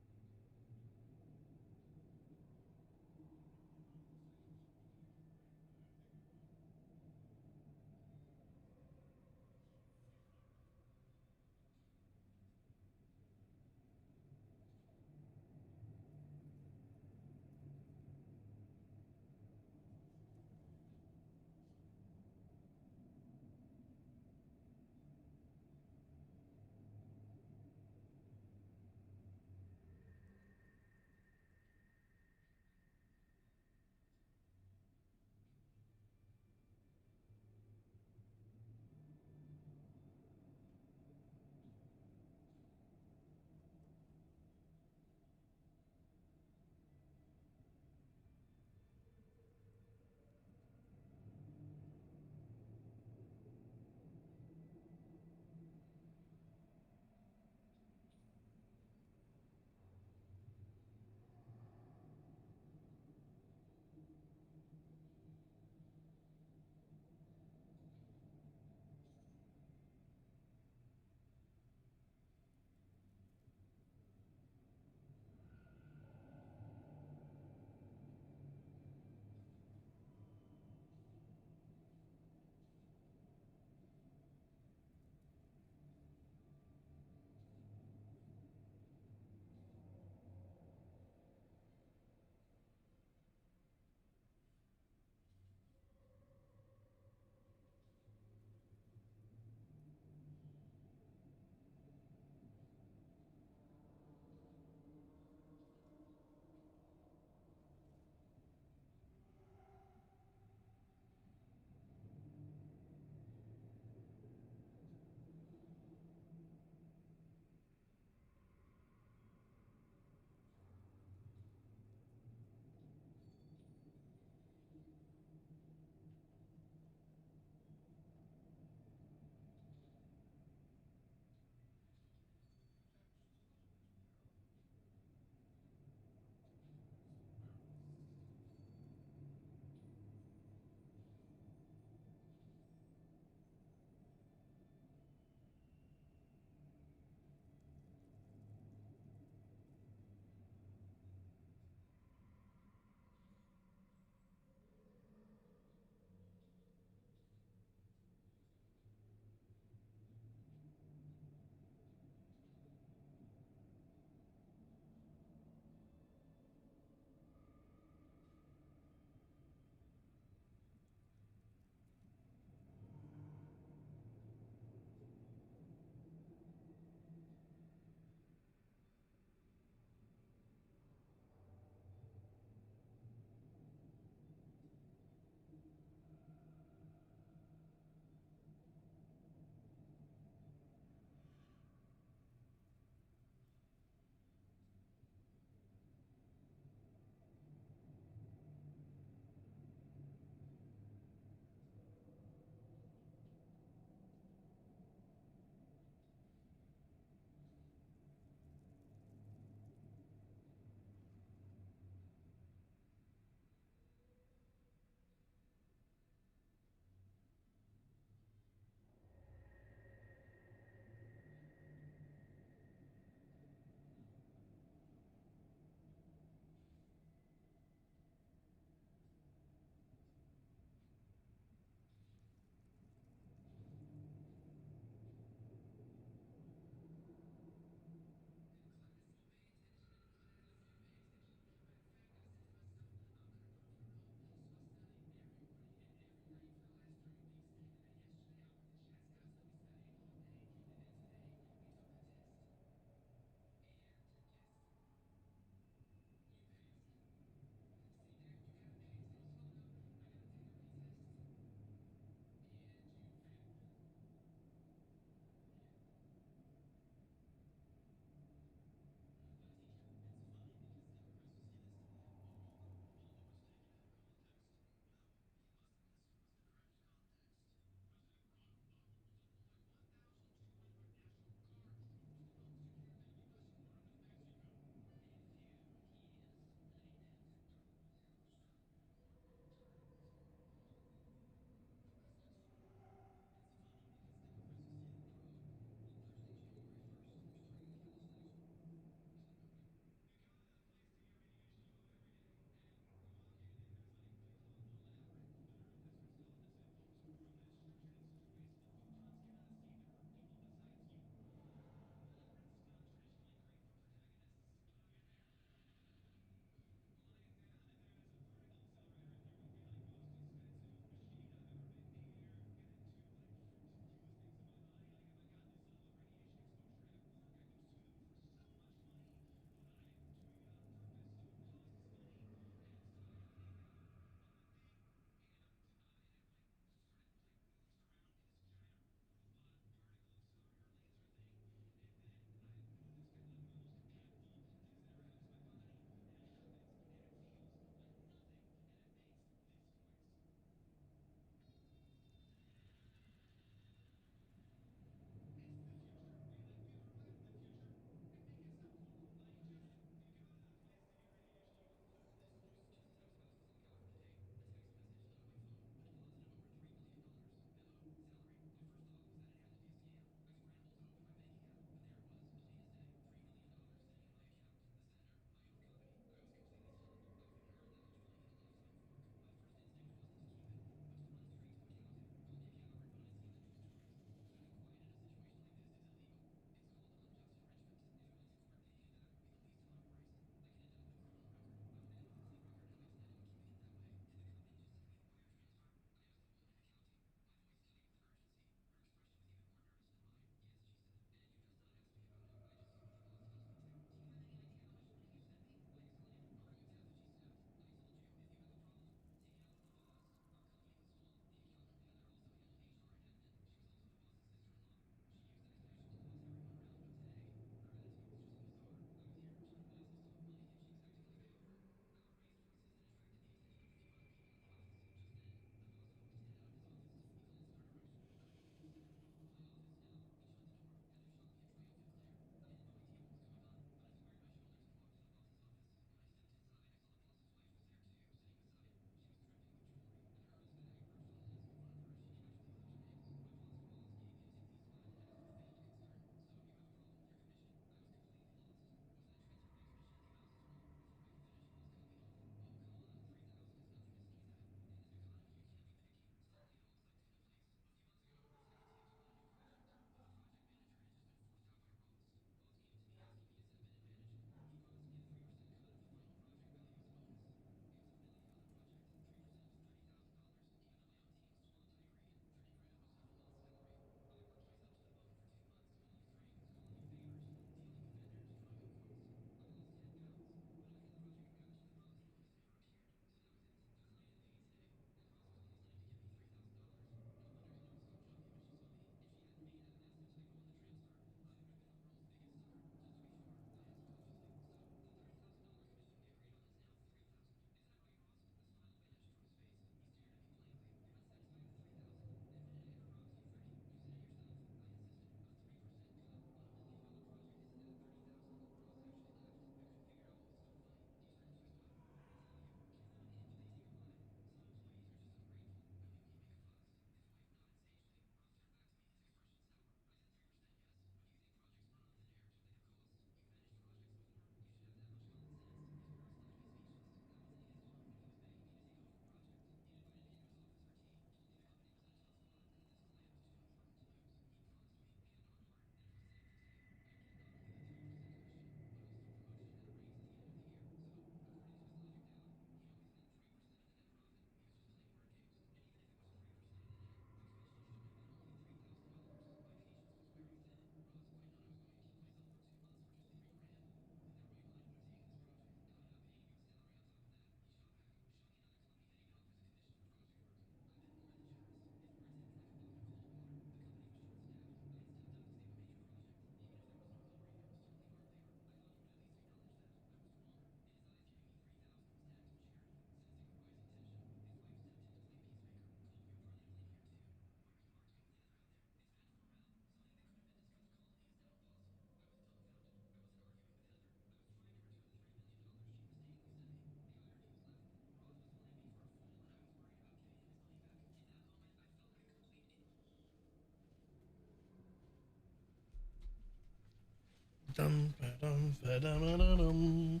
Dum, ba-dum, ba-dum-ba-dum.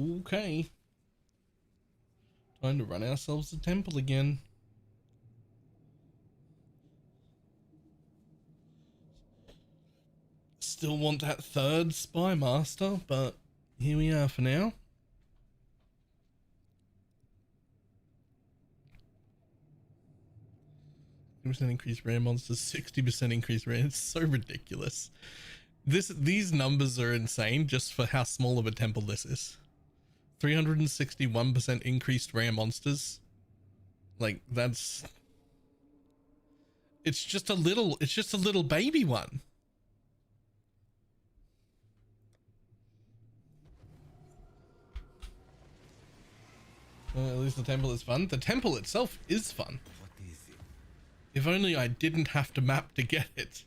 Okay. Time to run ourselves a temple again. Still want that third spy master, but here we are for now. % increased rare monsters, 60% increased rare. It's so ridiculous. These numbers are insane just for how small of a temple this is. 361% increased rare monsters. Like that's it's just a little baby one. At least the temple is fun. The temple itself is fun. What is it? If only I didn't have to map to get it.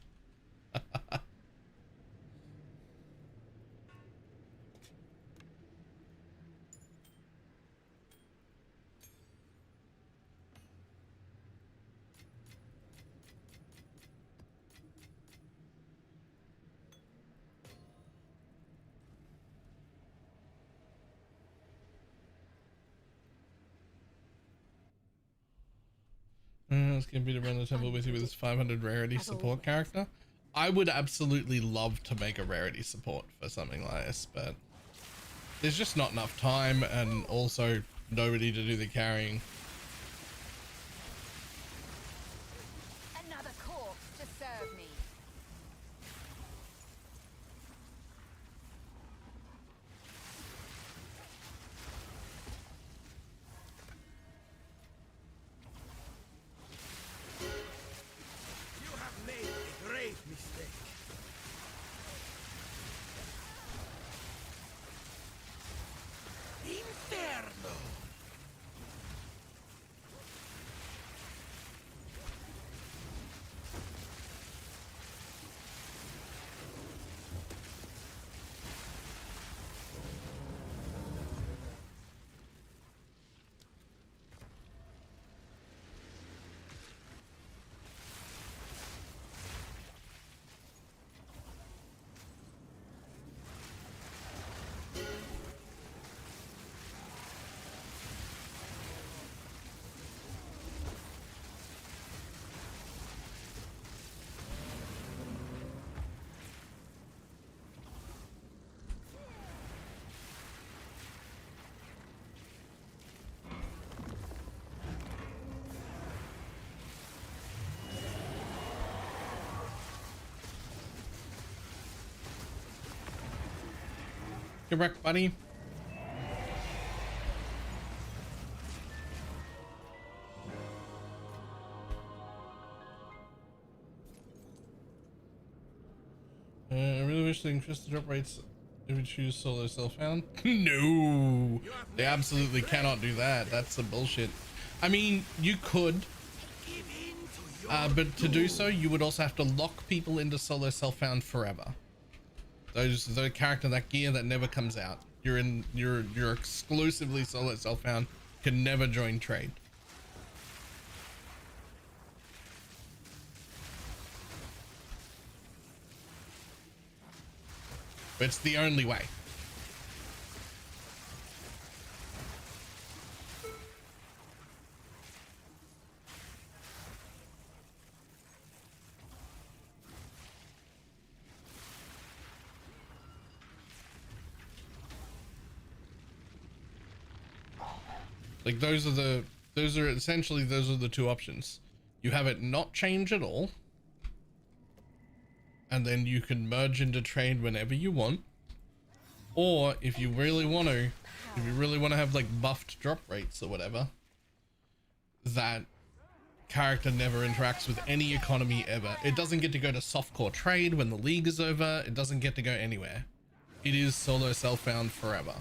It's gonna be to run the temple with you with this 500 rarity support character. I would absolutely love to make a rarity support for something like this, but there's just not enough time and also nobody to do the carrying. Another corpse to serve me. You have made a grave mistake. Inferno! Get wrecked, buddy. I really wish they increased the drop rates if we choose solo self-found. No, they absolutely cannot do that. That's some bullshit. I mean, you could, but to do so, you would also have to lock people into solo self-found forever. The character, that gear that never comes out. You're exclusively solo self-found, can never join trade. It's the only way. Like those are essentially the two options. You have it not change at all, and then you can merge into trade whenever you want. Or if you really want to have like buffed drop rates or whatever, that character never interacts with any economy ever. It doesn't get to go to softcore trade when the league is over. It doesn't get to go anywhere. It is solo self-found forever.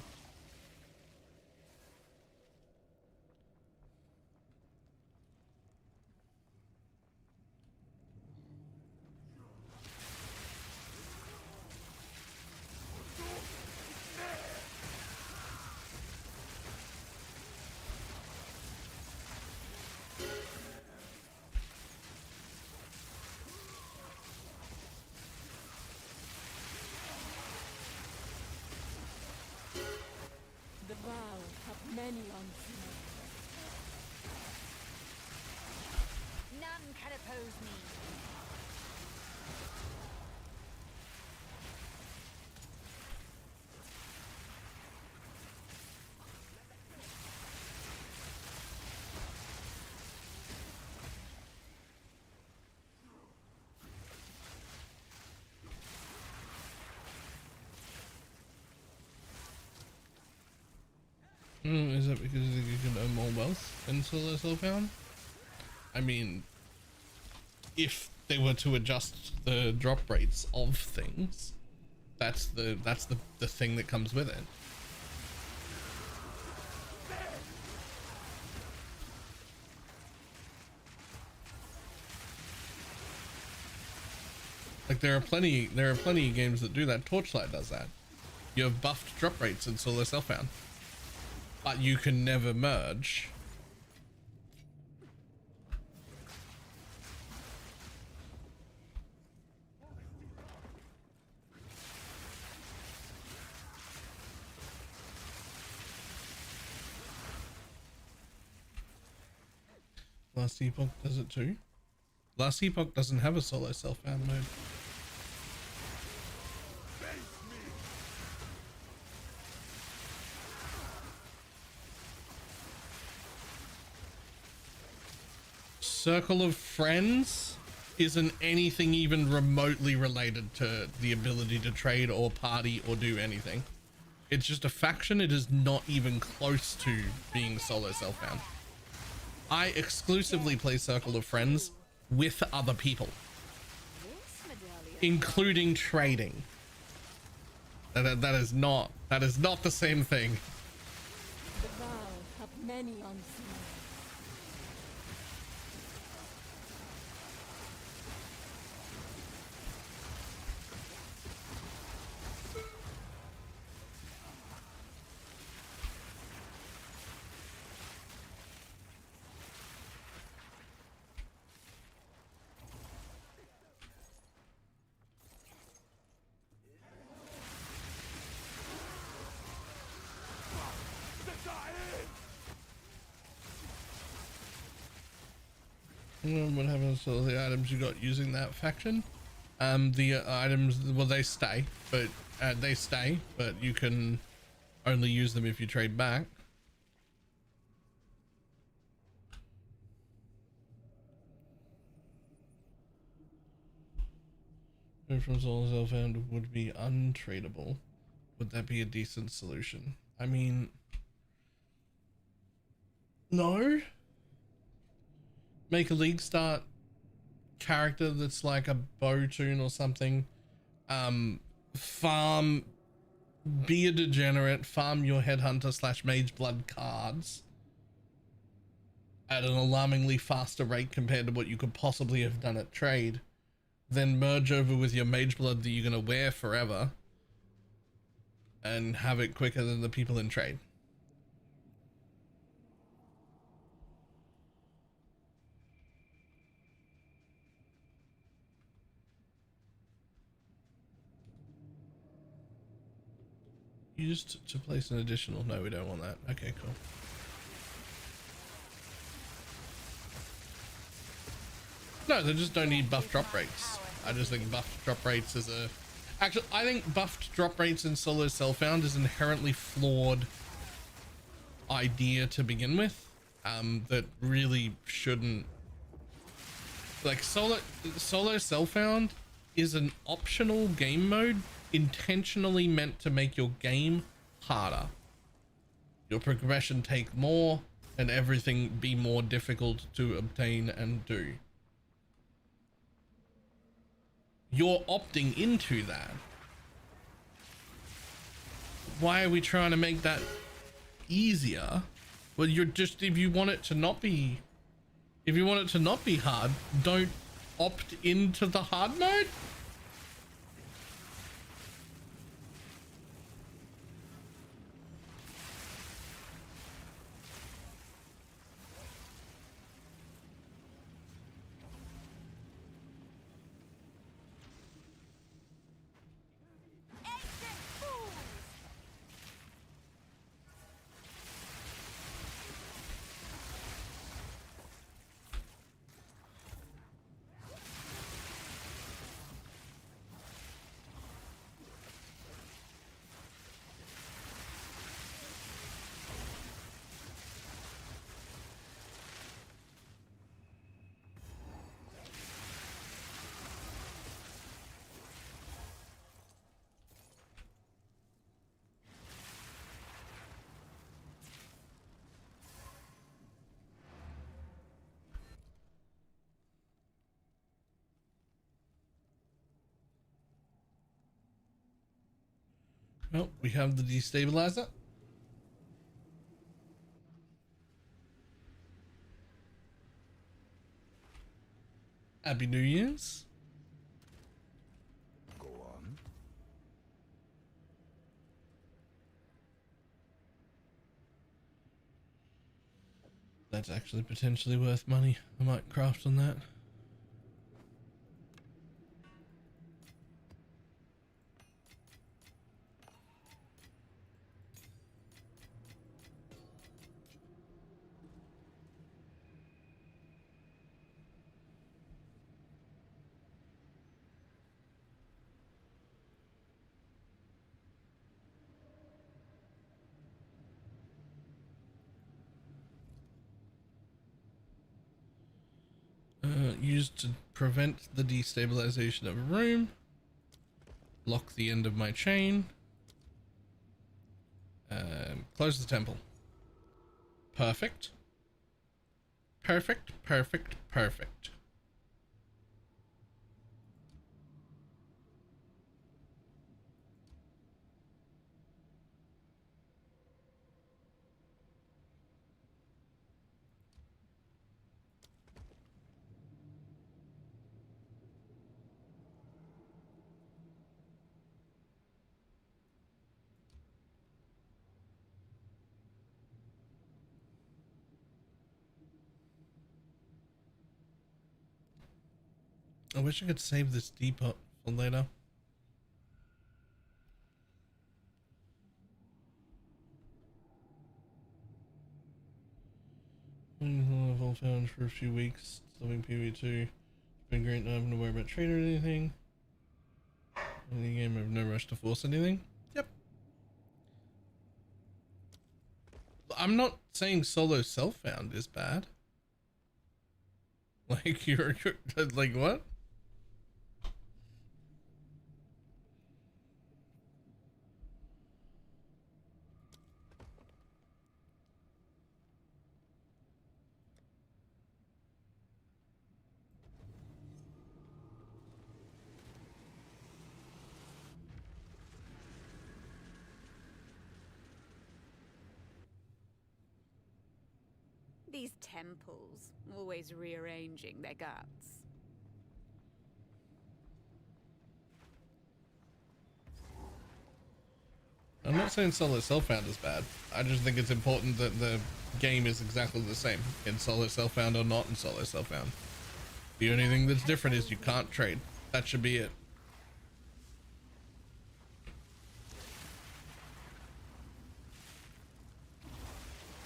many unseen. None can oppose me. Is it because you can earn more wealth in Solo Self-Found? I mean, if they were to adjust the drop rates of things, that's the thing that comes with it. Like there are plenty of games that do that. Torchlight does that. You have buffed drop rates in Solo Self-Found, but you can never merge. Last Epoch does it too. Last Epoch doesn't have a Solo Self-Found mode. Circle of Friends isn't anything even remotely related to the ability to trade or party or do anything. It's just a faction. It is not even close to being Solo Self-Found. I exclusively play Circle of Friends with other people, including trading. That is not the same thing. The vow have many unseen. What happens to the items you got using that faction? The items, well, they stay, but you can only use them if you trade back. From Solo Self-Found would be untradeable. Would that be a decent solution? I mean, no. Make a league start character that's like a bow tune or something. Farm, be a degenerate, farm your headhunter / mage blood cards at an alarmingly faster rate compared to what you could possibly have done at trade. Then merge over with your mage blood that you're gonna wear forever and have it quicker than the people in trade. Used to place an additional. No, we don't want that. Okay, cool. No, they just don't need buff drop rates. I just think buffed drop rates is a... Actually, I think buffed drop rates in Solo Self-Found is inherently flawed idea to begin with. That really shouldn't... Like, Solo Self-Found is an optional game mode intentionally meant to make your game harder. Your progression take more and everything be more difficult to obtain and do. You're opting into that. Why are we trying to make that easier? Well, you're just, if you want it to not be hard, don't opt into the hard mode. Well, we have the destabilizer. Happy New Year's. Go on. That's actually potentially worth money. I might craft on that. Used to prevent the destabilization of a room. Lock the end of my chain. Close the temple. Perfect. Perfect, perfect, perfect. I wish I could save this depot for later. I've all found for a few weeks. Living PV2. It's been great not having to worry about trade or anything. In the game, I have no rush to force anything. Yep. I'm not saying solo self-found is bad. Like, you're like, what? These temples, always rearranging their guts. I'm not saying solo self-found is bad. I just think it's important that the game is exactly the same in solo self-found or not in solo self-found. The only thing that's different is you can't trade. That should be it.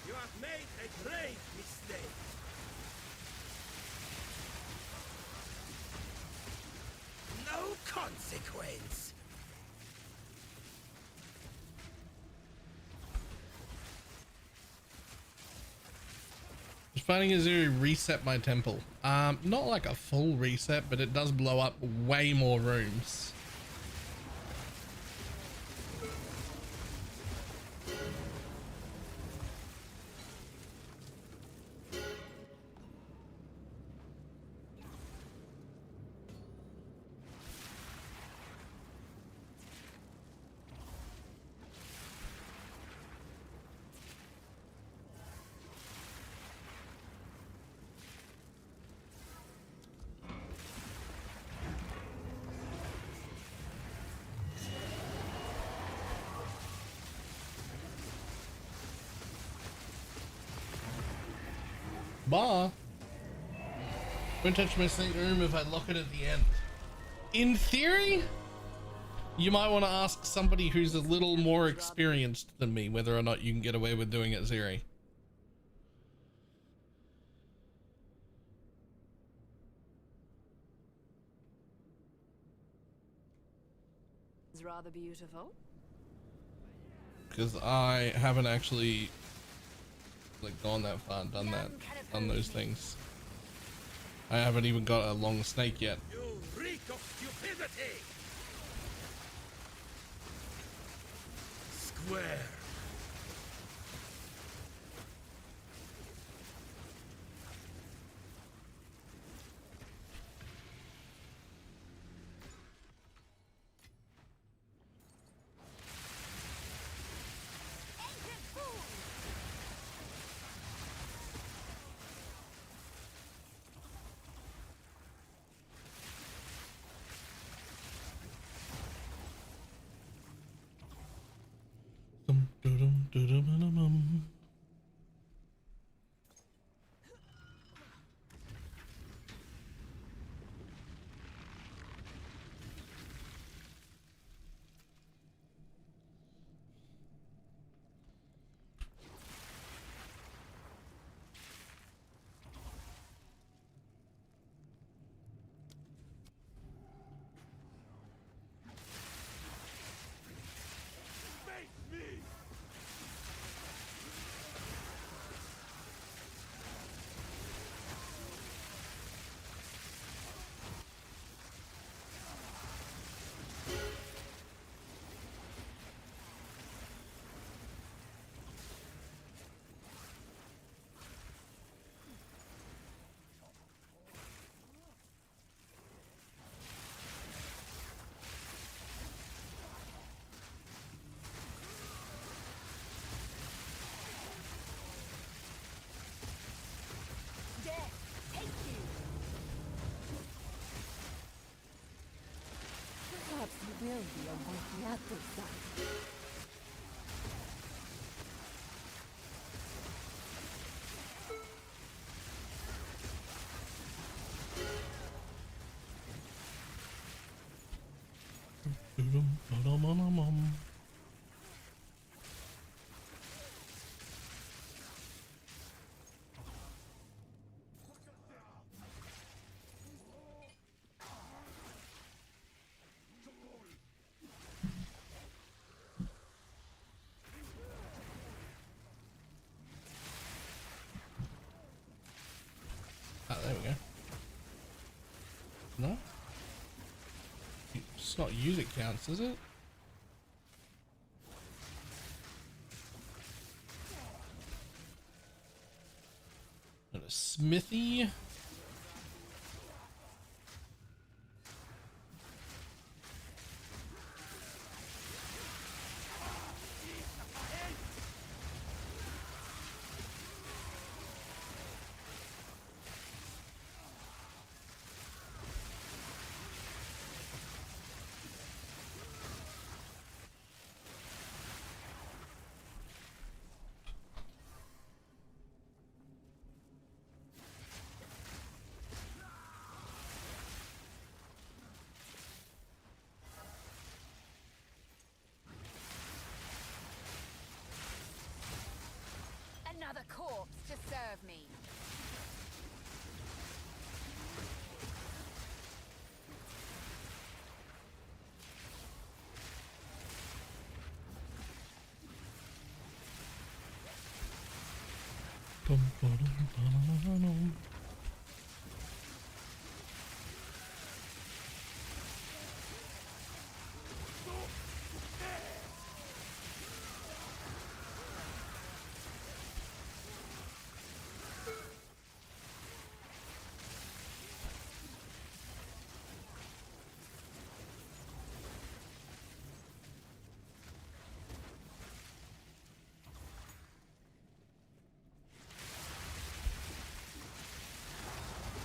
You have made a grave mistake. No consequence. Just finding a zero reset my temple. Not like a full reset, but it does blow up way more rooms. Bar. Don't touch my snake room if I lock it at the end. In theory, you might want to ask somebody who's a little more experienced than me whether or not you can get away with doing it Zeri. It's rather beautiful. Because I haven't actually like gone that far and done that, done those things. I haven't even got a long snake yet. You reek of stupidity. Square. Du-du-du-du-dum. Perhaps you will be on the other side. Dum-dum-dum-dum-dum-dum. Ah, there we go. No? It's not use it counts, is it? Got a smithy. Another corpse to serve me. Dum-ba-dum-ba-dum-ba-dum.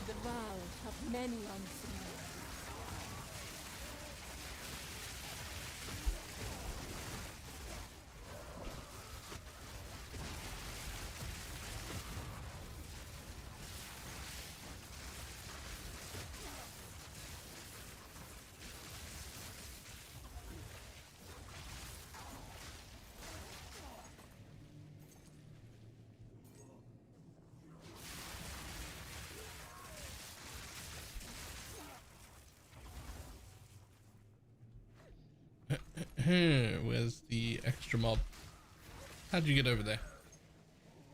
The Val have many unseen. Where's the extra mob? How'd you get over there?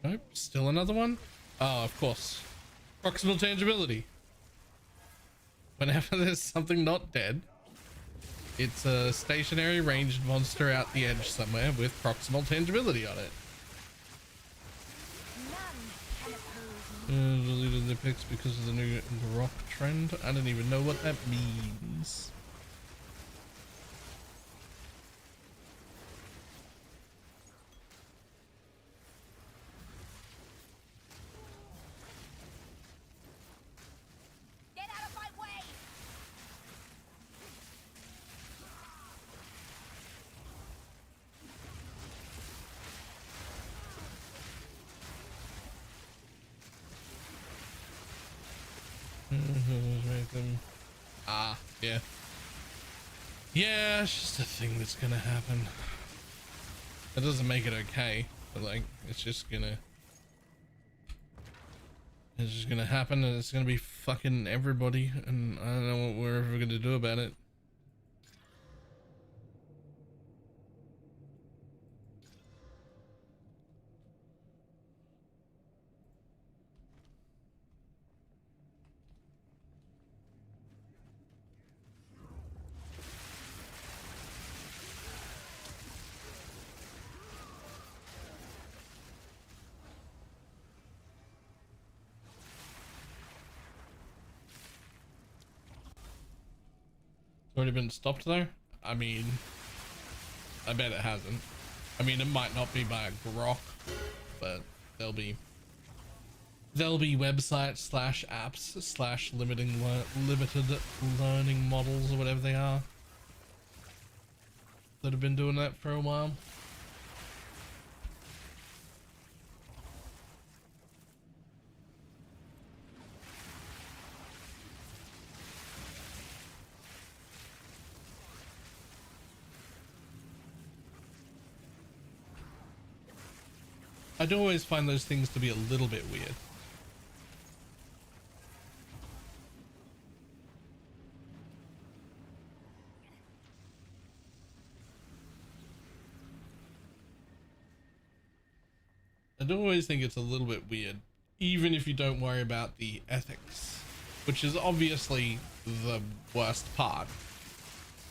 Nope, still another one? Oh, of course. Proximal tangibility. Whenever there's something not dead, it's a stationary ranged monster out the edge somewhere with proximal tangibility on it. Deleted the pics because of the new rock trend. I don't even know what that means. Get out of my way! Ah, yeah. Yeah, it's just a thing that's gonna happen. That doesn't make it okay, but like, it's just gonna happen, and it's gonna be fucking everybody, and I don't know what we're ever gonna do about it. Already been stopped though? I mean, I bet it hasn't. I mean, it might not be by a grok, but there'll be websites slash apps slash limited learning models or whatever they are that have been doing that for a while. I do always find those things to be a little bit weird. I do always think it's a little bit weird, even if you don't worry about the ethics, which is obviously the worst part.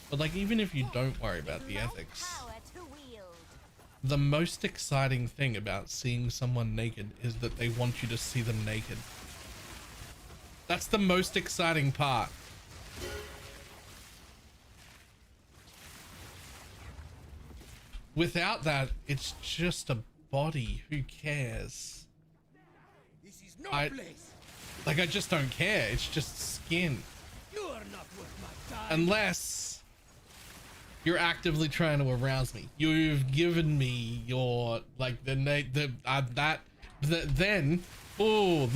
But like, even if you don't worry about the ethics, the most exciting thing about seeing someone naked is that they want you to see them naked. That's the most exciting part. Without that, it's just a body. Who cares? This is no place. Like, I just don't care. It's just skin. You are not worth my time. Unless you're actively trying to arouse me. You've given me your, like, then, ooh.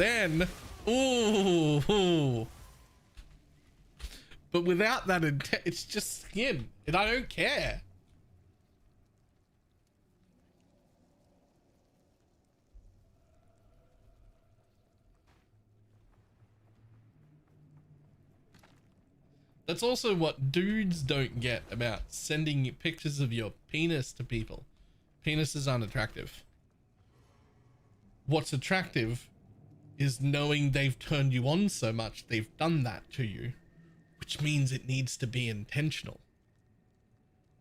But without that intent, it's just skin, and I don't care. That's also what dudes don't get about sending pictures of your penis to people. Penis is unattractive. What's attractive is knowing they've turned you on so much they've done that to you, which means it needs to be intentional.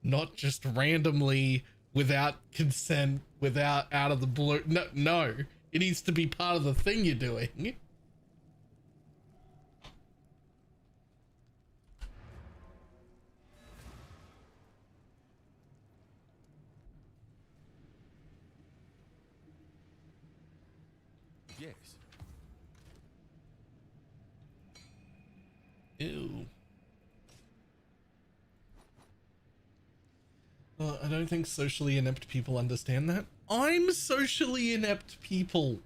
Not just randomly, without consent, without out of the blue. No, it needs to be part of the thing you're doing. Yes. Ew. Well, I don't think socially inept people understand that. I'm socially inept people.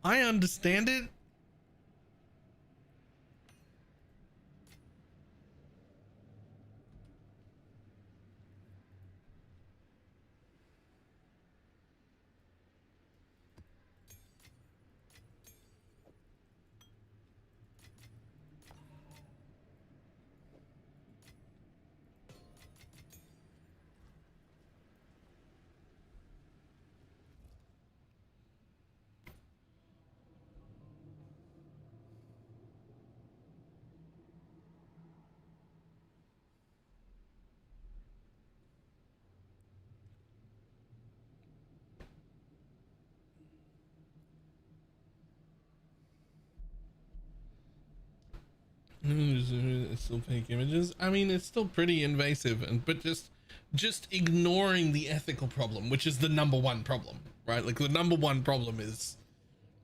I understand it. It's still fake images. I mean, it's still pretty invasive, but just ignoring the ethical problem, which is the number one problem, right? Like, the number one problem is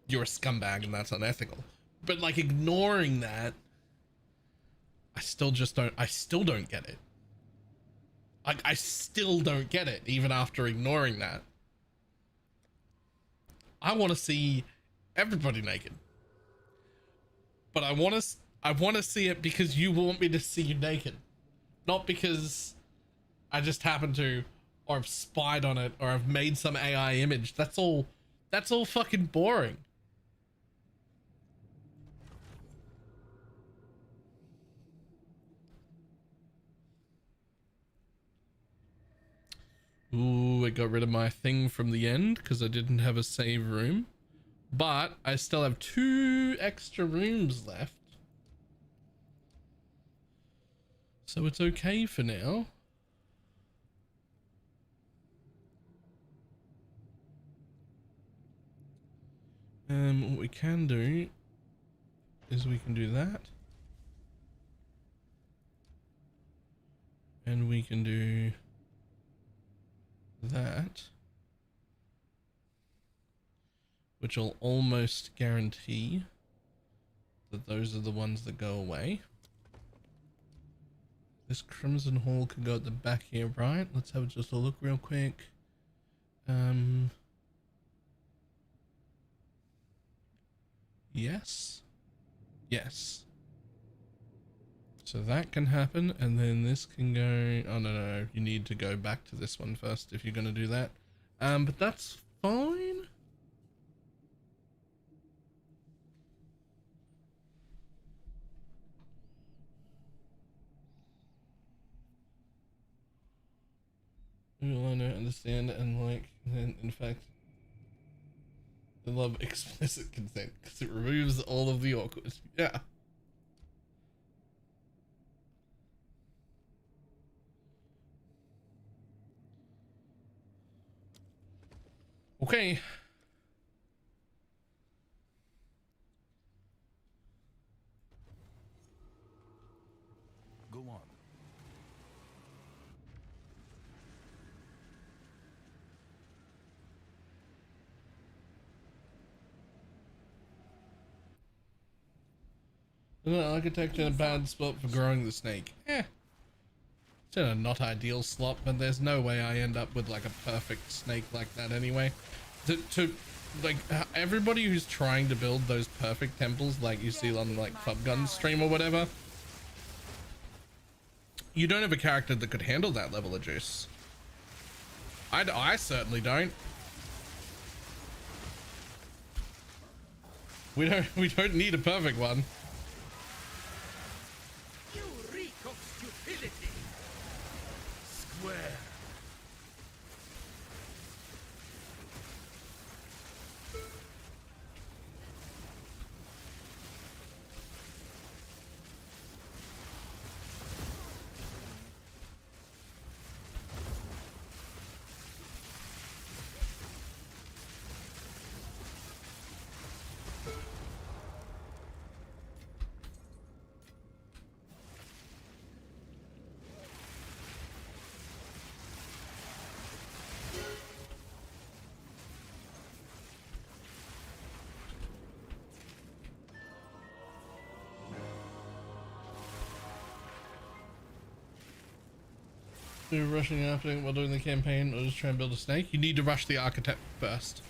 you're a scumbag and that's unethical. But like, ignoring that, I still don't get it. Like, I still don't get it, even after ignoring that. I want to see everybody naked. but I want to see it because you want me to see you naked, not because I just happen to, or I've spied on it, or I've made some AI image. That's all fucking boring. Ooh, I got rid of my thing from the end because I didn't have a save room. But I still have 2 extra rooms left. So it's okay for now. What we can do is we can do that. And we can do that, which will almost guarantee that those are the ones that go away. This Crimson Hall can go at the back here, right? Let's have just a look real quick. Yes. Yes. So that can happen, and then this can go... Oh, no, you need to go back to this one first if you're going to do that. But that's fine. Well, I don't understand, and like, then in fact, I love explicit consent because it removes all of the awkward. Yeah. Okay. Go on. An architect in a bad spot for growing the snake. It's in a not ideal slot, but there's no way I end up with like a perfect snake like that anyway. Like everybody who's trying to build those perfect temples like you see on like Gun's stream or whatever, you don't have a character that could handle that level of juice. I certainly don't. We don't need a perfect one. You reek of stupidity. Square. You're rushing after while doing the campaign or just try and build a snake? You need to rush the architect first.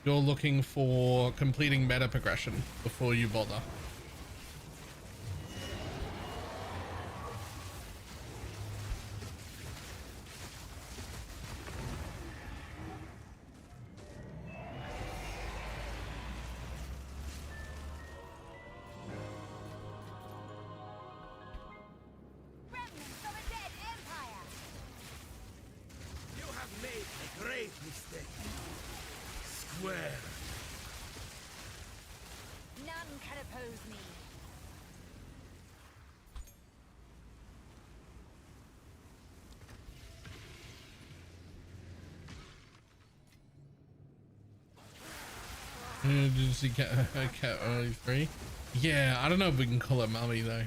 You're looking for completing meta progression before you bother. Did you see cat early 3? Yeah, I don't know if we can call it mummy though.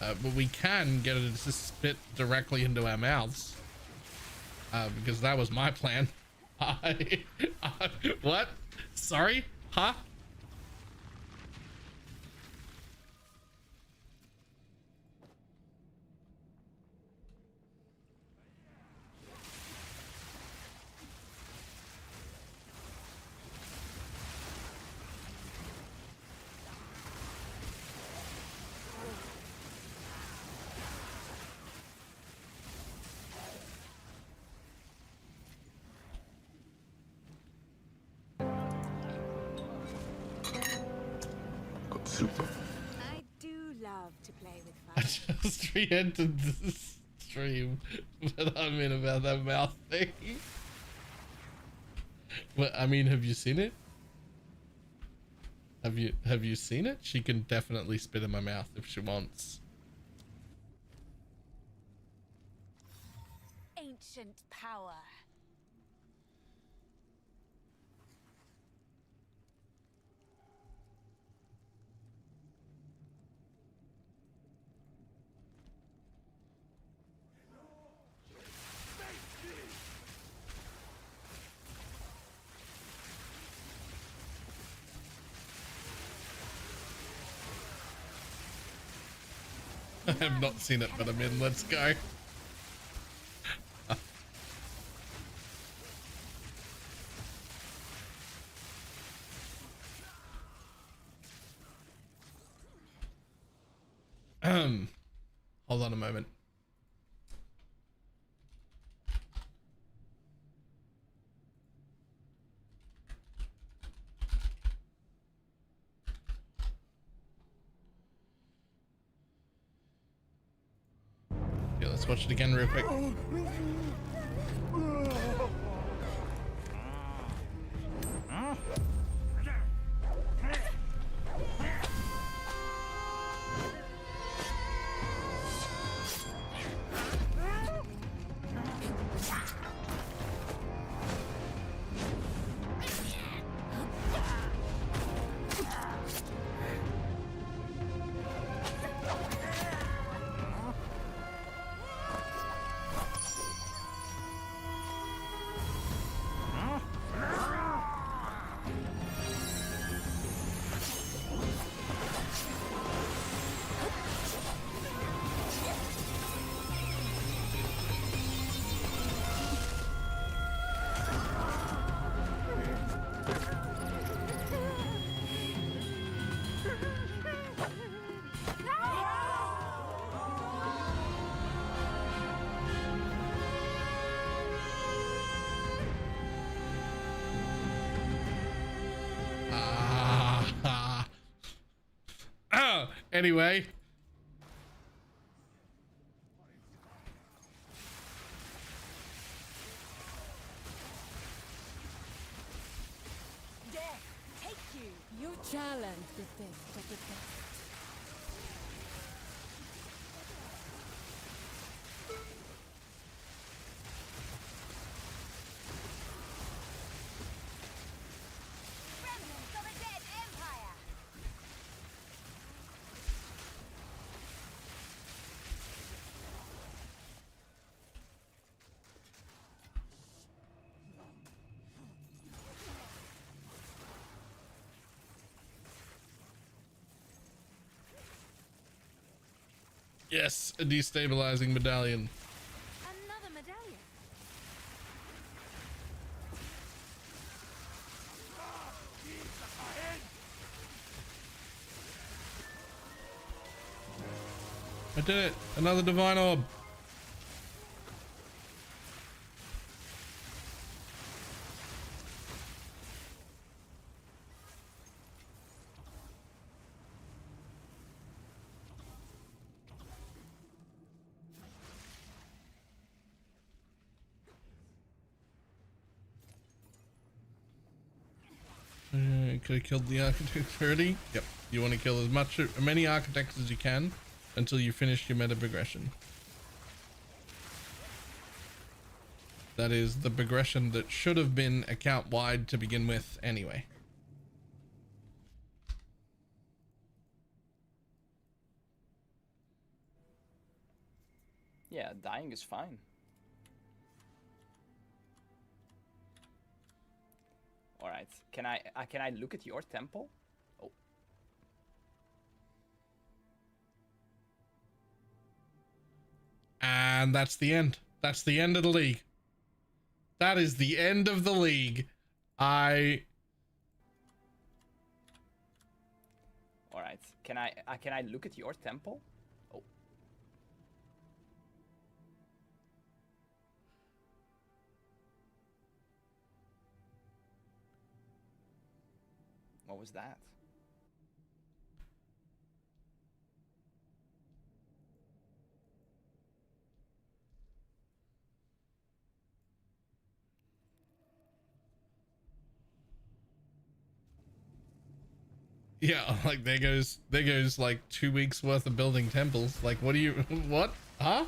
But we can get it to spit directly into our mouths. Because that was my plan. What? Sorry? Huh? I do love to play with I fire. just re-entered the stream, but I'm in about that mouth thing. Well, I mean, have you seen it? Have you seen it? She can definitely spit in my mouth if she wants. Ancient power. I have not seen it, but I'm in. Let's go. Hold on a moment. Yeah, let's watch it again real quick. Anyway. Death, take you. You challenge the best of the best. Remnants of a dead empire. Yes, a destabilizing medallion. Another medallion. I did it. Another divine orb. Could have killed the architect already. Yep. You want to kill as many architects as you can until you finish your meta progression. That is the progression that should have been account wide to begin with anyway. Yeah, dying is fine. All right. Can I look at your temple? Oh. And that's the end. That's the end of the league. That is the end of the league. All right. Can I look at your temple? Oh. What was that? Yeah, like there goes like 2 weeks worth of building temples. Like, what do you, what? Huh?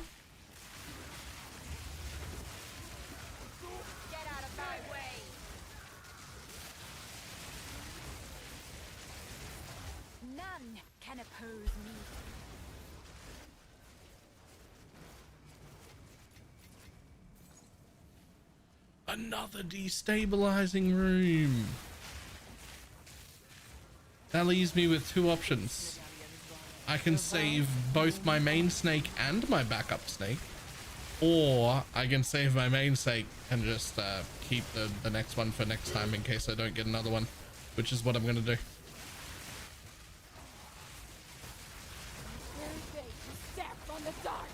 Get out of my way! None can oppose me. Another destabilizing room. That leaves me with two options. I can save both my main snake and my backup snake, or I can save my main snake and just keep the next one for next time in case I don't get another one, which is what I'm gonna do. Step on the dark.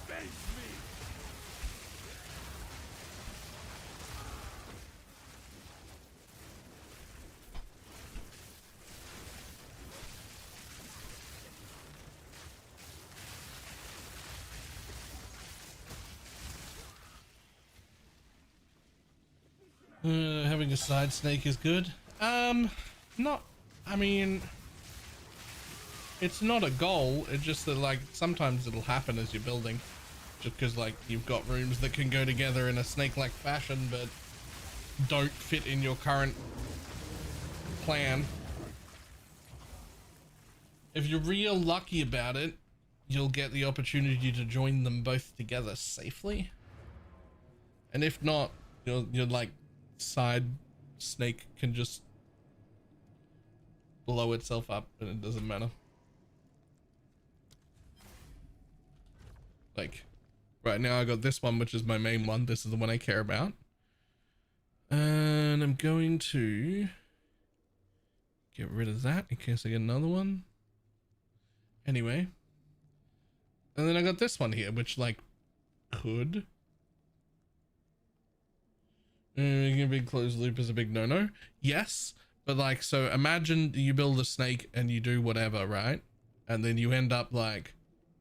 Face me! Having a side snake is good. Not, I mean, it's not a goal. It's just that like sometimes it'll happen as you're building, just because like you've got rooms that can go together in a snake-like fashion, but don't fit in your current plan. If you're real lucky about it, you'll get the opportunity to join them both together safely. And if not, you're like side snake can just blow itself up and it doesn't matter. Like right now I got this one, which is my main one. This is the one I care about, and I'm going to get rid of that in case I get another one anyway. And then I got this one here, which like could making a big closed loop is a big no-no. Yes, but like, so imagine you build a snake and you do whatever, right? And then you end up like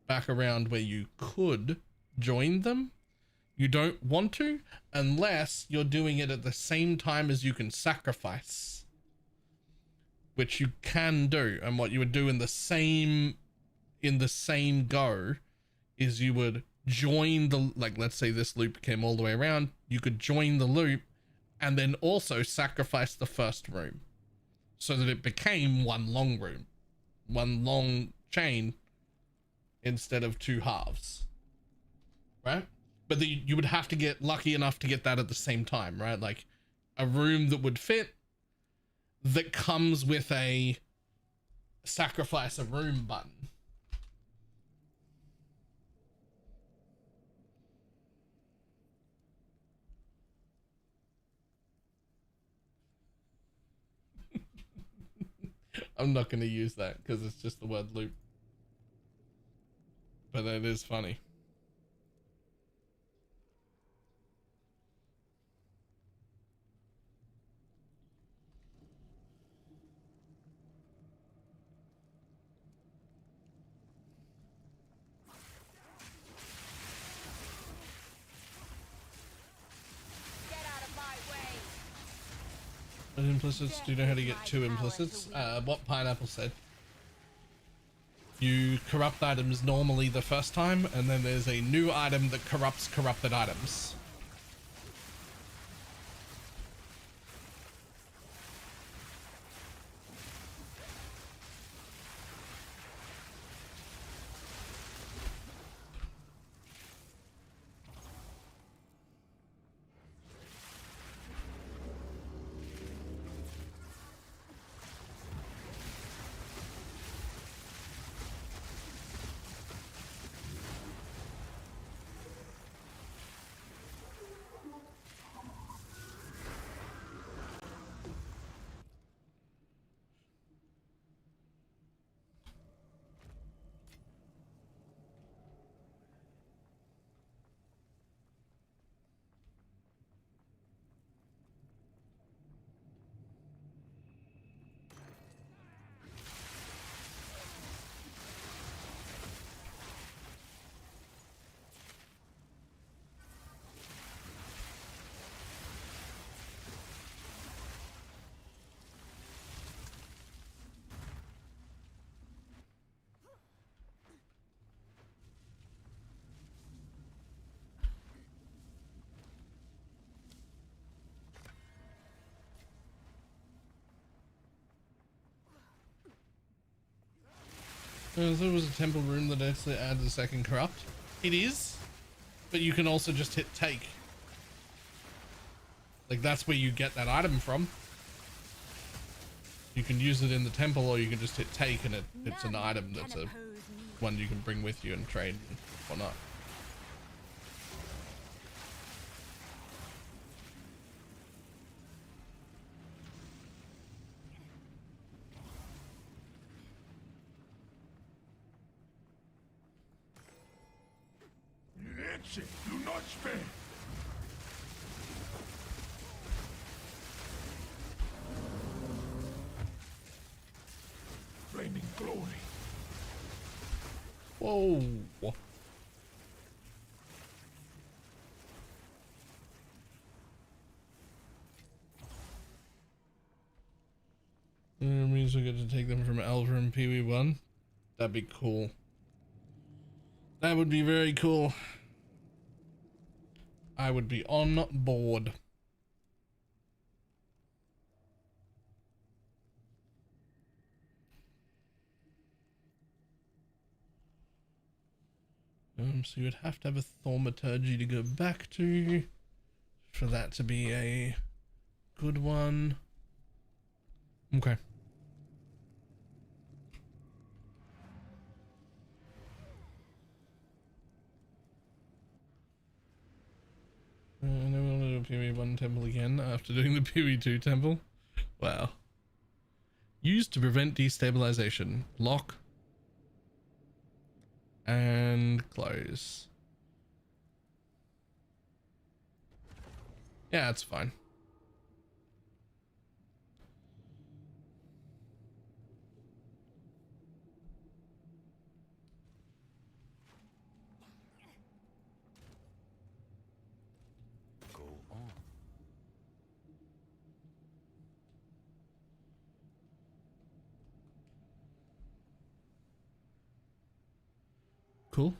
back around where you could join them. You don't want to unless you're doing it at the same time as you can sacrifice, which you can do. And what you would do in the same go is you would join the, like, let's say this loop came all the way around, you could join the loop and then also sacrifice the first room so that it became one long room, one long chain instead of two halves, right? But you would have to get lucky enough to get that at the same time, right? Like a room that would fit, that comes with a sacrifice a room button. I'm not going to use that because it's just the word loop. But that is funny. Implicits, do you know how to get two implicits? What Pineapple said. You corrupt items normally the first time, and then there's a new item that corrupts corrupted items. There was a temple room that actually adds a second corrupt. It is, but you can also just hit take. Like that's where you get that item from. You can use it in the temple, or you can just hit take, and it's an item that's a one you can bring with you and trade and whatnot. Leche, do not spare. Flaming glory. Whoa. It means we get to take them from Alpha and Pee-wee 1. That'd be cool. That would be very cool. I would be on board. So you would have to have a thaumaturgy to go back to for that to be a good one. Okay. And then we'll do a Pee-wee 1 temple again after doing the Pee-wee 2 temple. Wow. Used to prevent destabilization. Lock. And close. Yeah, that's fine. Go on. Cool.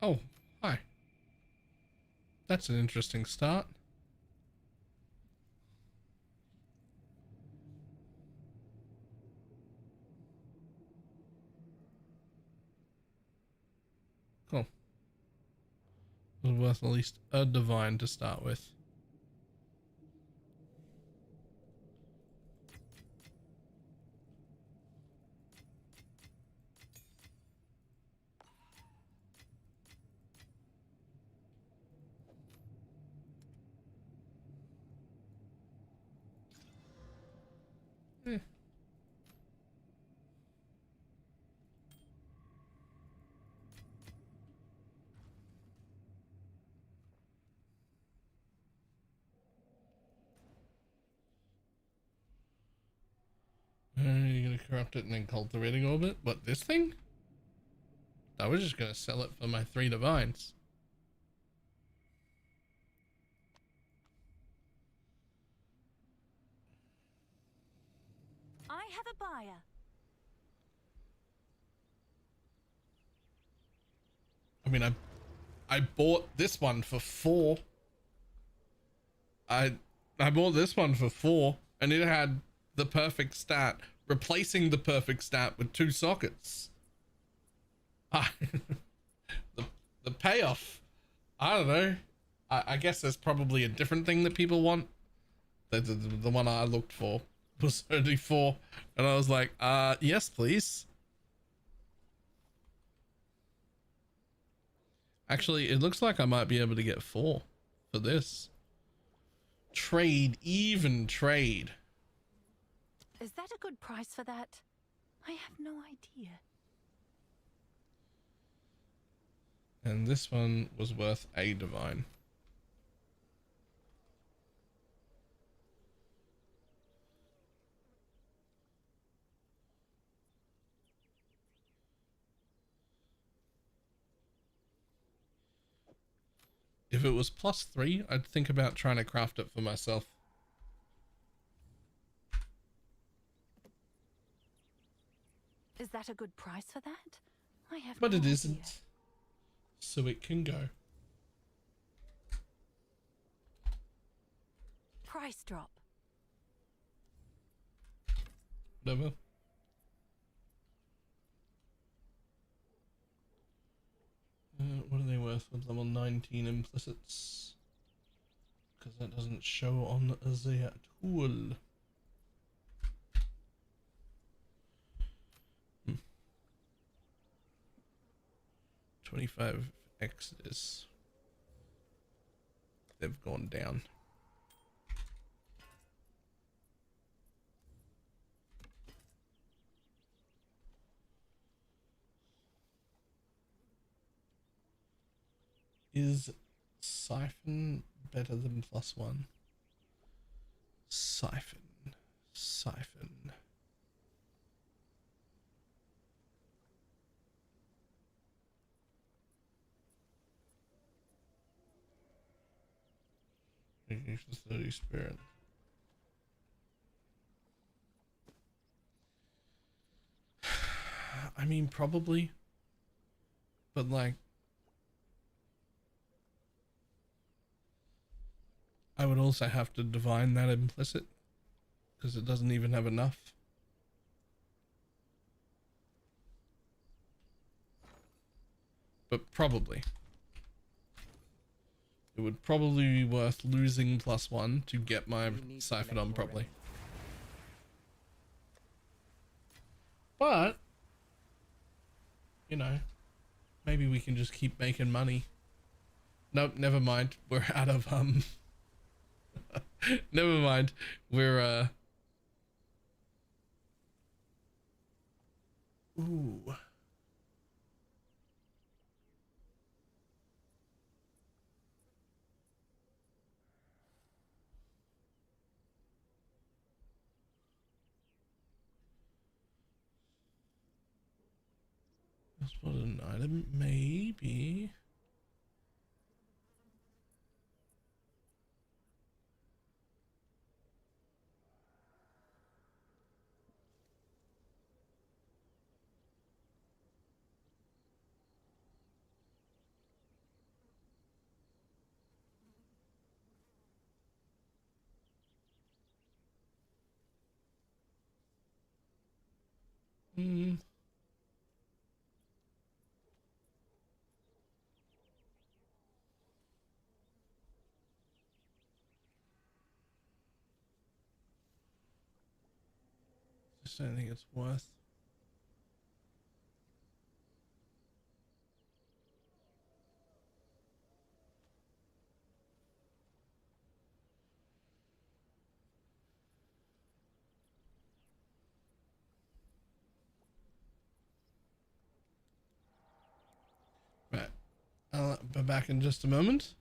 Oh, hi. That's an interesting start. Cool. It was worth at least a divine to start with. Eh. You're gonna corrupt it and then cultivating orbit? What, this thing? I was just gonna sell it for my 3 divines. I have a buyer. I mean, I bought this one for 4. I bought this one for 4, and it had the perfect stat, replacing the perfect stat with 2 sockets. The payoff, I don't know. I guess there's probably a different thing that people want. The one I looked for was only 4, and I was like, yes, please. Actually, it looks like I might be able to get 4 for this. Trade, even trade. Is that a good price for that? I have no idea. And this one was worth a divine. if it was +3, I'd think about trying to craft it for myself. Is that a good price for that? I have But no it idea. isn't. So it can go. Price drop. Whatever. What are they worth with level 19 implicits? Because that doesn't show on the tool. 25 X's. They've gone down. Is Siphon better than +1? Siphon. Use the 30 spirit. I mean, probably. But like, I would also have to divine that implicit, because it doesn't even have enough. But probably. It would probably be worth losing +1 to get my Siphon on properly. But, you know, maybe we can just keep making money. Nope, never mind. We're out of, never mind. We're, ooh. That's what an item, maybe. Hmm. Just don't think it's worth. Right. I'll be back in just a moment.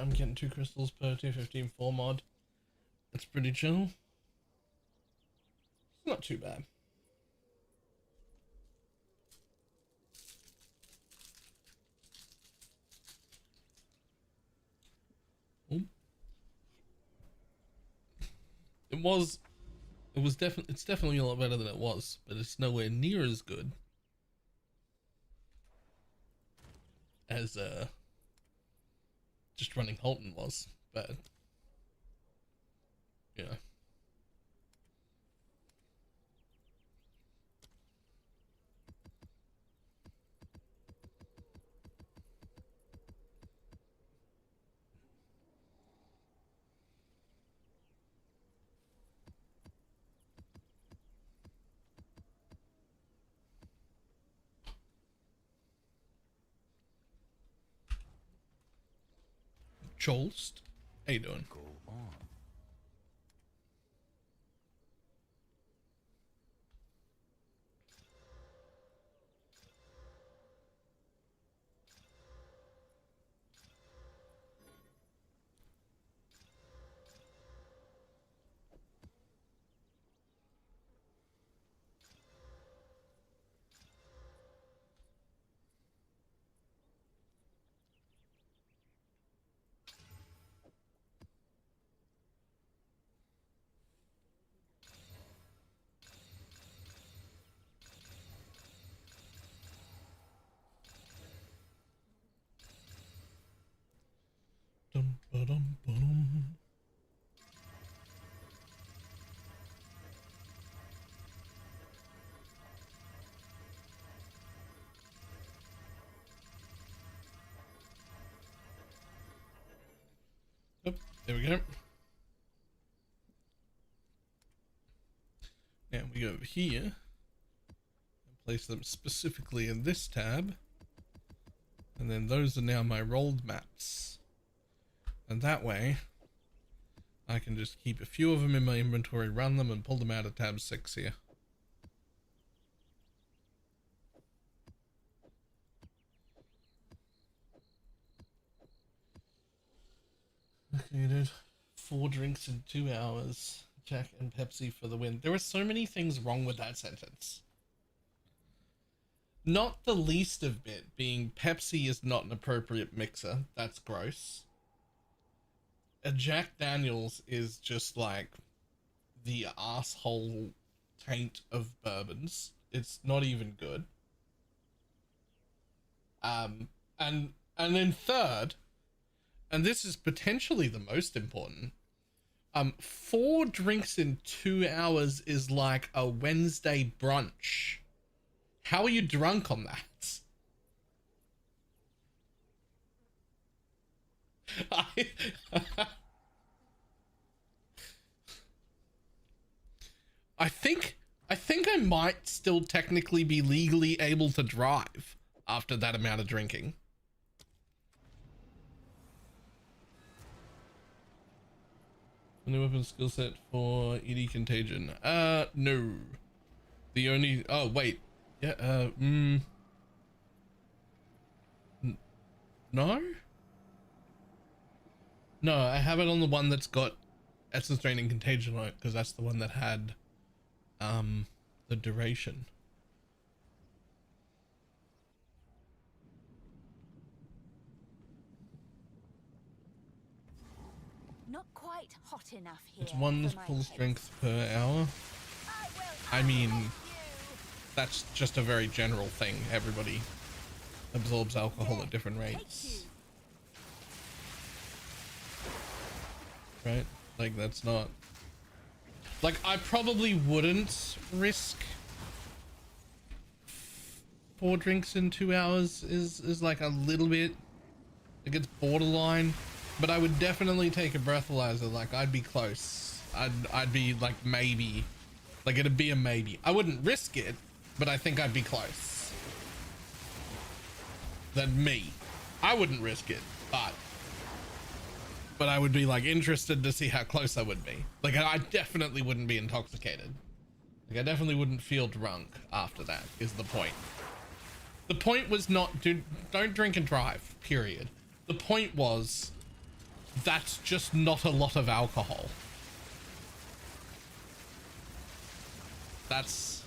I'm getting 2 crystals per 215 4 mod. That's pretty chill. It's not too bad. It's definitely a lot better than it was, but it's nowhere near as good as just running Holton was. But yeah. Cholst, how you doing? Go on. Dum, ba-dum, ba-dum. Yep, there we go. Now we go over here and place them specifically in this tab. And then those are now my rolled maps. And that way, I can just keep a few of them in my inventory, run them, and pull them out of tab 6 here. Okay, dude. 4 drinks in 2 hours. Jack and Pepsi for the win. There are so many things wrong with that sentence. Not the least of it being Pepsi is not an appropriate mixer. That's gross. A Jack Daniels is just like the asshole taint of bourbons. It's not even good. And then third, and this is potentially the most important, 4 drinks in 2 hours is like a Wednesday brunch. How are you drunk on that? I think I might still technically be legally able to drive after that amount of drinking. A new weapon skill set for ED Contagion. No. The only, oh wait. Yeah, no? No, I have it on the one that's got Essence Drain and Contagion on it, because that's the one that had, the duration. Not quite hot enough here. It's 1 full strength per hour. I mean, that's just a very general thing. Everybody absorbs alcohol at different rates. Right? Like, that's not... Like, I probably wouldn't risk 4 drinks in 2 hours is like a little bit... Like, it's borderline. But I would definitely take a breathalyzer. Like, I'd be close. I'd be like, maybe. Like, it'd be a maybe. I wouldn't risk it, but I think I'd be close. Than me. I wouldn't risk it, but I would be like interested to see how close I would be. Like, I definitely wouldn't be intoxicated. Like, I definitely wouldn't feel drunk after that, is the point. The point was not, dude, don't drink and drive, period. The point was, that's just not a lot of alcohol. That's...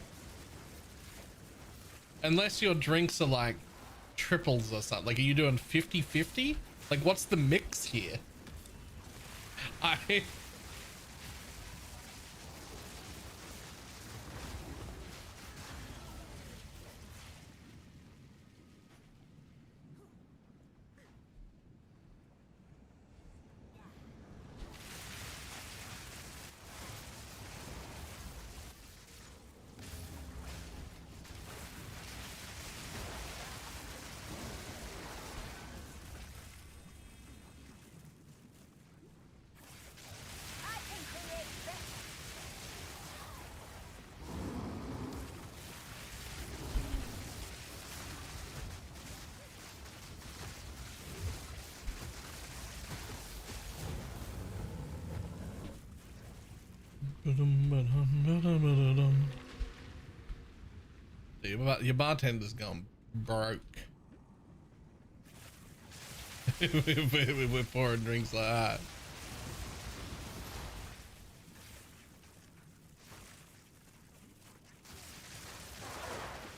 Unless your drinks are like triples or something. Like, are you doing 50-50? Like, what's the mix here? I... Your bartender's gone broke. We're pouring drinks like that.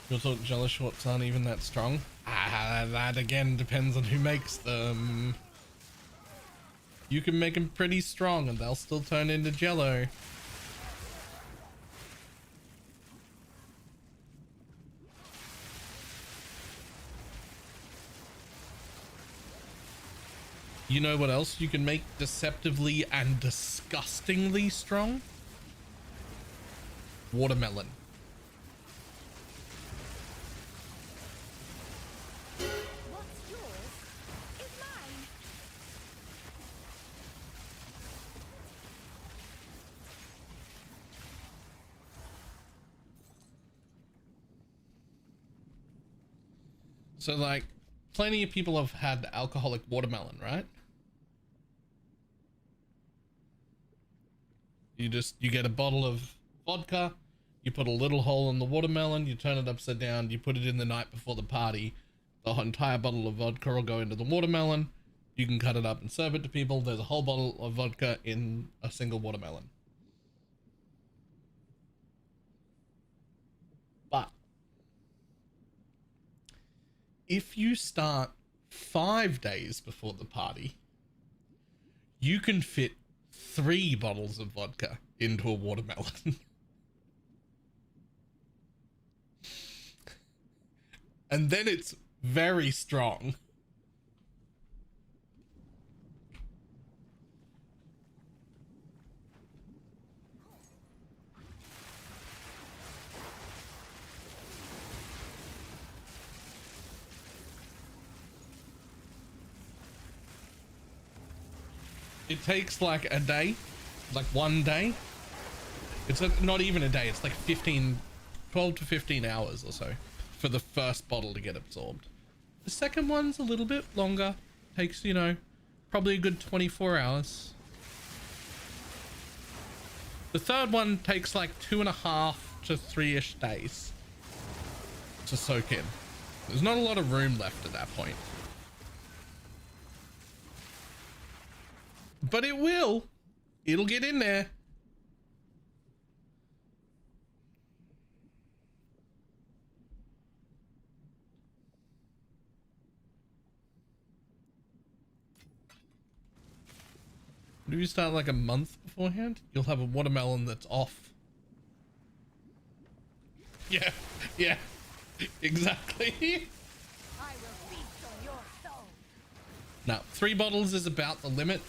You're so jealous shorts aren't even that strong? That again depends on who makes them. You can make them pretty strong and they'll still turn into jello. You know what else you can make deceptively and disgustingly strong? Watermelon. What's yours is mine. So like, plenty of people have had alcoholic watermelon, right? You get a bottle of vodka, you put a little hole in the watermelon, you turn it upside down, you put it in the night before the party. The entire bottle of vodka will go into the watermelon. You can cut it up and serve it to people. There's a whole bottle of vodka in a single watermelon. But if you start 5 days before the party, you can fit 3 bottles of vodka into a watermelon. And then it's very strong. It takes like a day, like 1 day. It's not even a day, it's like 12 to 15 hours or so for the first bottle to get absorbed. The second one's a little bit longer, takes, you know, probably a good 24 hours. The third one takes like 2.5 to 3-ish days to soak in. There's not a lot of room left at that point. But it will. It'll get in there. If you start like a month beforehand, you'll have a watermelon that's off. Yeah, yeah, exactly. I will feast on your soul. Now, 3 bottles is about the limit.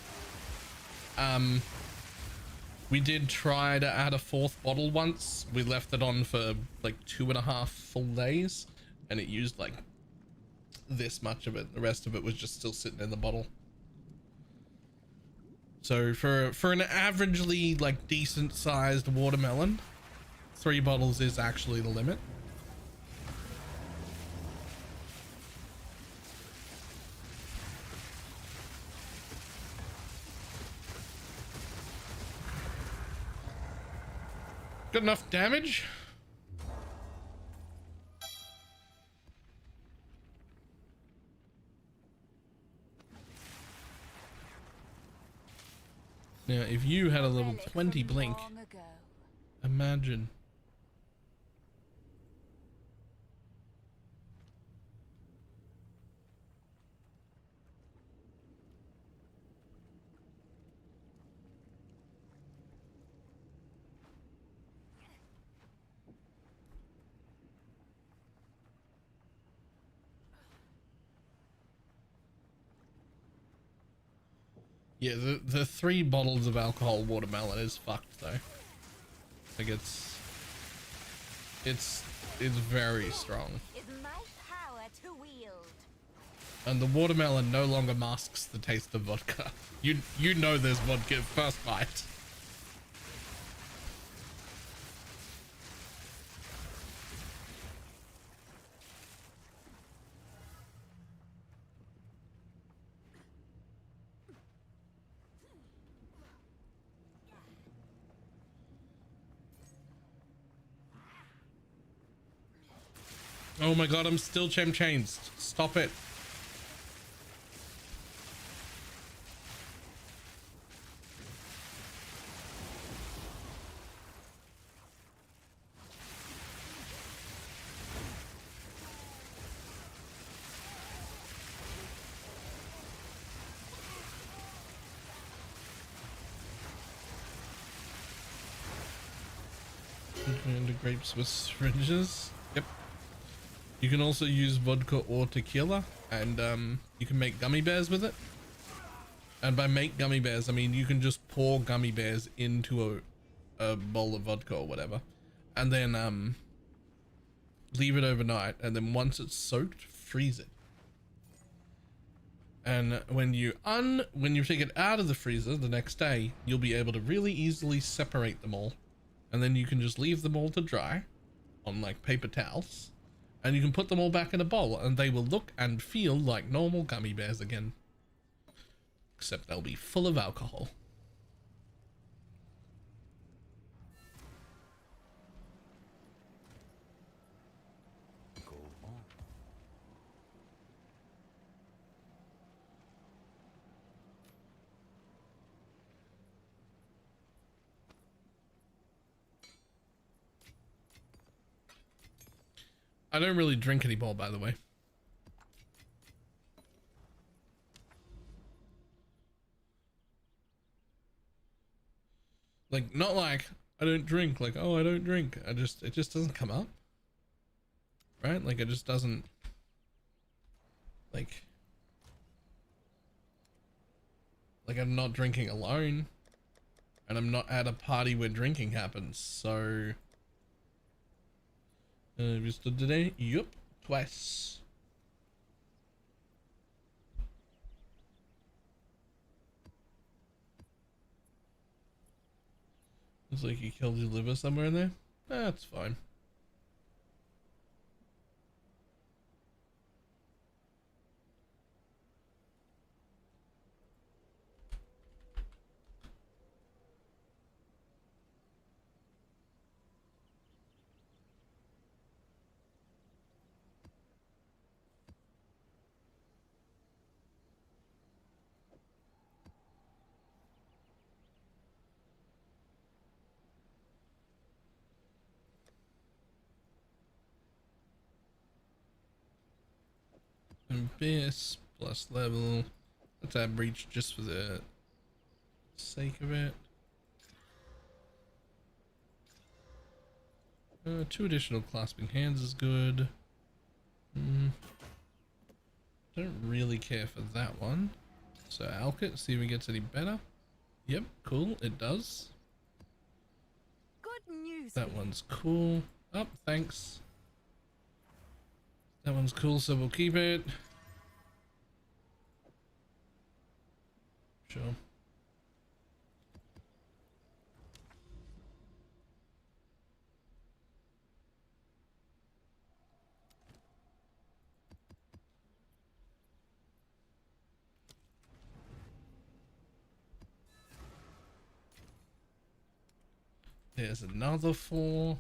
We did try to add a 4th bottle once. We left it on for like 2.5 full days, and it used like this much of it. The rest of it was just still sitting in the bottle. So for an averagely like decent sized watermelon, 3 bottles is actually the limit. Got enough damage? Now, if you had a level 20 blink, imagine. Yeah, the 3 bottles of alcohol watermelon is fucked though. Like it's very strong. Is my power to wield. And the watermelon no longer masks the taste of vodka. You know there's vodka at first bite. Oh my god, I'm still chains. Stop it. Into grapes with syringes. Yep. You can also use vodka or tequila, and you can make gummy bears with it. And by make gummy bears, I mean you can just pour gummy bears into a bowl of vodka or whatever, and then leave it overnight, and then once it's soaked, freeze it. And when you take it out of the freezer the next day, you'll be able to really easily separate them all, and then you can just leave them all to dry on like paper towels, and you can put them all back in a bowl, and they will look and feel like normal gummy bears again, except they'll be full of alcohol. Go on. I don't really drink anymore, by the way. Like, not like I don't drink, like, oh, I don't drink. It just doesn't come up. Right? Like, it just doesn't, like I'm not drinking alone, and I'm not at a party where drinking happens, so visited today? Yup, twice. Looks like you killed your liver somewhere in there. That's fine. Abyss plus level. Let's add breach just for the sake of it. 2 additional clasping hands is good. Don't really care for that one. So Alkit, see if it gets any better. Yep, cool, it does. Good news. That one's cool. Oh, thanks. That one's cool, so we'll keep it. Sure. There's another 4.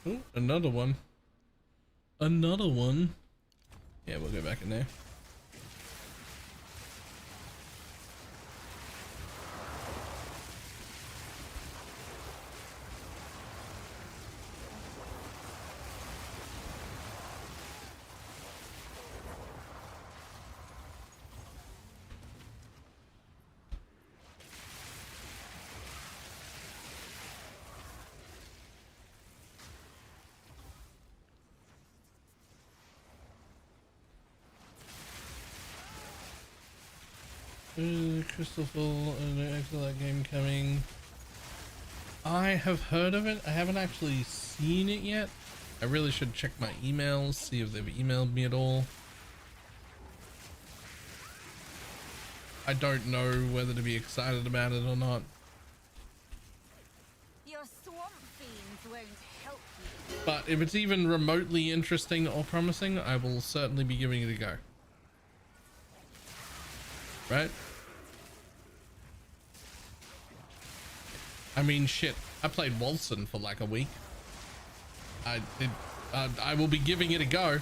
Oh, another one. Another one. Yeah, we'll go back in there. Crystal Full and that game coming. I have heard of it. I haven't actually seen it yet. I really should check my emails, see if they've emailed me at all. I don't know whether to be excited about it or not. Your swamp fiends won't help you. But if it's even remotely interesting or promising, I will certainly be giving it a go. Right? I mean, shit. I played Walson for like a week. I will be giving it a go.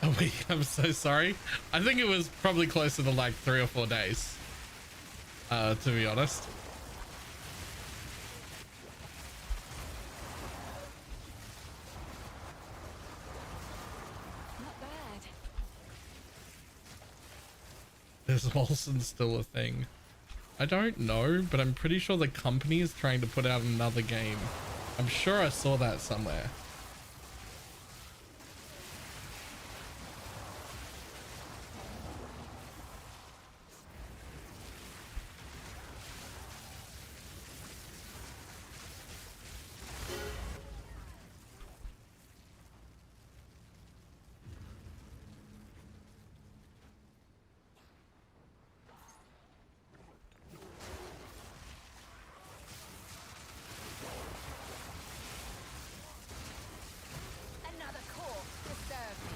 A week, I'm so sorry. I think it was probably closer to like 3 or 4 days, to be honest. Not bad. Is Walson still a thing? I don't know, but I'm pretty sure the company is trying to put out another game. I'm sure I saw that somewhere. Another corpse to serve me.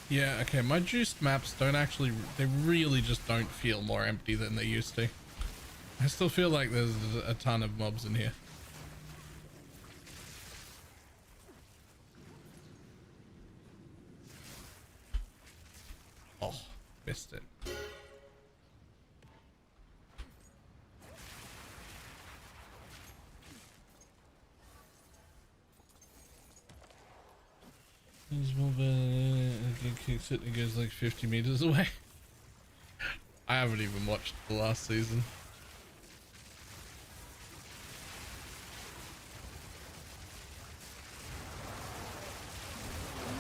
Yeah, okay, my juiced maps don't actually, they really just don't feel more empty than they used to. I still feel like there's a ton of mobs in here. Oh, missed it. Kicks it and it goes like 50 meters away. I haven't even watched the last season.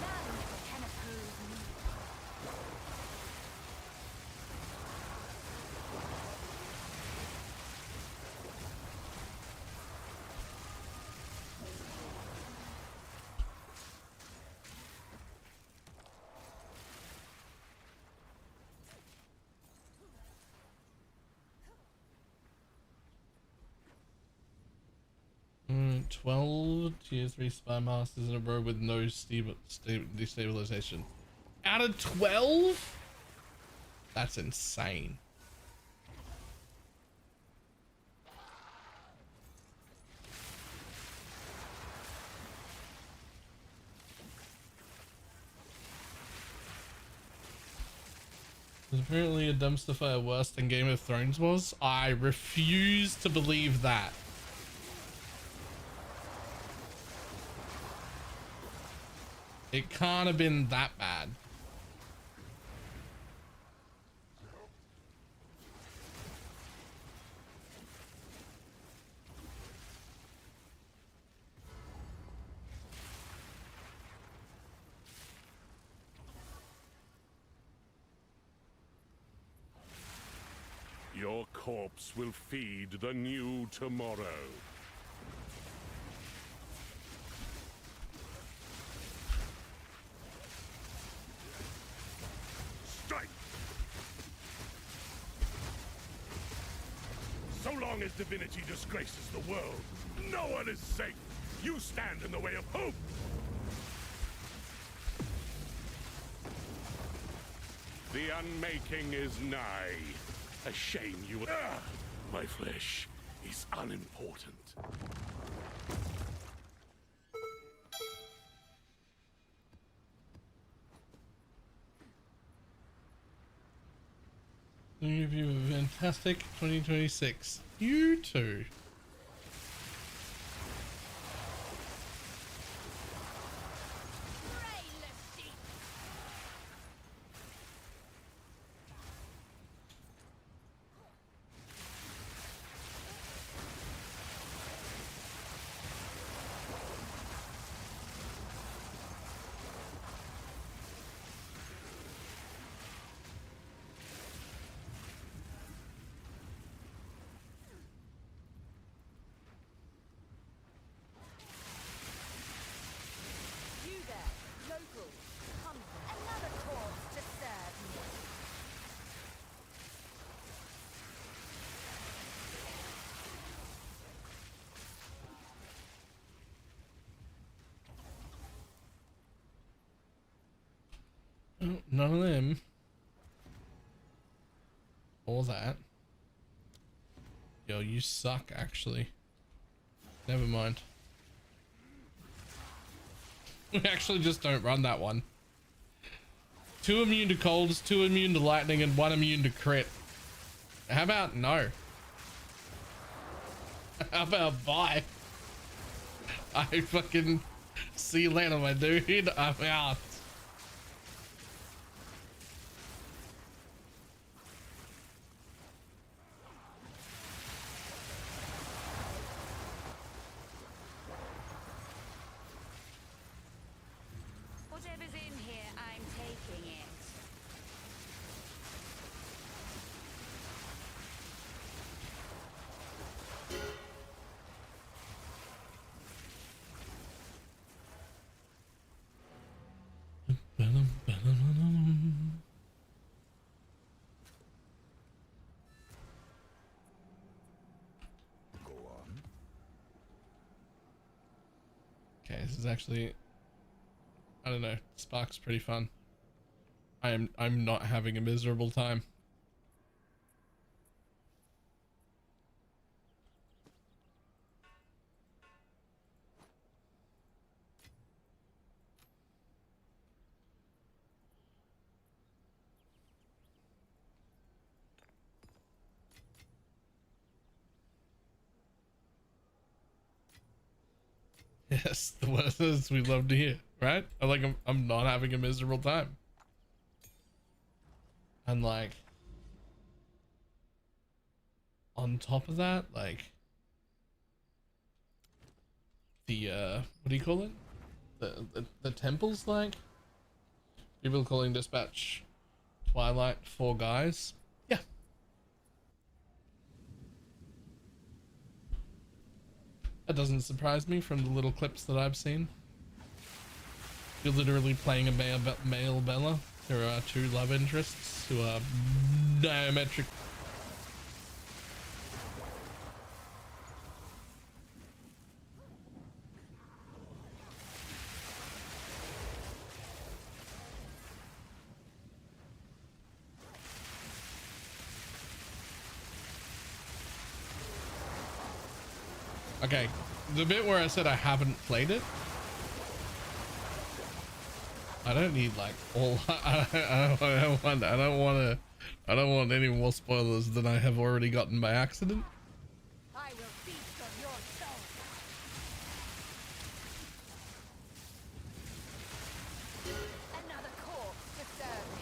None can oppose me. Mm, 12 tier 3 spy masters in a row with no destabilization. Out of 12? That's insane. Was apparently a dumpster fire worse than Game of Thrones was. I refuse to believe that. It can't have been that bad. Your corpse will feed the new tomorrow. Strike! So long as divinity disgraces the world, no one is safe. You stand in the way of hope. The unmaking is nigh. A shame you would. My flesh is unimportant. Let me give you a fantastic 2026. You too. Oh, none of them. All that. Yo, you suck, actually. Never mind. We actually just don't run that one. 2 immune to colds, 2 immune to lightning, and 1 immune to crit. How about no? How about bye? I fucking see you later, my dude. I'm out. Whatever's in here, I'm taking it. Go on. Okay, this is actually, I don't know, Spark's pretty fun. I'm not having a miserable time. Yes, the worst we love to hear, right? I'm not having a miserable time. And like, on top of that, like, the what do you call it? The temples, like, people calling Dispatch Twilight for guys. Yeah. That doesn't surprise me from the little clips that I've seen. You're literally playing a male Bella. There are 2 love interests who are diametric. Okay, the bit where I said I haven't played it, I don't need like all. I don't want to I don't want any more spoilers than I have already gotten by accident. I will feast on your soul. Another corpse to serve me.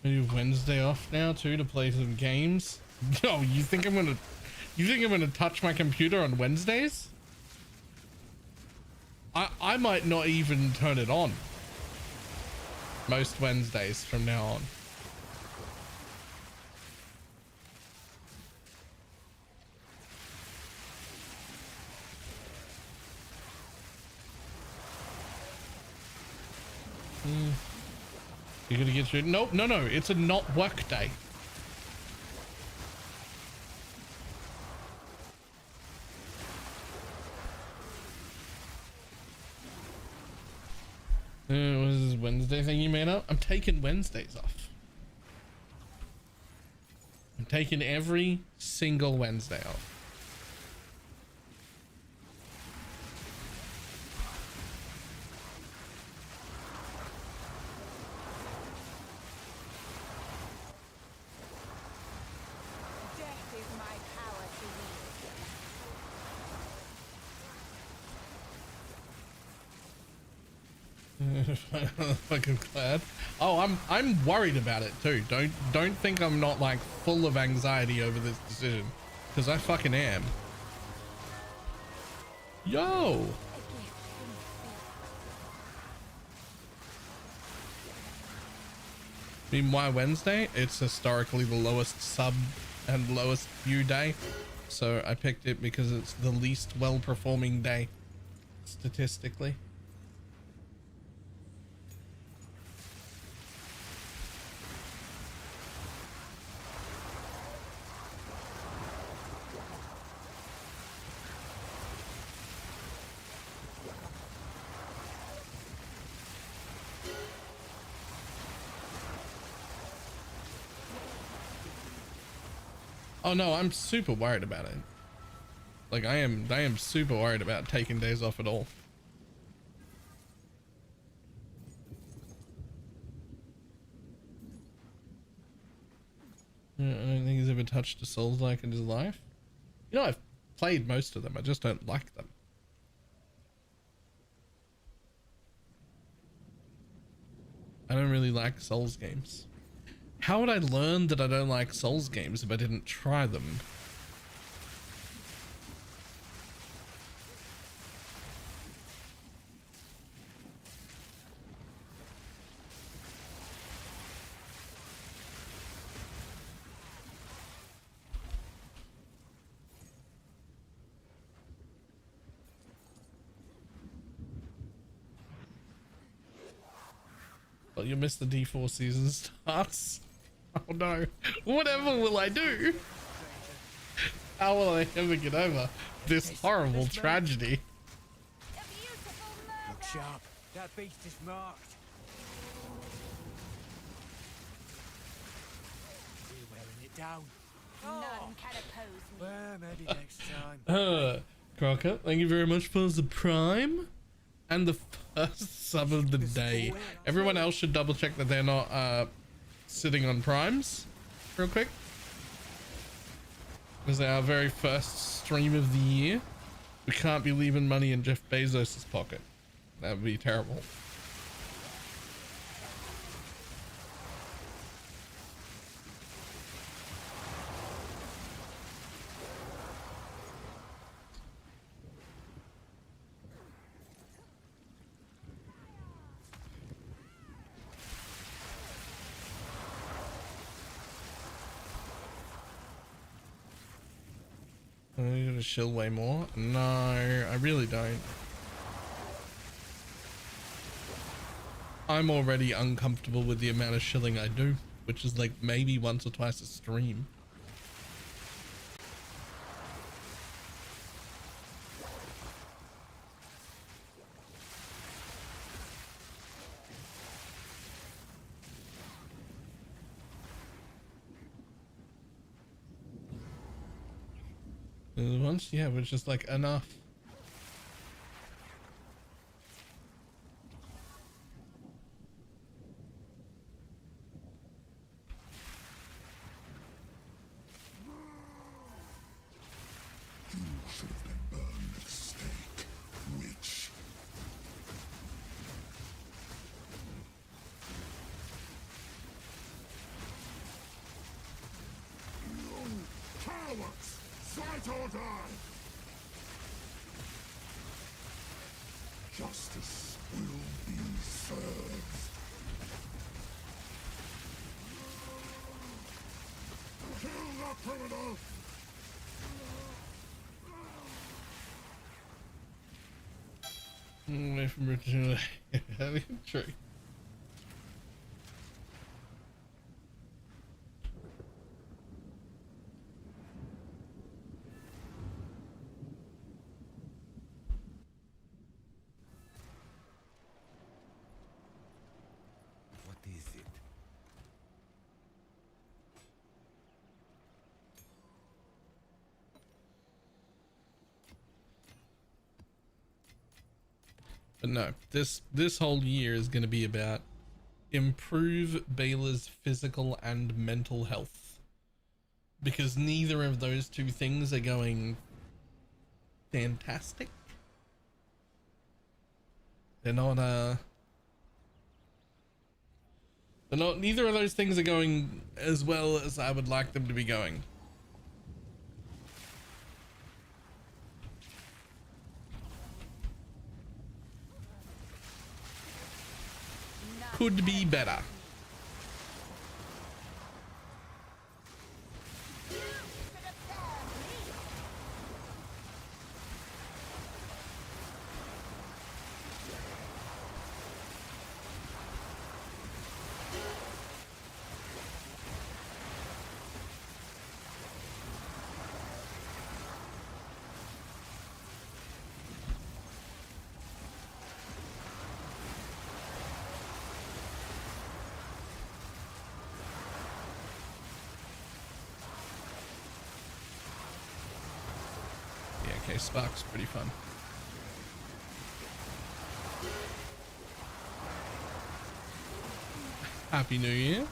Maybe Wednesday off now too to play some games. No, you think I'm gonna touch my computer on Wednesdays? I might not even turn it on most Wednesdays from now on. You're gonna get through. Nope, no, it's a not work day. What is this Wednesday thing you made up? I'm taking Wednesdays off. I'm taking every single Wednesday off. Death is my power to Fucking glad. Oh, I'm worried about it too. Don't think I'm not like full of anxiety over this decision, because I fucking am. Yo. I mean, why Wednesday? It's historically the lowest sub and lowest view day, so I picked it because it's the least well performing day statistically. Oh no, I'm super worried about it. Like I am super worried about taking days off at all. I don't think he's ever touched a Souls-like in his life. You know, I've played most of them, I just don't like them. I don't really like Souls games. How would I learn that I don't like Souls games if I didn't try them? Well, you missed the D4 season starts. Oh no, whatever will I do? How will I ever get over this horrible tragedy? Look sharp, that beast is marked. We're wearing it down. None can oppose me. Well, maybe next time. Crocker, thank you very much for the prime and the first sub of the day. Everyone else should double check that they're not sitting on primes real quick, because our very first stream of the year, we can't be leaving money in Jeff Bezos's pocket. That would be terrible. to shill way more? No, I really don't. I'm already uncomfortable with the amount of shilling I do, which is like maybe once or twice a stream. Once, yeah, it was just like enough. You should have been burned at stake, witch. You cowards! Fight or die! Justice will be served. Kill the criminal! Away from Richard. True. What is it? But no, this whole year is going to be about improve Baylor's physical and mental health, because neither of those two things are going fantastic. They're not neither of those things are going as well as I would like them to be going. Could be better. Okay, Spark's pretty fun. Happy New Year.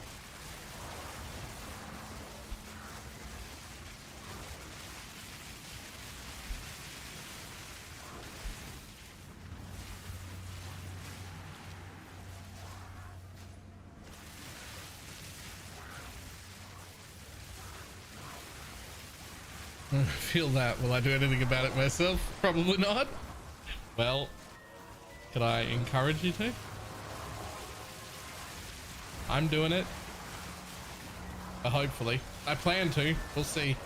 I feel that. Will I do anything about it myself? Probably not. Well, could I encourage you to? I'm doing it. Hopefully. I plan to. We'll see.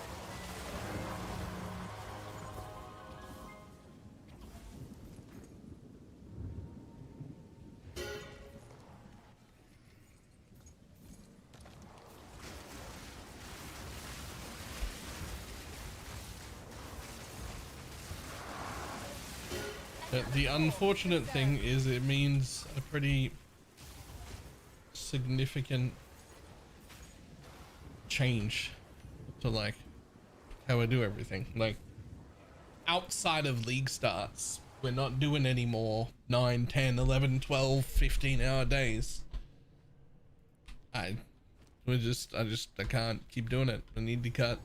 The unfortunate thing is it means a pretty significant change to like how I do everything. Like outside of league starts, we're not doing any more 9, 10, 11, 12, 15 hour days. I can't keep doing it. I need to cut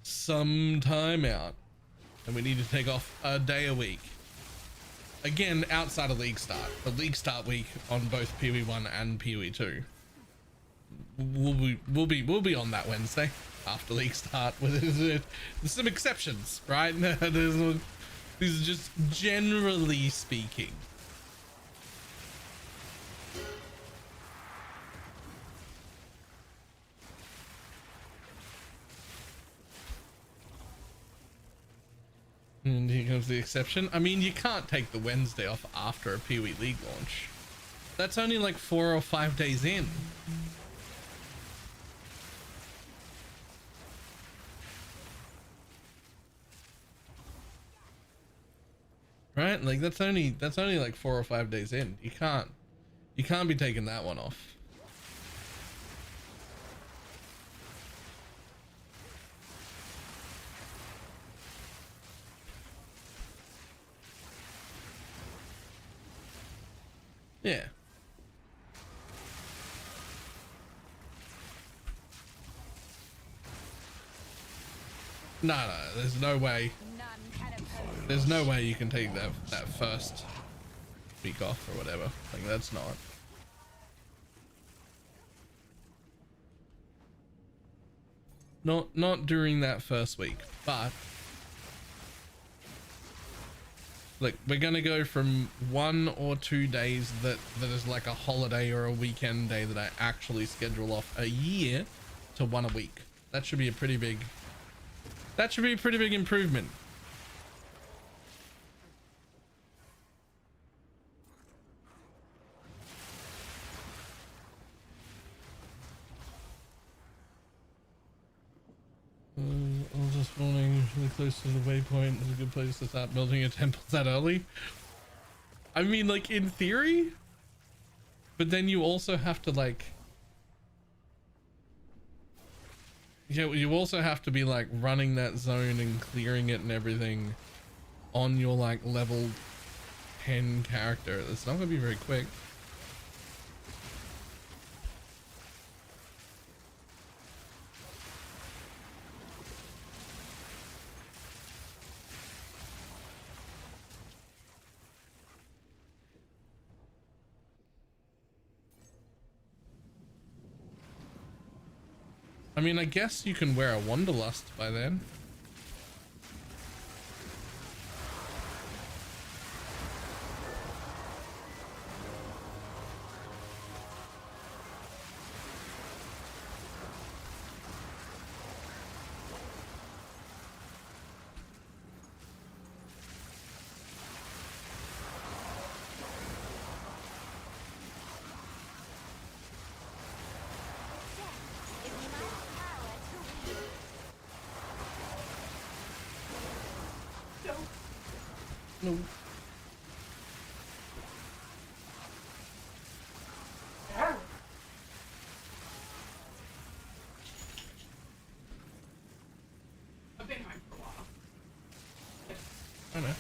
some time out. And we need to take off a day a week. Again, outside of League Start. The League Start week on both PoE1 and PoE2. We'll be on that Wednesday after League Start. With some exceptions, right? These are just generally speaking. And here comes the exception. I mean, you can't take the Wednesday off after a Pee Wee League launch. That's only like 4 or 5 days in. Right? Like that's only like 4 or 5 days in. You can't be taking that one off. Yeah. No, there's no way. There's no way you can take that first week off or whatever. Like that's not during that first week, but like we're gonna go from 1 or 2 days that is like a holiday or a weekend day that I actually schedule off a year to 1 a week. That should be a pretty big improvement. I was just wondering, really close to the waypoint is a good place to start building a temple that early. I mean, like in theory, but then you also have to like, yeah, you also have to be like running that zone and clearing it and everything on your like level 10 character. It's not gonna be very quick. I mean, I guess you can wear a Wanderlust by then. No. I've been home for a while. I know.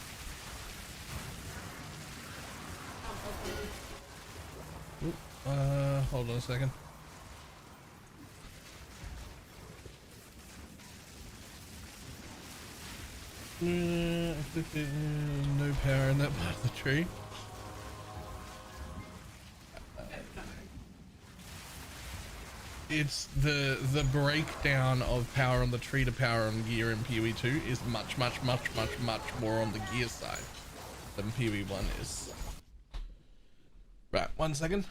Oop, hold on a second. I clicked it, no power in that part of the tree. It's the breakdown of power on the tree to power on gear in PoE 2 is much more on the gear side than PoE 1 is. Right, 1 second.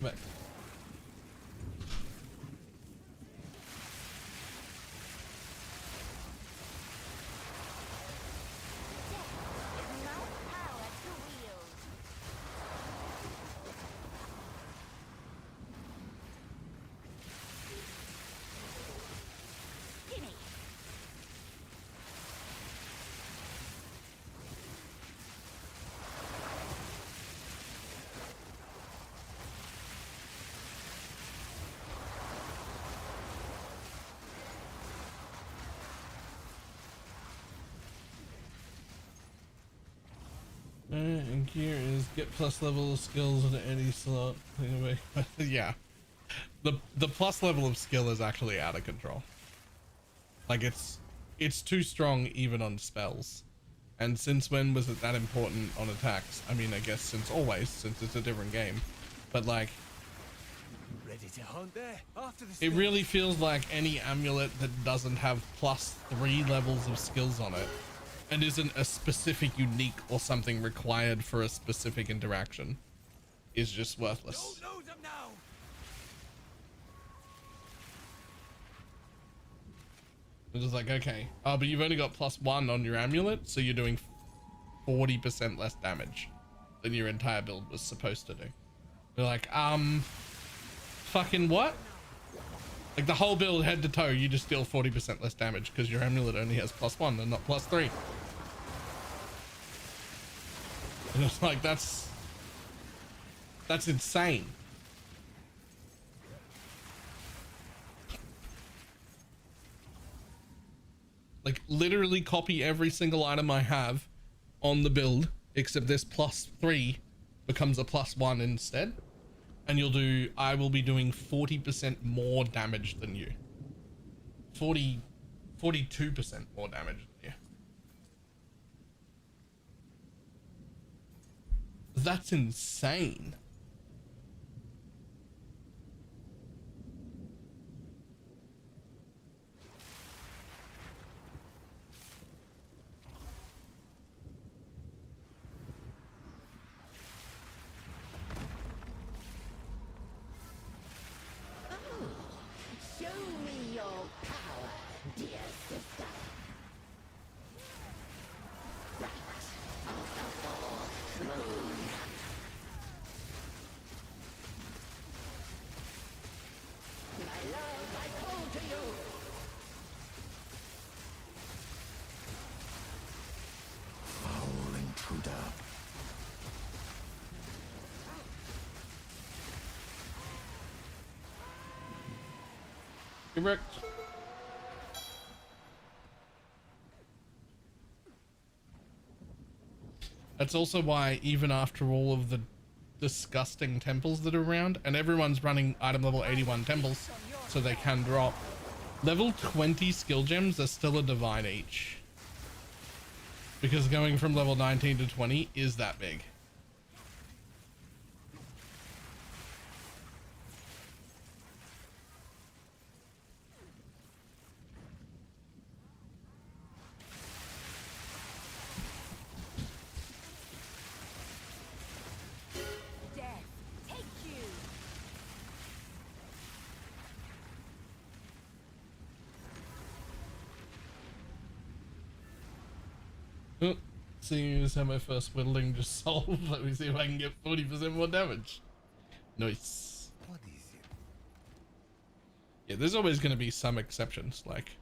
Come back. And gear is get plus level of skills in any slot. Anyway, yeah, the plus level of skill is actually out of control. Like it's too strong even on spells. And since when was it that important on attacks? I mean, I guess since always, since it's a different game. But like, Ready to hunt there after the it really feels like any amulet that doesn't have +3 levels of skills on it and isn't a specific unique or something required for a specific interaction is just worthless. Don't lose them now. It's just like, okay, oh, but you've only got +1 on your amulet, so you're doing 40% less damage than your entire build was supposed to do. They're like, fucking what? Like the whole build head to toe, you just deal 40% less damage because your amulet only has +1 and not +3. And it's like, that's insane. Like literally copy every single item I have on the build, except this +3 becomes a +1 instead. And I will be doing 40% more damage than you. 42% more damage than you. That's insane. Correct. That's also why even after all of the disgusting temples that are around, and everyone's running item level 81 temples so they can drop, level 20 skill gems are still a divine each. Because going from level 19 to 20 is that big. Seeing as how my first whittling just solved, let me see if I can get 40% more damage. Nice. What is it? Yeah, there's always going to be some exceptions, like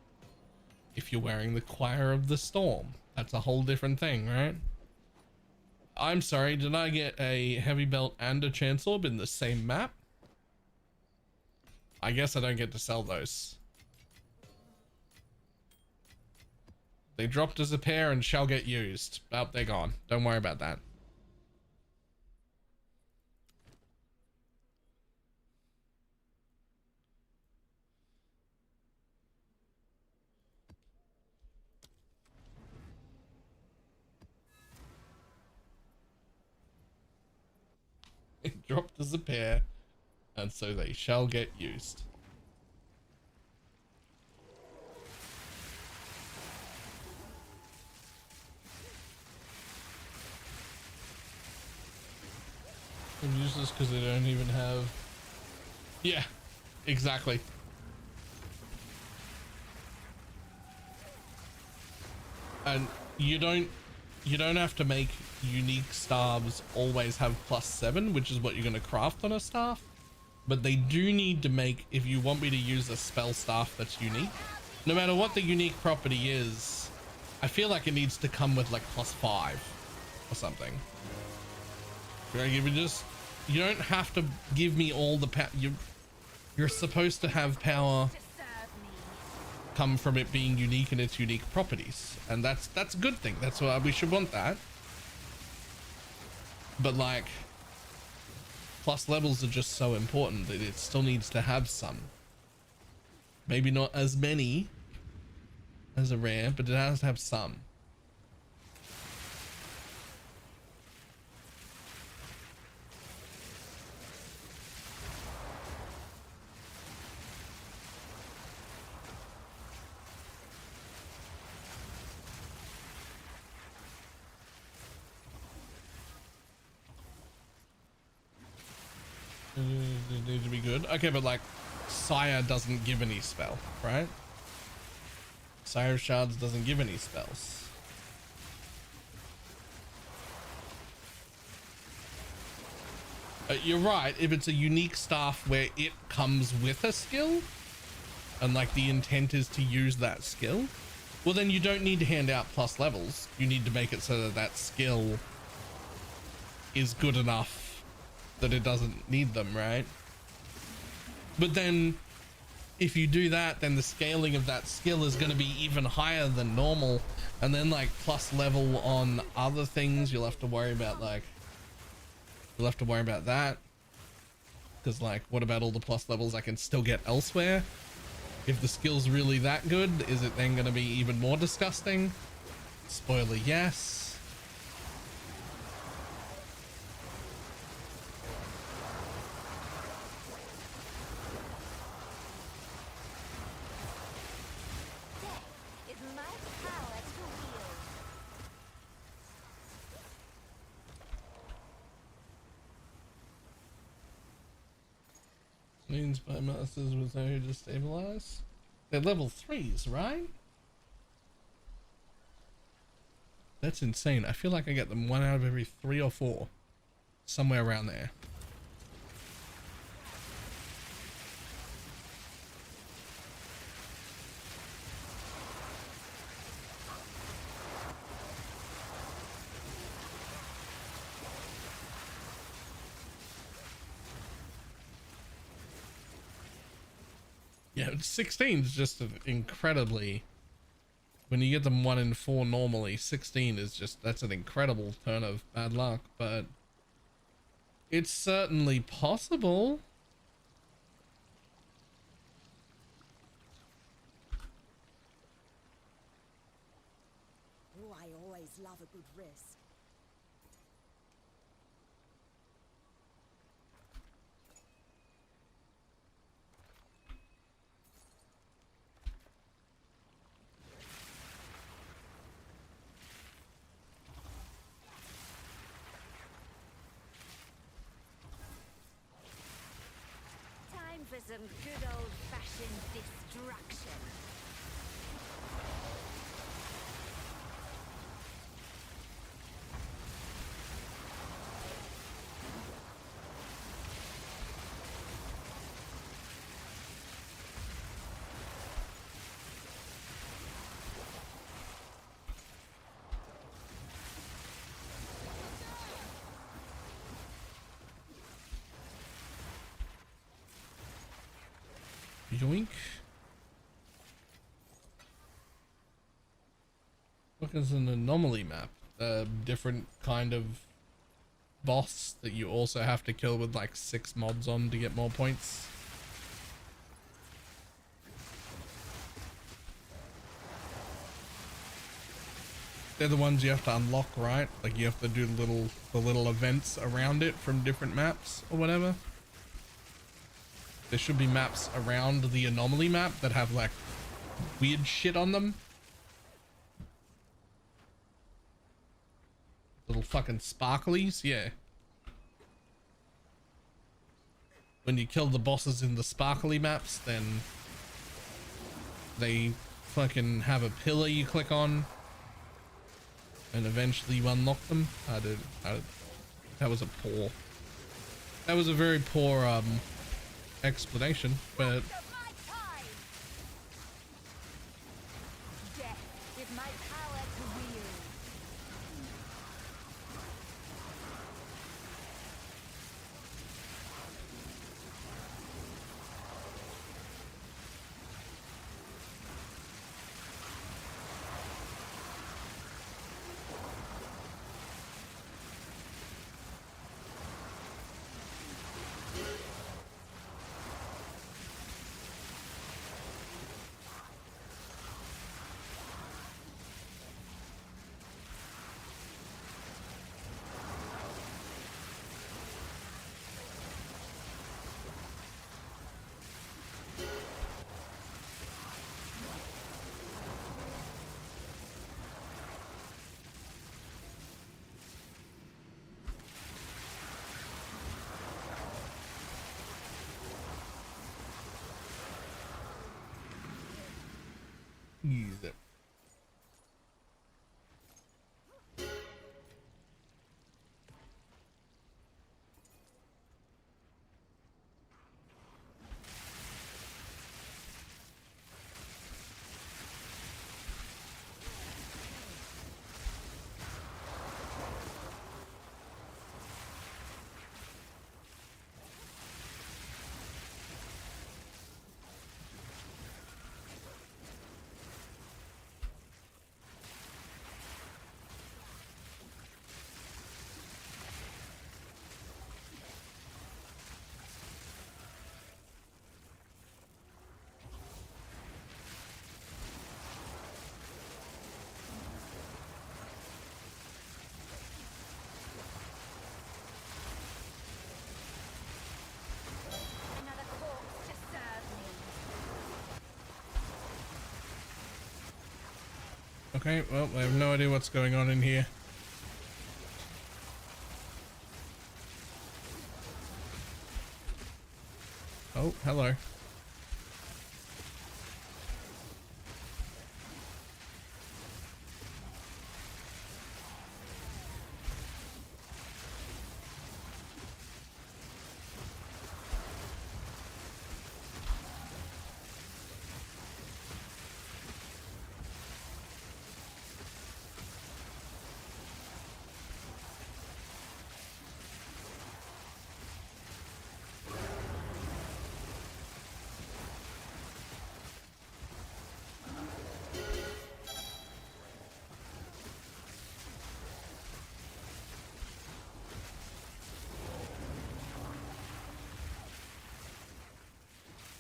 if you're wearing the Choir of the Storm, that's a whole different thing, right? I'm sorry, did I get a heavy belt and a chance orb in the same map? I guess I don't get to sell those. They dropped as a pair and shall get used. Oh, they're gone. Don't worry about that. It dropped as a pair, and so they shall get used. I'm useless because they don't even have Yeah, exactly. And you don't have to make unique staves always have +7, which is what you're going to craft on a staff. But they do need to make, if you want me to use a spell staff that's unique, no matter what the unique property is, I feel like it needs to come with like +5 or something. Like if you don't have to give me all the power. You're supposed to have power come from it being unique and its unique properties, and that's a good thing. That's why we should want that. But like, plus levels are just so important that it still needs to have some. Maybe not as many as a rare, but it has to have some. It needs to be good. Okay, but like Sire doesn't give any spell, right? Sire of Shards doesn't give any spells. You're right. If it's a unique staff where it comes with a skill and like the intent is to use that skill, well then you don't need to hand out plus levels. You need to make it so that that skill is good enough that it doesn't need them, right? But then if you do that, then the scaling of that skill is going to be even higher than normal, and then like plus level on other things you'll have to worry about. Like you'll have to worry about that, because like what about all the plus levels I can still get elsewhere? If the skill's really that good, is it then going to be even more disgusting? Spoiler, yes. Means by masters with no to stabilize. They're level 3s, right? That's insane. I feel like I get them 1 out of every 3 or 4. Somewhere around there. Yeah, 16 is just an incredibly, when you get them 1 in 4 normally, 16 is just, that's an incredible turn of bad luck, but it's certainly possible. Oh, I always love a good risk. For some good old-fashioned destruction. Yoink. Look, as an anomaly map. A different kind of boss that you also have to kill with like 6 mobs on to get more points. They're the ones you have to unlock, right? Like you have to do the little events around it from different maps or whatever. There should be maps around the anomaly map that have like weird shit on them. Little fucking sparklies, yeah. when you kill the bosses in the sparkly maps, then they fucking have a pillar you click on, and eventually you unlock them. That was a very poor explanation, but Death is my power to wield. use it. Another corpse to serve me. Okay, well, I have no idea what's going on in here. Oh, hello.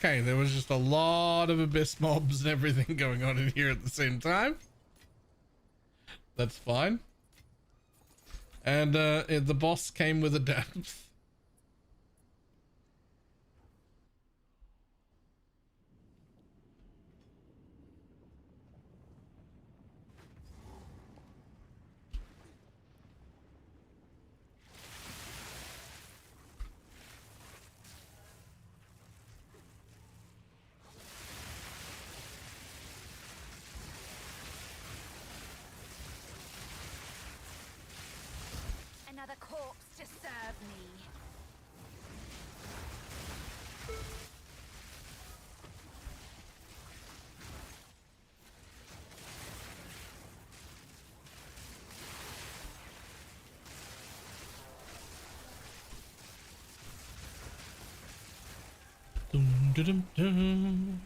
Okay, there was just a lot of abyss mobs and everything going on in here at the same time. That's fine. And the boss came with a depth. Another corpse to serve me. Dum, dum, dum.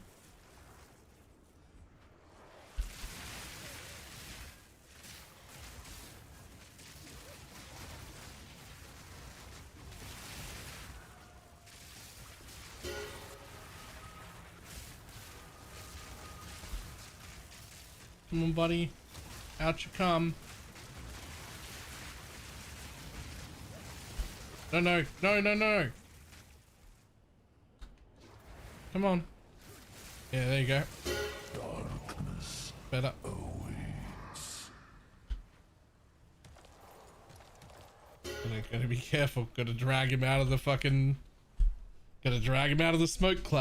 Come on, buddy. Out you come. No, no, no, no, no. Come on. Yeah, there you go. Darkness Better. awaits. Gotta be careful. Gotta drag him out of the fucking. Gotta drag him out of the smoke cloud.